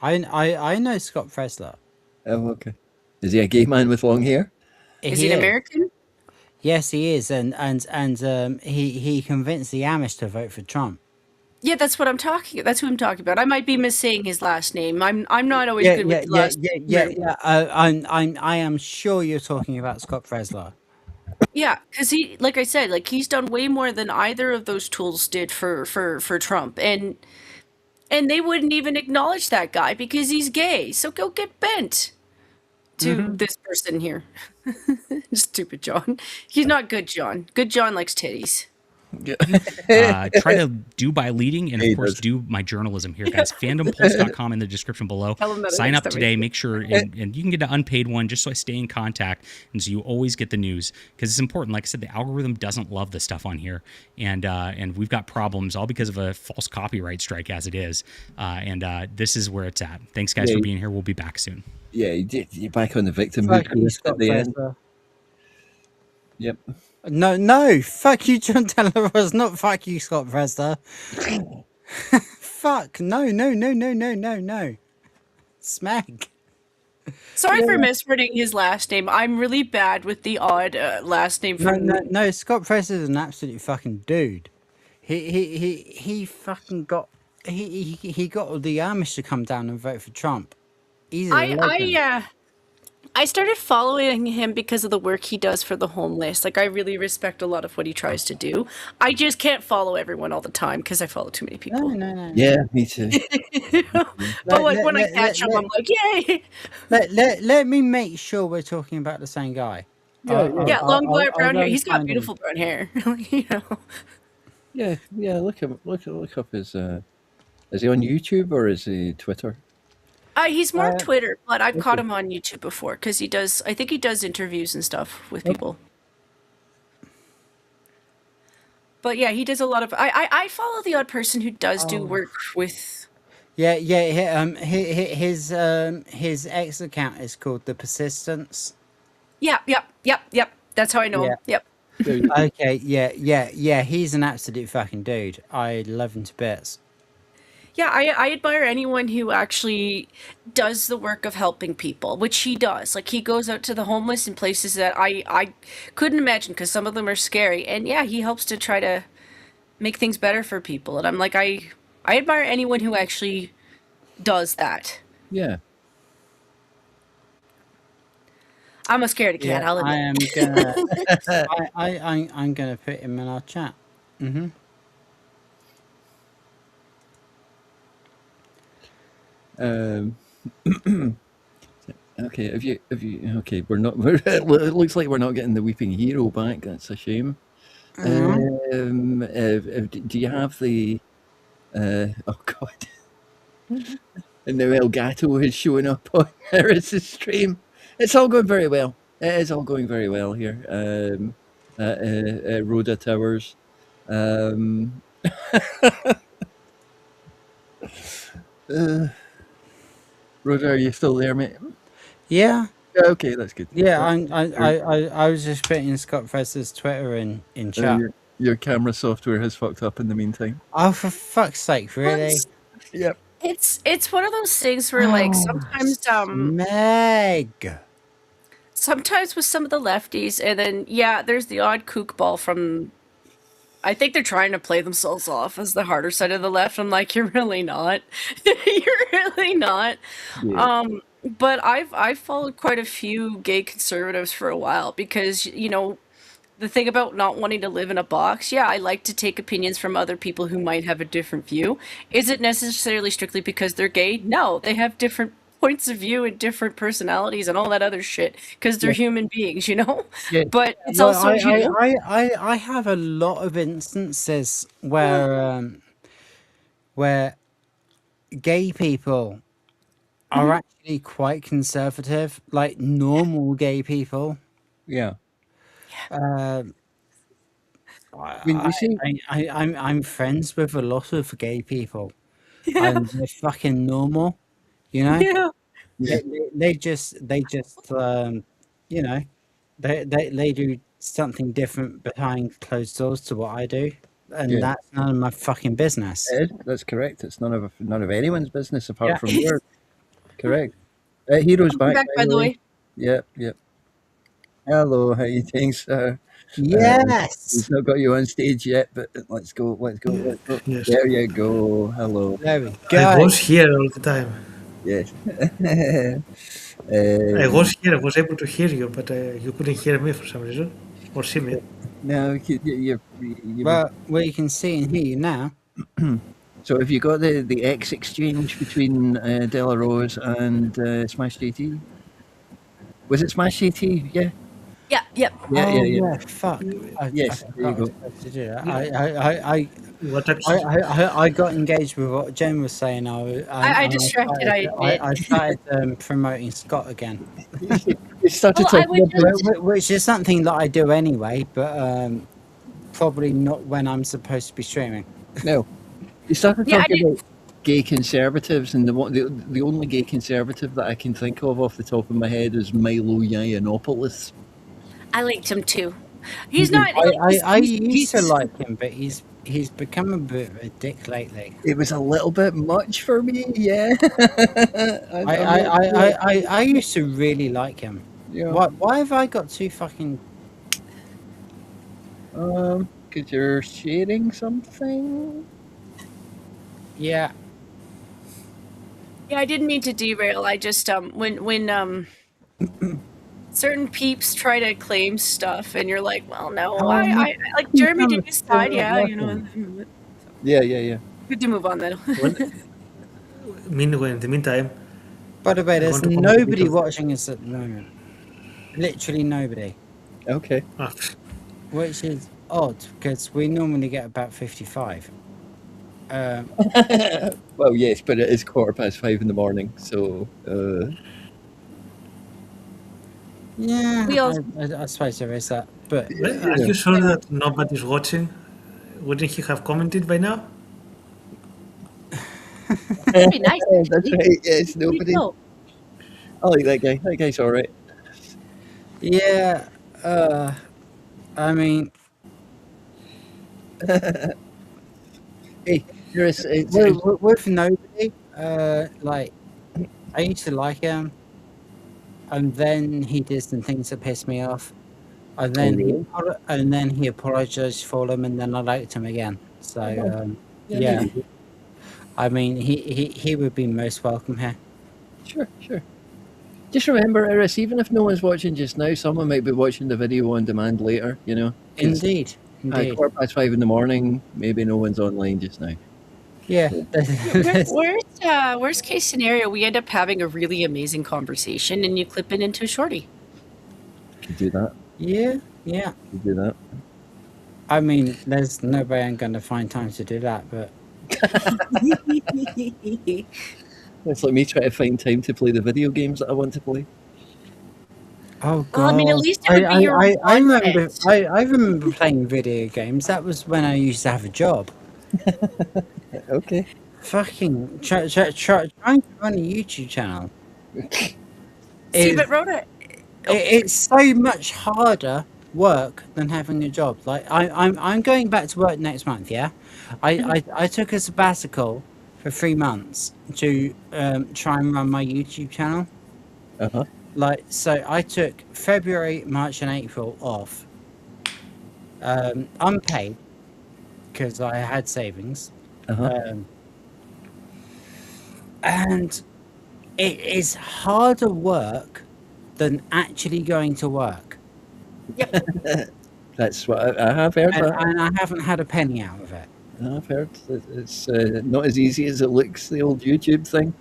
I know Scott Presler. Oh, okay. Is he a gay man with long hair? Is he an American? Yes, he is, and he convinced the Amish to vote for Trump. Yeah, that's what I'm talking. That's who I'm talking about. I might be missaying his last name. I'm not always good with last name. I am sure you're talking about Scott Presler. Yeah, because he, like I said, like he's done way more than either of those tools did for Trump, and they wouldn't even acknowledge that guy because he's gay. So go get bent to this person here. Stupid John. He's not good John. Good John likes titties. Try to do by leading, and of course do my journalism here, guys. Fandompulse.com in the description below. Sign up today. Make sure, and you can get an unpaid one just so I stay in contact, and so you always get the news, because it's important. Like I said, the algorithm doesn't love the stuff on here, and we've got problems all because of a false copyright strike as it is, and this is where it's at. Thanks, guys, for being here. We'll be back soon. Yeah, you're back on the victimhood at the end. Yep. No, fuck you, John Teleros, not fuck you, Scott Prester. Fuck, no. Smeg. Sorry for misreading his last name. I'm really bad with the odd last name. No, Scott Prester is an absolute fucking dude. He fucking got he got all the Amish to come down and vote for Trump. He's a legend. I started following him because of the work he does for the homeless. Like, I really respect a lot of what he tries to do. I just can't follow everyone all the time because I follow too many people. No. Yeah, me too. But when I catch him, I'm like, yay! Let me make sure we're talking about the same guy. Yeah, long black brown hair. He's got beautiful brown hair. You know. Yeah. Look up his. Is he on YouTube or is he Twitter? He's more Twitter, but I've caught him on YouTube before because he does. I think he does interviews and stuff with people. But yeah, he does a lot of. I follow the odd person who does do work with. Yeah. His X account is called The Persistence. Yep. That's how I know him. Yep. Okay. Yeah. He's an absolute fucking dude. I love him to bits. Yeah, I admire anyone who actually does the work of helping people, which he does. Like, he goes out to the homeless in places that I couldn't imagine because some of them are scary. And yeah, he helps to try to make things better for people. And I'm like, I admire anyone who actually does that. Yeah. I'm a scaredy cat. I'll admit. I'm gonna put him in our chat. Mm-hmm. Okay, have you okay, it looks like we're not getting the Weeping Hero back. That's a shame. Do you have the oh god. And now El Gato is showing up on Harris's stream. It's all going very well. It is all going very well here. Rhoda Towers. Rhoda, are you still there, mate? Yeah. Okay, that's good. Yeah, I was just putting Scott Prester's Twitter in chat. Your camera software has fucked up in the meantime. Oh, for fuck's sake, really? Yep. It's one of those things where like sometimes Meg. Sometimes with some of the lefties, and then there's the odd kookball from. I think they're trying to play themselves off as the harder side of the left. I'm like, you're really not. You're really not. Yeah. But I've followed quite a few gay conservatives for a while because, you know, the thing about not wanting to live in a box, I like to take opinions from other people who might have a different view. Is it necessarily strictly because they're gay? No, they have different points of view and different personalities and all that other shit because they're human beings, you know. But it's also I have a lot of instances where gay people are actually quite conservative, like normal gay people. Yeah. I'm friends with a lot of gay people, and they're fucking normal. You know, they just you know, they do something different behind closed doors to what I do, and that's none of my fucking business. That's correct. It's none of anyone's business apart from yours. Correct. Hero's back by the way. Yep. Hello, how you doing, sir? Yes. We've not got you on stage yet, but let's go. Yes. There you go. Hello. There we go. I was here all the time. Yes. I was here. I was able to hear you, but you couldn't hear me for some reason, or see me. No, well, you can see and hear you now. So have you got the X exchange between De La Rose and Smash JT? Was it Smash JT? Yeah. Yeah, yep. Yeah, Oh yeah. yeah, fuck. I Yes, there you forgot I was go. supposed to do that. What actually? I got engaged with what Jen was saying. I distracted, I admit. I started promoting Scott again, You started Well, I talking would about just which is something that I do anyway, but probably not when I'm supposed to be streaming. no. You started yeah, I talking did. about gay conservatives, and the only gay conservative that I can think of off the top of my head is Milo Yiannopoulos. I liked him too. He's not. I used to he's- like him, but he's become a bit of a dick lately. It was a little bit much for me, yeah. I used to really like him. Yeah. Why have I got two fucking? Because you're sharing something. Yeah. Yeah, I didn't mean to derail. I just when certain peeps try to claim stuff, and you're like, well, no, I like Jeremy did his side, yeah, you know. Yeah. Good to move on then. Meanwhile, in the meantime, By the way, I there's want to comment a bit nobody of- watching us at the moment. Literally nobody, Okay. Ah, which is odd because we normally get about 55. Well, yes, but it is 5:15 in the morning, so Yeah, We all- I suppose there is that, but are you sure that nobody's watching? Wouldn't he have commented by now? That'd be nice. that's right. Yes, nobody. No. I like that guy. That guy's all right. yeah, I mean, Hey, Chris, with nobody, like I used to like him, and then he did some things that pissed me off, and then he apologized for them, and then I liked him again. So yeah, I mean he would be most welcome here. Sure. Just remember, Iris, even if no one's watching just now, someone might be watching the video on demand later, you know? Indeed. 5:15 in the morning, maybe no one's online just now. Yeah. Worst case scenario, we end up having a really amazing conversation, and you clip it into a shorty. Could do that. Yeah. Could do that. I mean, there's no way I'm going to find time to do that, but It's like me trying to find time to play the video games that I want to play. oh god! Well, I mean, at least it would be your I remember. content. I remember playing video games. That was when I used to have a job. Okay. Fucking trying to run a YouTube channel. See, is- but Rhoda, it's so much harder work than having a job. Like I'm going back to work next month. Yeah, I took a sabbatical for 3 months to try and run my YouTube channel. Uh-huh. Like, so I took February, March, and April off, unpaid, because I had savings. Uh-huh. And it is harder work than actually going to work. That's what I have heard. And I haven't had a penny out of it. I've heard it's not as easy as it looks, the old YouTube thing.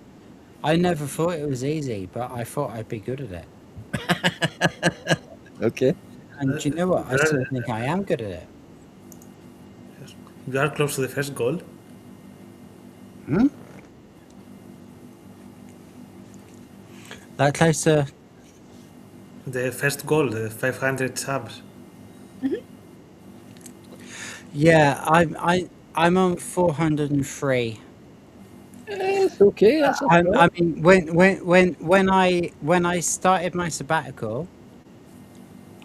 I never thought it was easy, but I thought I'd be good at it. Okay. And do you know what? I still think I am good at it. You are close to the first goal. That closer. The first goal, the 500 subs. Yeah, I'm on 403. It's okay. That's I mean, when I started my sabbatical,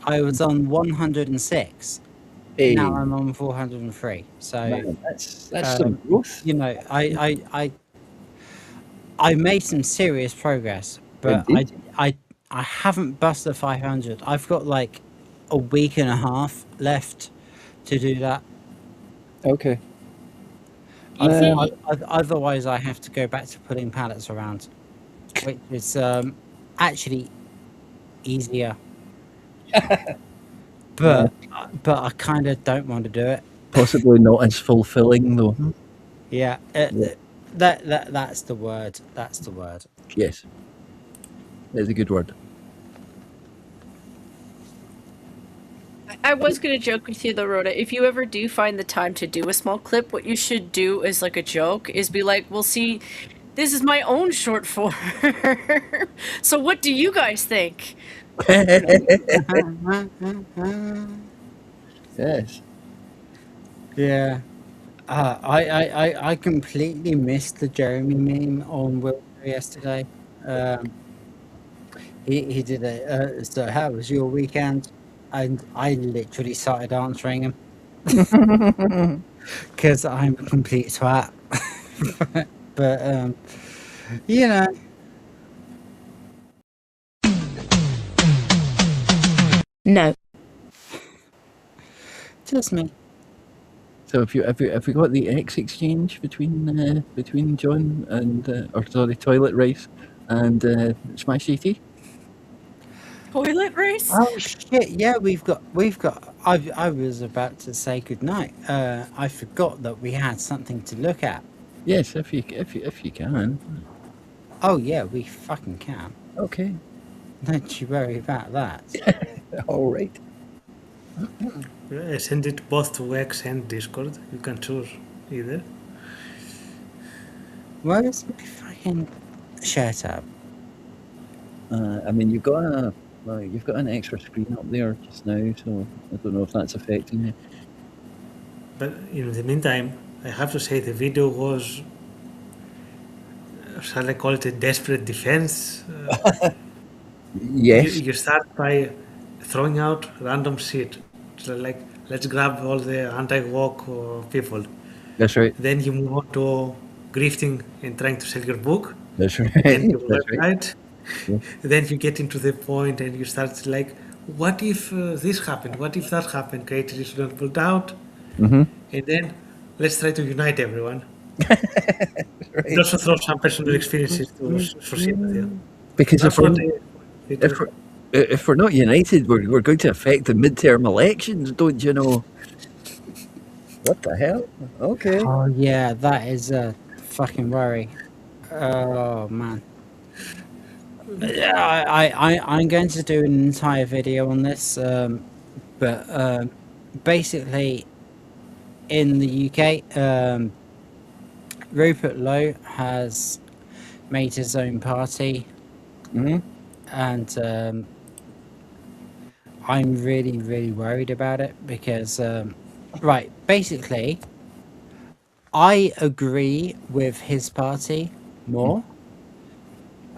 I was on 106. Hey, Now I'm on 403. So man, that's some growth. you know, I made some serious progress, but Indeed. I haven't busted 500. I've got like a week and a half left to do that. Okay. Otherwise, I have to go back to putting pallets around, which is actually easier. but I kind of don't want to do it. Possibly not as fulfilling though. Yeah, that's the word. That's the word. Yes. That's a good word. I was gonna joke with you though, Rhoda. If you ever do find the time to do a small clip, what you should do is like a joke is be like, "Well, see, this is my own short form. So what do you guys think?" Yes. Yeah. I completely missed the Jeremy meme on Will yesterday. He did it. So how was your weekend? And I literally started answering him because I'm a complete twat. But you know, No. just me. So have you got the X exchange between John and or sorry, Toilet Race and Smash GT? Toilet race? Oh shit! Yeah, we've got. I was about to say goodnight. I forgot that we had something to look at. Yes, if you can. Oh yeah, we fucking can. Okay. Don't you worry about that. All right. I send it both to X and Discord. You can choose either. Where's my fucking share tab? I mean, you've got an extra screen up there just now, so I don't know if that's affecting you. But in the meantime, I have to say the video was, shall I call it a desperate defense? Yes. You start by throwing out random shit. So like, let's grab all the anti-woke people. That's right. Then you move on to grifting and trying to sell your book. That's right. And your That's website. right. Yeah. Then you get into the point and you start like, what if this happened? What if that happened? Create reasonable doubt. Mm-hmm. And then let's try to unite everyone. Right. And also throw some personal experiences for sympathy. Because That's what they do. if we're not united, we're going to affect the midterm elections, don't you know? What the hell? Okay. Oh yeah, that is a fucking worry. Oh man. Yeah, I'm going to do an entire video on this, but basically, in the UK, Rupert Lowe has made his own party, and I'm really worried about it because, right, basically, I agree with his party more.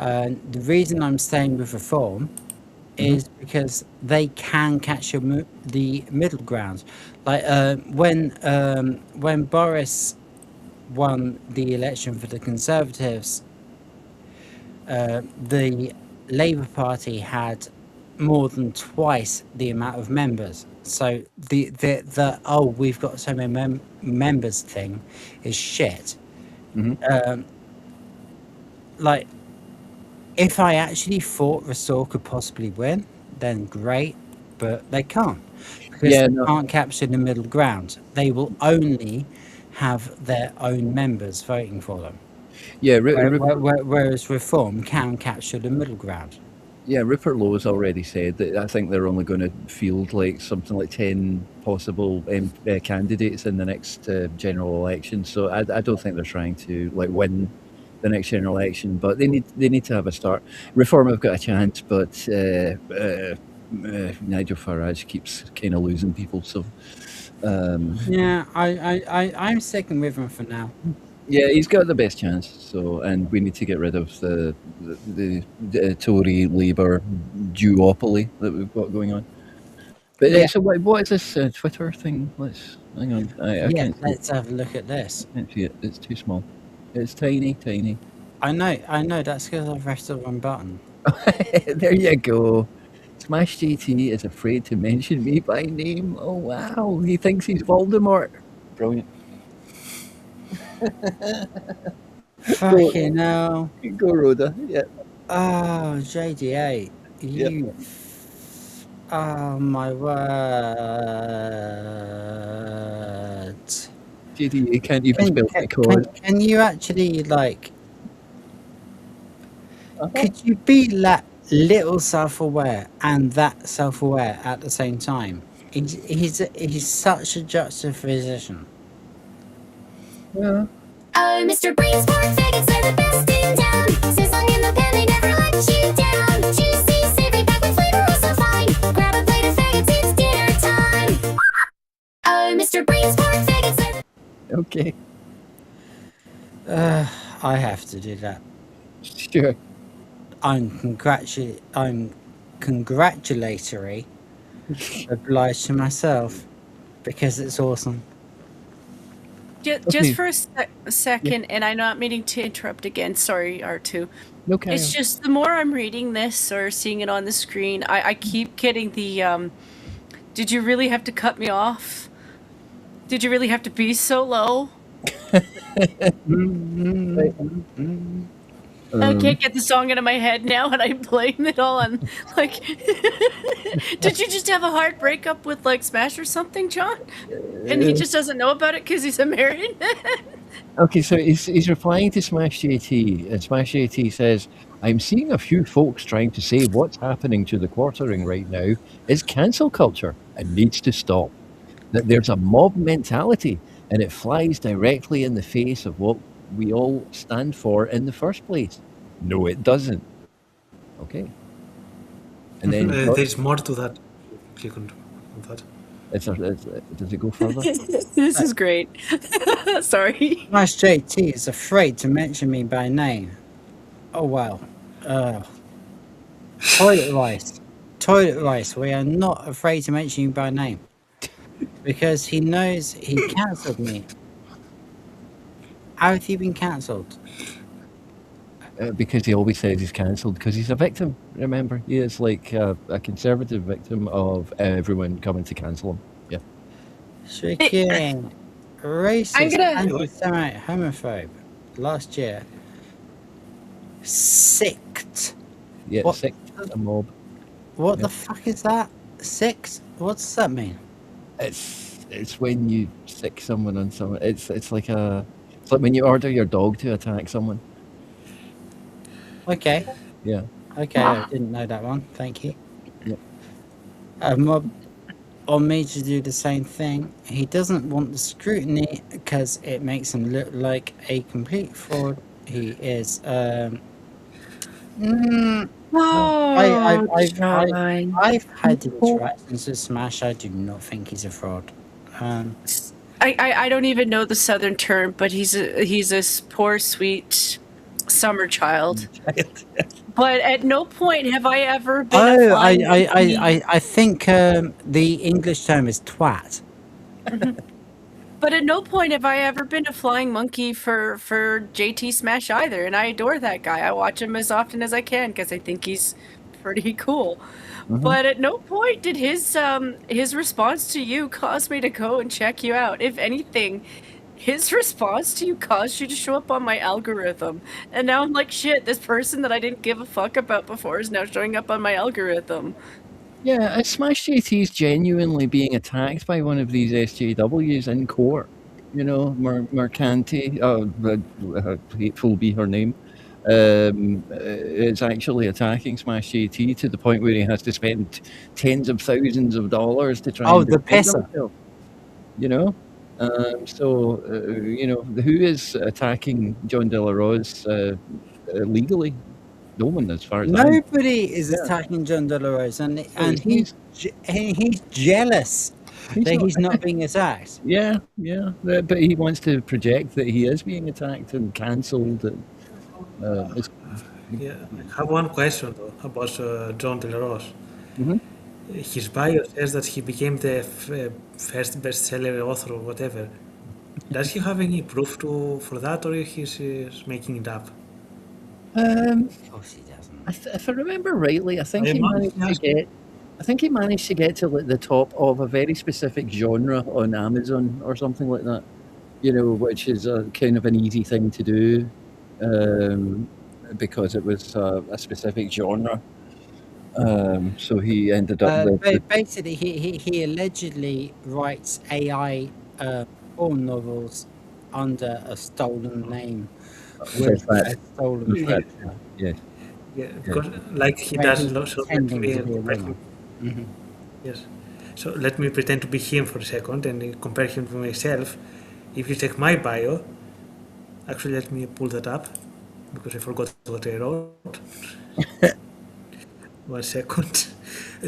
And the reason I'm staying with Reform is because they can catch the middle ground. Like when Boris won the election for the Conservatives, the Labour Party had more than twice the amount of members. So the oh, we've got so many members thing is shit. Like, if I actually thought Restore could possibly win, then great, but they can't. Because they can't capture the middle ground. They will only have their own members voting for them. Yeah, whereas Reform can capture the middle ground. Yeah, Rupert Lowe has already said that I think they're only going to field like something like 10 possible candidates in the next general election. So I don't think they're trying to like win the next general election, but they need to have a start. Reform have got a chance, but Nigel Farage keeps kind of losing people. So yeah, I'm sticking with him for now. Yeah, he's got the best chance. So, and we need to get rid of the Tory Labour duopoly that we've got going on. But Yeah. so what is this Twitter thing? Let's hang on. I can't see Let's have a look at this. it. Can't see it. It's too small. It's tiny. I know. That's because I've pressed the wrong button. There you go. Smash GT is afraid to mention me by name. Oh wow, he thinks he's Voldemort. Brilliant. Fucking hell. Go Rhoda. Yeah. Oh, JDA. You. Oh, my word. JDA can't even spell my code. Can you actually, like... Could you be that little self-aware and that self-aware at the same time? He's such a juxtaposition. Yeah. Oh, Mr. Breeze, pork faggots, they're the best in town. Sizzling in the pan, they never let you down. Juicy, savory, packed with flavor, oh so fine. Grab a plate of faggots, it's dinner time. Oh, Mr. Breeze, pork faggots, they're Okay. I have to do that. Sure. I'm congratulatory obliged to myself because it's awesome. Just for a second, and I'm not meaning to interrupt again. Sorry, R2. Okay. It's just the more I'm reading this or seeing it on the screen, I keep getting the did you really have to cut me off? Did you really have to be so low? I can't get the song out of my head now, and I blame it all on like. Did you just have a hard breakup with like Smash or something, John? And he just doesn't know about it because he's a married man. Okay, so he's replying to Smash JT, and Smash JT says, "I'm seeing a few folks trying to say what's happening to the quartering right now is cancel culture and needs to stop. That there's a mob mentality, and it flies directly in the face of what we all stand for in the first place. No, it doesn't." Okay. And then there's more to that. Click on that. Does it go further? This is great. Sorry. Smash JT is afraid to mention me by name. Oh wow. Toilet rice. Toilet rice. We are not afraid to mention you by name. Because he knows he cancelled me. How have you been cancelled? Because he always says he's cancelled because he's a victim. Remember, he is like a conservative victim of everyone coming to cancel him. Yeah. Freaking racist, anti-Semite, homophobe. Last year. Sicked. Yeah, What? sick a mob. What the fuck is that? Sicked? What does that mean? It's when you sick someone on someone. It's like when you order your dog to attack someone. Okay. Yeah. Okay, I didn't know that one. Thank you. Yeah. A mob on me to do the same thing. He doesn't want the scrutiny because it makes him look like a complete fraud. He is. I've had interactions with Smash. I do not think he's a fraud. I don't even know the southern term, but he's a poor, sweet summer child. But at no point have I ever been. I think the English term is twat. But at no point have I ever been a flying monkey for JT Smash either, and I adore that guy. I watch him as often as I can because I think he's pretty cool. Mm-hmm. But at no point did his response to you cause me to go and check you out. If anything, his response to you caused you to show up on my algorithm. And now I'm like, shit, this person that I didn't give a fuck about before is now showing up on my algorithm. Yeah, Smash JT's genuinely being attacked by one of these SJWs in court. You know, Mercanti, hateful be her name, is actually attacking Smash JT to the point where he has to spend tens of thousands of dollars to try and the defend pisser. himself. You know? You know, who is attacking John De La Rose legally? No one, as far as I know. Nobody is attacking John De La Rose, and he's jealous that he's not being attacked. Yeah, but he wants to project that he is being attacked and cancelled. Yeah, I have one question though about John De La Rose. Mm-hmm. His bio says that he became the first bestseller author or whatever. Does he have any proof for that, or he's making it up? Of course he doesn't. If I remember rightly, I think he managed to get to like the top of a very specific genre on Amazon or something like that. You know, which is a kind of an easy thing to do, because it was a specific genre. So he ended up. Basically, he allegedly writes AI porn novels under a stolen name. With a stolen picture. Yeah. Yeah, because like he does lots of pretending to be a woman. Yes. So let me pretend to be him for a second and compare him to myself. If you check my bio, actually let me pull that up because I forgot what I wrote. 1 second.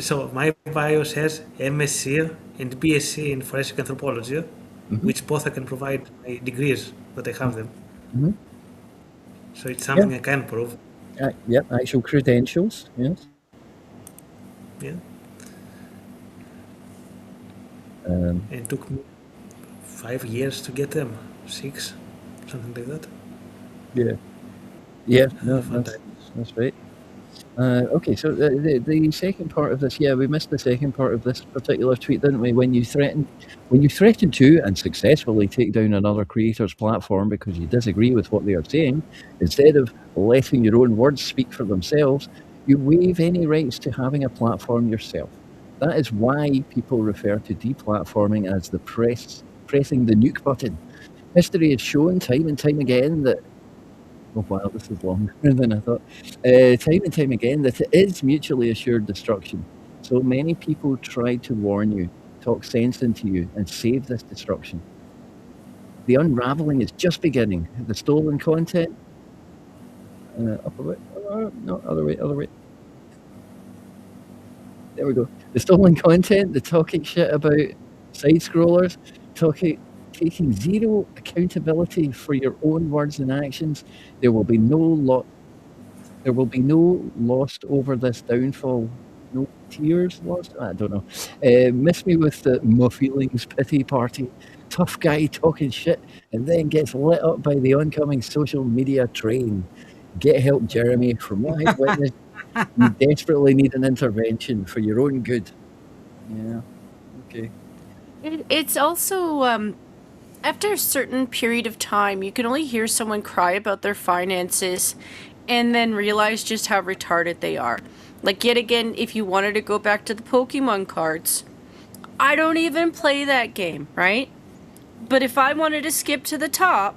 So my bio says MSc and BSc in forensic anthropology, which both I can provide my degrees that I have them. Mhm. So it's something I can prove. Yep, actual credentials. Yes. Yeah. Um, And it took me 5 years to get them, 6, something like that. yeah. Yeah. No, Fun that's time. that's right. Okay, so the second part of this, yeah, we missed the second part of this particular tweet, didn't we? When you threatened to and successfully take down another creator's platform because you disagree with what they are saying, instead of letting your own words speak for themselves, you waive any rights to having a platform yourself. That is why people refer to deplatforming as the pressing the nuke button. History has shown time and time again that oh wow, this is longer than I thought. Time and time again that it is mutually assured destruction. So many people try to warn you, talk sense into you, and save this destruction. The unraveling is just beginning. The stolen content. Upper way. No, other way. There we go. The stolen content, the talking shit about side scrollers, taking zero accountability for your own words and actions. There will be no lost over this downfall. No tears lost? I don't know. Miss me with the my feelings pity party. Tough guy talking shit and then gets lit up by the oncoming social media train. Get help, Jeremy. From what I've witnessed, you desperately need an intervention for your own good. Yeah. Okay. It's also after a certain period of time, you can only hear someone cry about their finances and then realize just how retarded they are. Like, yet again, if you wanted to go back to the Pokemon cards, I don't even play that game, right? But if I wanted to skip to the top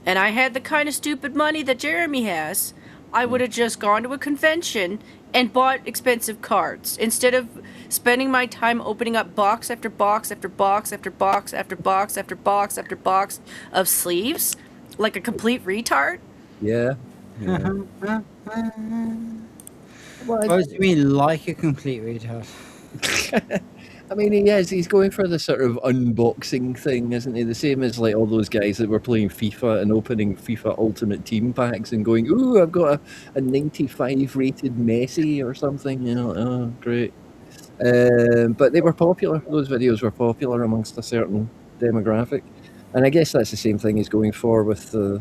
and I had the kind of stupid money that Jeremy has, I would have just gone to a convention and bought expensive cards instead of spending my time opening up box after box after box after box after box after box after box of sleeves like a complete retard. Yeah. Yeah. What do you mean, like a complete retard? I mean, he's going for the sort of unboxing thing, isn't he? The same as like all those guys that were playing FIFA and opening FIFA Ultimate Team packs and going, ooh, I've got a 95 rated Messi or something, you know, oh, great. But they were popular. Those videos were popular amongst a certain demographic. And I guess that's the same thing he's going for with the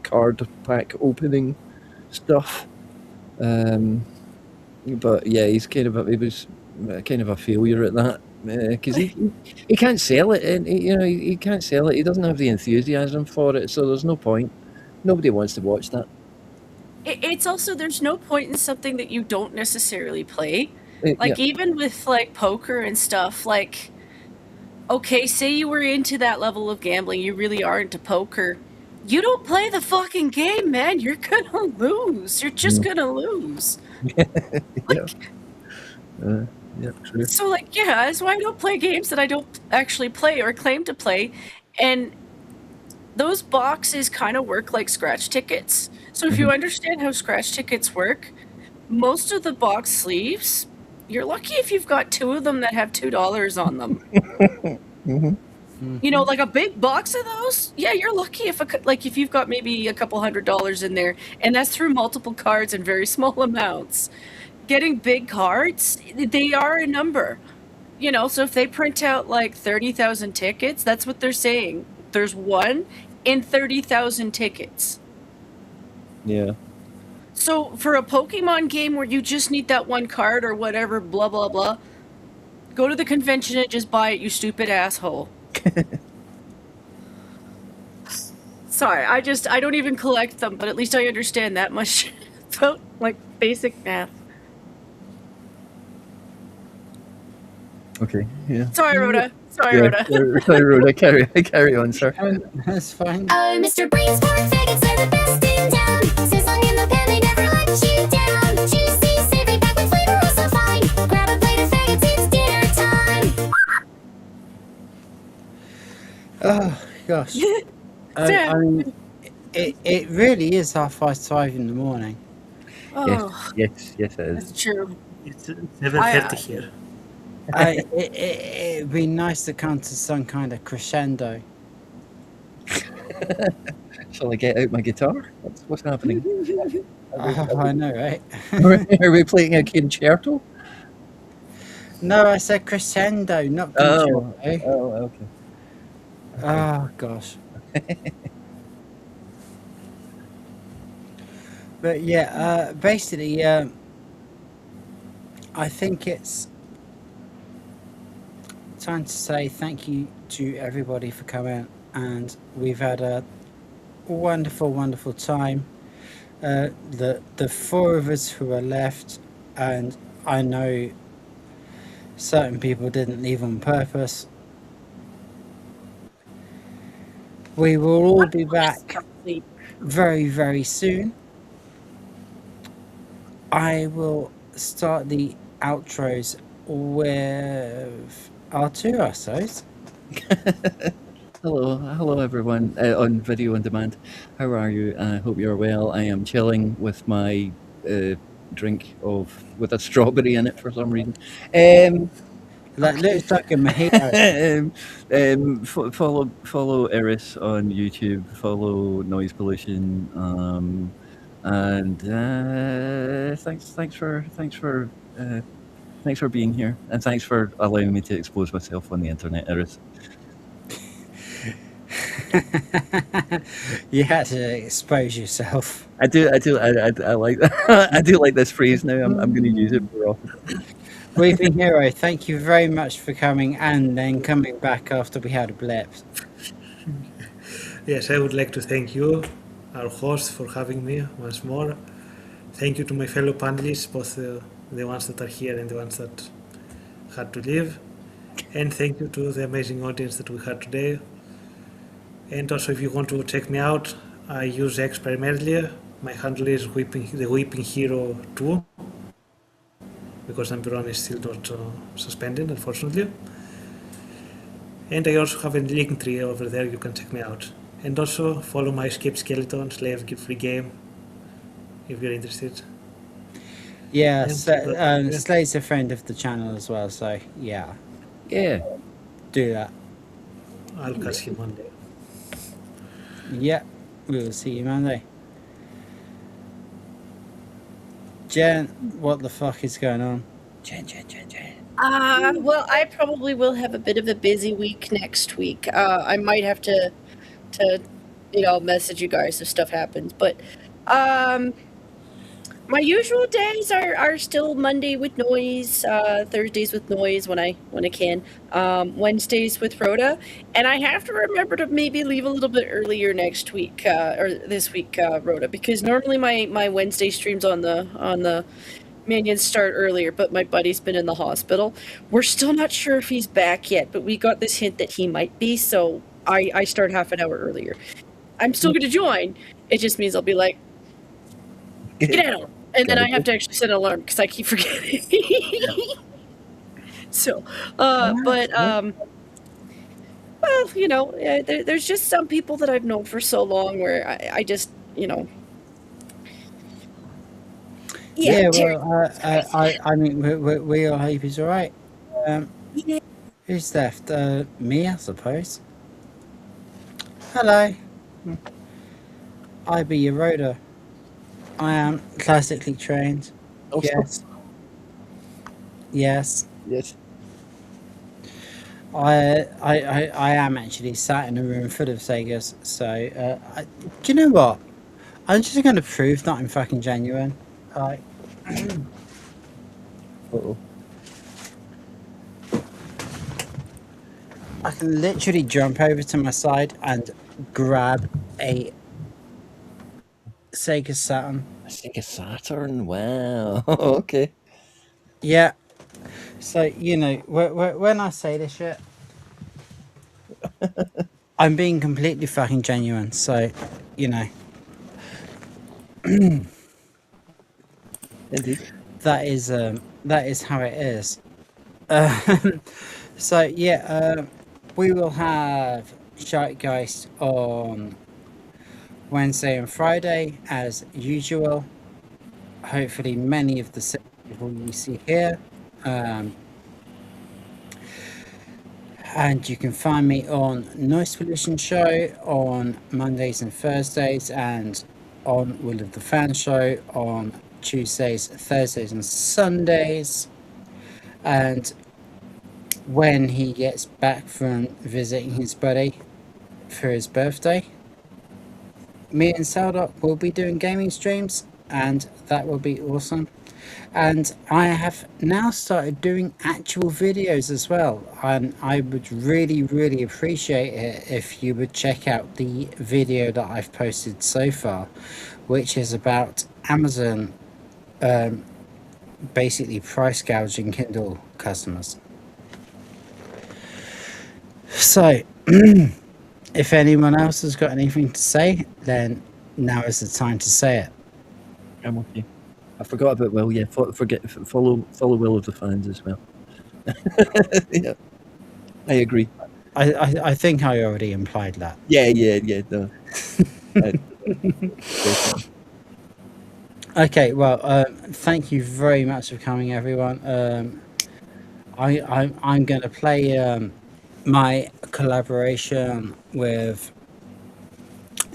card pack opening stuff. But yeah, he was kind of a failure at that because he can't sell it, and he can't sell it. He doesn't have the enthusiasm for it, so there's no point. Nobody wants to watch that. It's also, there's no point in something that you don't necessarily play. Yeah. Even with like poker and stuff, like, okay, say you were into that level of gambling, you really are into poker. You don't play the fucking game, man. You're gonna lose. You're just gonna lose. Yeah, true. So, like, yeah, that's why I don't play games that I don't actually play or claim to play. And those boxes kind of work like scratch tickets. So if you understand how scratch tickets work, most of the box sleeves, you're lucky if you've got 2 of them that have $2 on them. You know, like a big box of those, yeah, you're lucky if you've got maybe a couple $100 in there, and that's through multiple cards in very small amounts. Getting big cards, they are a number. You know, so if they print out like 30,000 tickets, that's what they're saying. There's 1 in 30,000 tickets. Yeah. So for a Pokemon game where you just need that 1 card or whatever, blah, blah, blah, go to the convention and just buy it, you stupid asshole. Sorry, I don't even collect them, but at least I understand that much about, like, basic math. Okay. Yeah. Sorry, Rhoda. Sorry, Rhoda. Carry on, sir. That's fine. Oh, Mr. Brainsport faggots are the best in town. Sizzling in the pan, they never let you down. Juicy, savory, packed with flavor, oh so fine. Grab a plate of faggots, it's dinner gosh. Yeah. I mean, it really is 5:30 in the morning. Oh, Yes, it is. that's true. It's 7:30 here. It'd be nice to come to some kind of crescendo. Shall I get out my guitar? What's happening? I know, right? Are we playing a concerto? No, I said crescendo, not Oh, concerto. okay. Oh, gosh. But yeah, basically, I think it's time to say thank you to everybody for coming, and we've had a wonderful, wonderful time. The four of us who are left, and I know certain people didn't leave on purpose. We will all be back very, very soon. I will start the outros with R2, I suppose. Hello everyone on Video on Demand. How are you? I hope you're well. I am chilling with my drink with a strawberry in it for some reason. That looks like a mojito. Follow Eris on YouTube. Follow Noise Pollution. And thanks for being here, and thanks for allowing me to expose myself on the internet, Eris. You had to expose yourself. I like I do like this phrase now. I'm going to use it more often. Weeping Hero, thank you very much for coming and then coming back after we had a blip. Yes, I would like to thank you, our host, for having me once more. Thank you to my fellow panelists, both the ones that are here and the ones that had to leave. And thank you to the amazing audience that we had today. And also, if you want to check me out, I use X primarily. My handle is the Weeping Hero 2, because number 1 is still not suspended, unfortunately. And I also have a link tree over there, you can check me out. And also follow my Escape Skeleton Slave Gift Free game if you're interested. Yeah, Slay's a friend of the channel as well, so yeah. Yeah. Do that. I'll catch you Monday. Yeah, we will see you Monday. Jen, what the fuck is going on? Jen. Well, I probably will have a bit of a busy week next week. I might have to message you guys if stuff happens. But my usual days are still Monday with Noise, Thursdays with Noise when I can, Wednesdays with Rhoda, and I have to remember to maybe leave a little bit earlier next week or this week, Rhoda, because normally my Wednesday streams on the Minions start earlier, but my buddy's been in the hospital. We're still not sure if he's back yet, but we got this hint that he might be, so I start half an hour earlier. I'm still going to join. It just means I'll be like, get out. And then I have to actually set an alarm because I keep forgetting. So, well, there's just some people that I've known for so long where I just, Yeah, well, I mean, we all hope he's all right. Who's left? Me, I suppose. Hello. I be your Rhoda. I am classically trained. Also. Yes. I am actually sat in a room full of Segas. So, do you know what? I'm just going to prove that I'm fucking genuine. Uh-oh. I can literally jump over to my side and grab a Sega Saturn. A Sega Saturn? Wow. Okay. Yeah. So, when I say this shit, I'm being completely fucking genuine. So, Indeed. that is how it is. So yeah, we will have Shitegeist on Wednesday and Friday as usual. Hopefully many of the same people you see here. And you can find me on Noise Pollution Show on Mondays and Thursdays, and on Will of the Fan Show on Tuesdays, Thursdays and Sundays. And when he gets back from visiting his buddy for his birthday, me and Saldok will be doing gaming streams, and that will be awesome. And I have now started doing actual videos as well, and I would really appreciate it if you would check out the video that I've posted so far, which is about Amazon basically price gouging Kindle customers. So if anyone else has got anything to say, then now is the time to say it. I'm with you. I forgot about Will. Yeah, follow Will of the Fans as well. Yeah, I agree. I think I already implied that. Yeah. No. Okay, well, thank you very much for coming, everyone. I'm going to play my collaboration with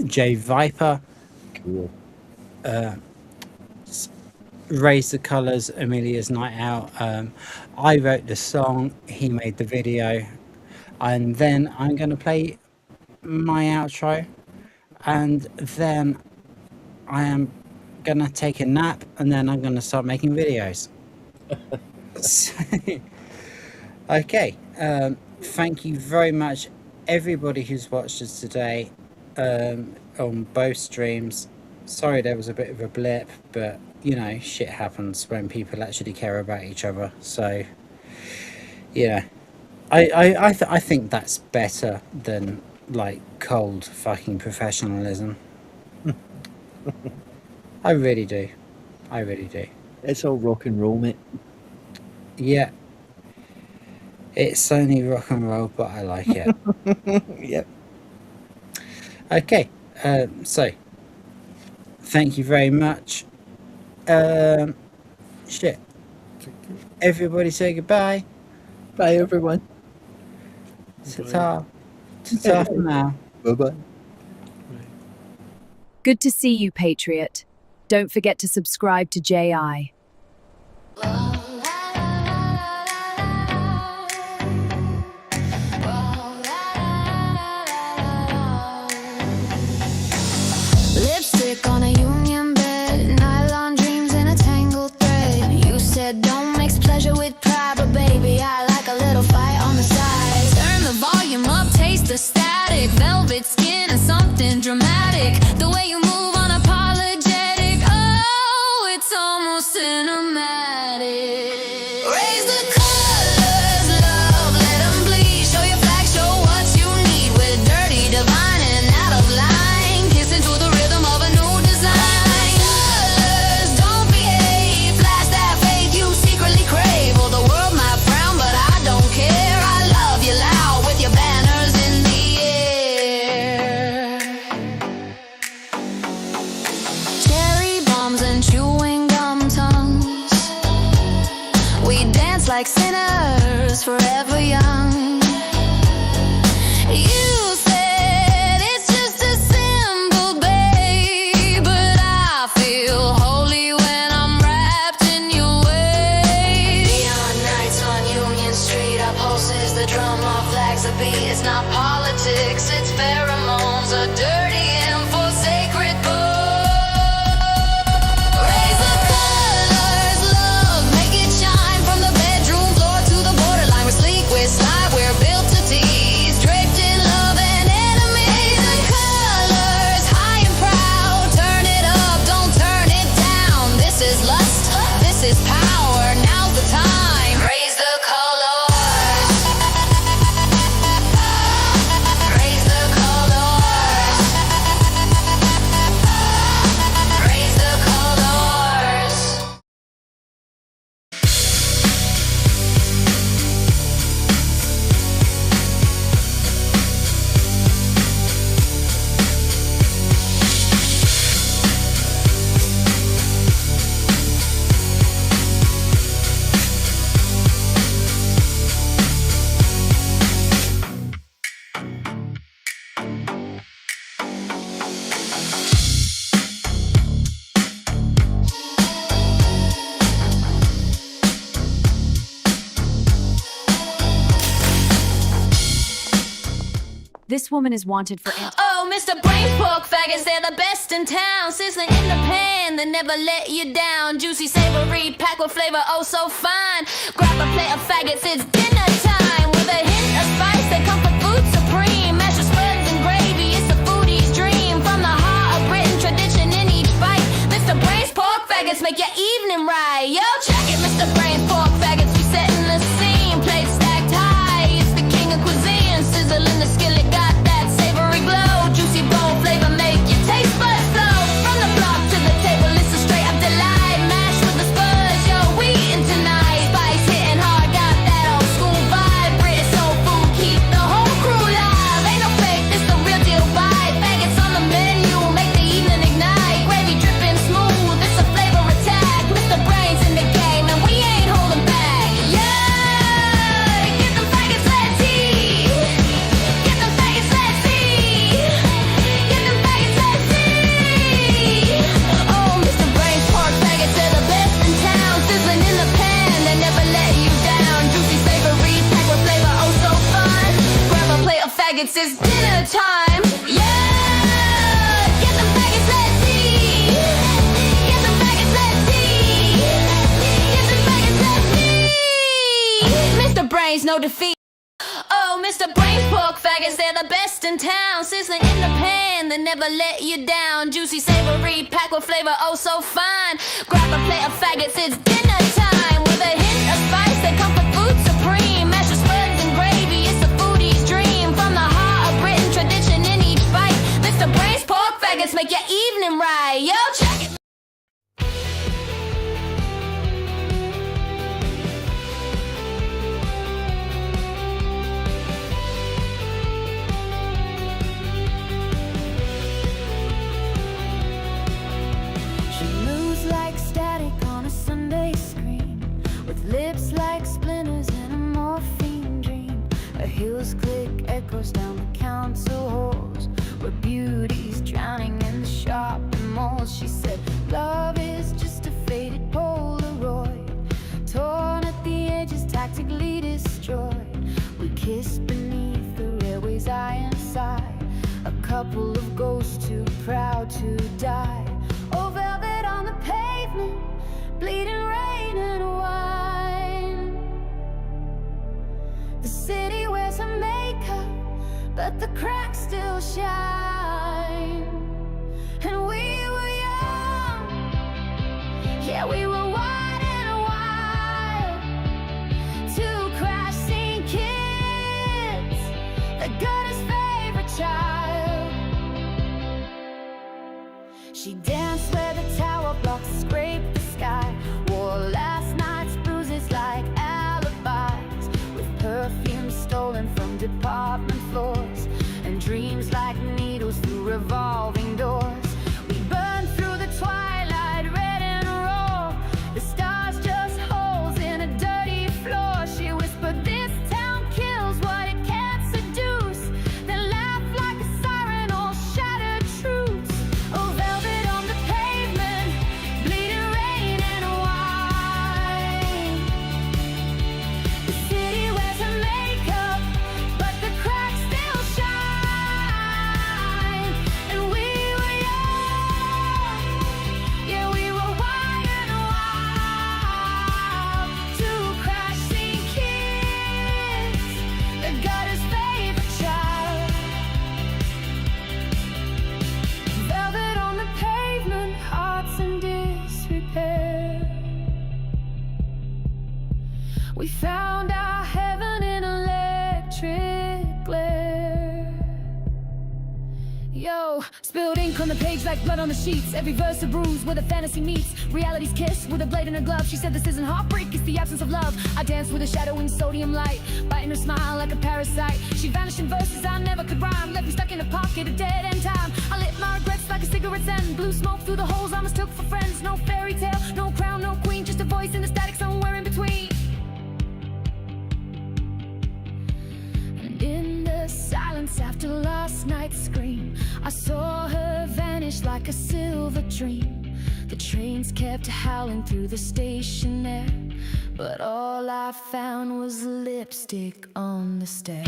J Viper. Cool. Raise the Colours, Amelia's Night Out. I wrote the song, he made the video, and then I'm going to play my outro, and then I am going to take a nap, and then I'm going to start making videos. Okay, thank you very much everybody who's watched us today on both streams. Sorry there was a bit of a blip, but you know, shit happens when people actually care about each other. So yeah, I think that's better than like cold fucking professionalism. I really do. It's all rock and roll, mate. Yeah, it's only rock and roll, but I like it. Yep. Okay, so thank you very much. Shit. Everybody say goodbye. Bye, everyone. Ta-ta. Ta-ta for now. Bye-bye. Good to see you, Patriot. Don't forget to subscribe to JI. Lipstick on a union bed, nylon dreams in a tangled thread. You said don't mix pleasure with pride, but baby, I like a little fight on the side. Turn the volume up, taste the static, velvet skin and something dramatic. The way you move unapologetic, oh, it's almost cinematic. Raise the colors, love, let them bleed. Show your flag, show what you need. With dirty, divine, and out of line. Kiss into the rhythm of a new design. Colors, don't behave. Flash that faith you secretly crave. Well, the world might frown, but I don't care. I love you loud with your banners in the air. Cherry bombs and chewing gum tongues. We dance like sinners, forever young. You said it's just a symbol, babe, but I feel holy when I'm wrapped in your waves. Neon nights on Union Street, our pulses, the drum, our flags, the beat. It's not politics, it's pheromones, a dirty hymn for sacred books. Raise the colors, love, make it shine from the bedroom floor to the borderline. We're sleek, we're sly, This woman is wanted for Oh, Mr. Brain Pork Faggots, they're the best in town. Sizzling in the pan, they never let you down. Juicy, savory, packed with flavor, oh so fine. Grab a plate of faggots, it's dinner time. With a hint of spice, they comfort food supreme. Mashed spreads and gravy, it's a foodie's dream. From the heart of Britain, tradition in each bite. Mr. Brain's Pork Faggots make your evening right. Yo, check it, Mr. Brain's Pork Faggots, we setting the scene. Plates stacked high, it's the king of cuisine. Sizzle in the skillet, got that savory glow. Juicy bone flavor make your taste buds flow. From the block to the table, it's a straight up delight. Mashed with the spurs, yo, we eating tonight. Spice hitting hard, got that old school vibe. British soul food, keep the whole crew live. Ain't no fake, this the real deal vibe. Faggots on the menu, make the evening ignite. Gravy dripping smooth, it's a flavor attack. Mr. Brain's in the game, and we ain't holding back. Yeah, get them faggots, let's see. Get them faggots, let's see. Get them faggots, let's see. Oh, Mr. Brain's Pork Faggots, they're the best in town. Sizzling in the pan, they never let you down. Juicy, savory, packed with flavor, oh so fun. Grab a plate of faggots, it's dinner time. Yeah, get them faggots, let's see. Get them faggots, let's see. Get them faggots, let's see. Mr. Brain's no defeat. Oh, Mr. Brain Pork Faggots, they're the best in town. Sizzling in the pan, they never let you down. Juicy, savory, packed with flavor, oh so fine. Grab a plate of faggots, it's dinner time. With a hint of spice, they comfort food supreme. Mashed spreads and gravy, it's a foodie's dream. From the heart of Britain, tradition in each bite. Mr. Brain's Pork Faggots make your evening right. Yo, check it. She moves like static on a Sunday screen, with lips like splinters in a morphine dream. Her heels click, echoes down the council halls, where beauty's drowning in the shopping malls. She said, love is just a faded Polaroid, torn at the edges, tactically destroyed. We kiss beneath the railway's iron side, a couple of ghosts too proud to die. Oh, velvet on the pavement, bleeding rain and wine. The city wears her makeup, but the cracks still shine. And we were young, yeah, we were wide and wild. Two crash scene kids, the gutter's favorite child. She danced where the tower blocks scraped the sky, wore last night's bruises like alibis, with perfume stolen from department floors, and dreams like needles through revolving doors. We burned through the twilight, red and raw, the stars just holes in a dirty floor. She whispered, this town kills what it can't seduce, then laughed like a siren, all shattered truths. Oh, velvet on the pavement, bleeding rain and wine. The city wears her makeup, but the cracks still shine. And we were young, yeah, we were wide and wild. Two crash scene kids, the gutter's favorite child. Velvet on the pavement, hearts in disrepair. We found our heaven in electric glare. Yo, spilled ink on the page like blood on the sheets. Every verse a bruise where the fantasy meets reality's kiss with a blade in her glove. She said this isn't heartbreak, it's the absence of love. I danced with a shadow in sodium light, biting her smile like a parasite. She vanished in verses I never could rhyme, left me stuck in a pocket of dead end time. I lit my regrets like a cigarette's end, blew smoke through the holes I mistook for friends. No fairy tale, no crown, no queen, just a voice in the static somewhere in between. And in the silence after last night's scream, I saw her vanish like a silver dream. The trains kept howling through the station there, but all I found was lipstick on the stair.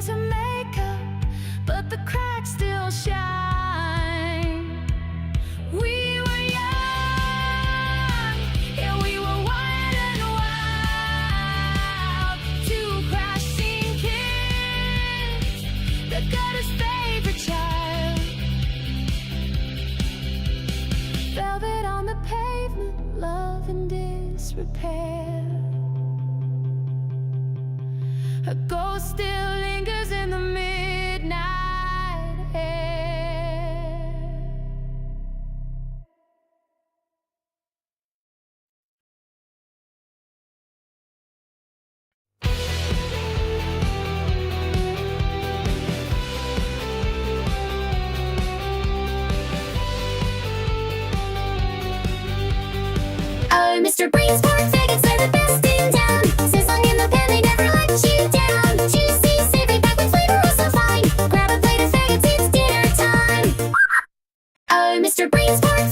to make up, but the cracks still shine. We were young, yeah, we were wild and wild. Two crashing kids, the gutter's favorite child. Velvet on the pavement, love in disrepair. A ghost still lingers in the midnight air. Oh, Mr. Brainsport, faggots are the best in town. Sizzling in the pan, they never let you down. Juicy, savory, back with flavor, oh so fine. Grab a plate of faggots, it's dinner time. Oh, Mr. Brainsport,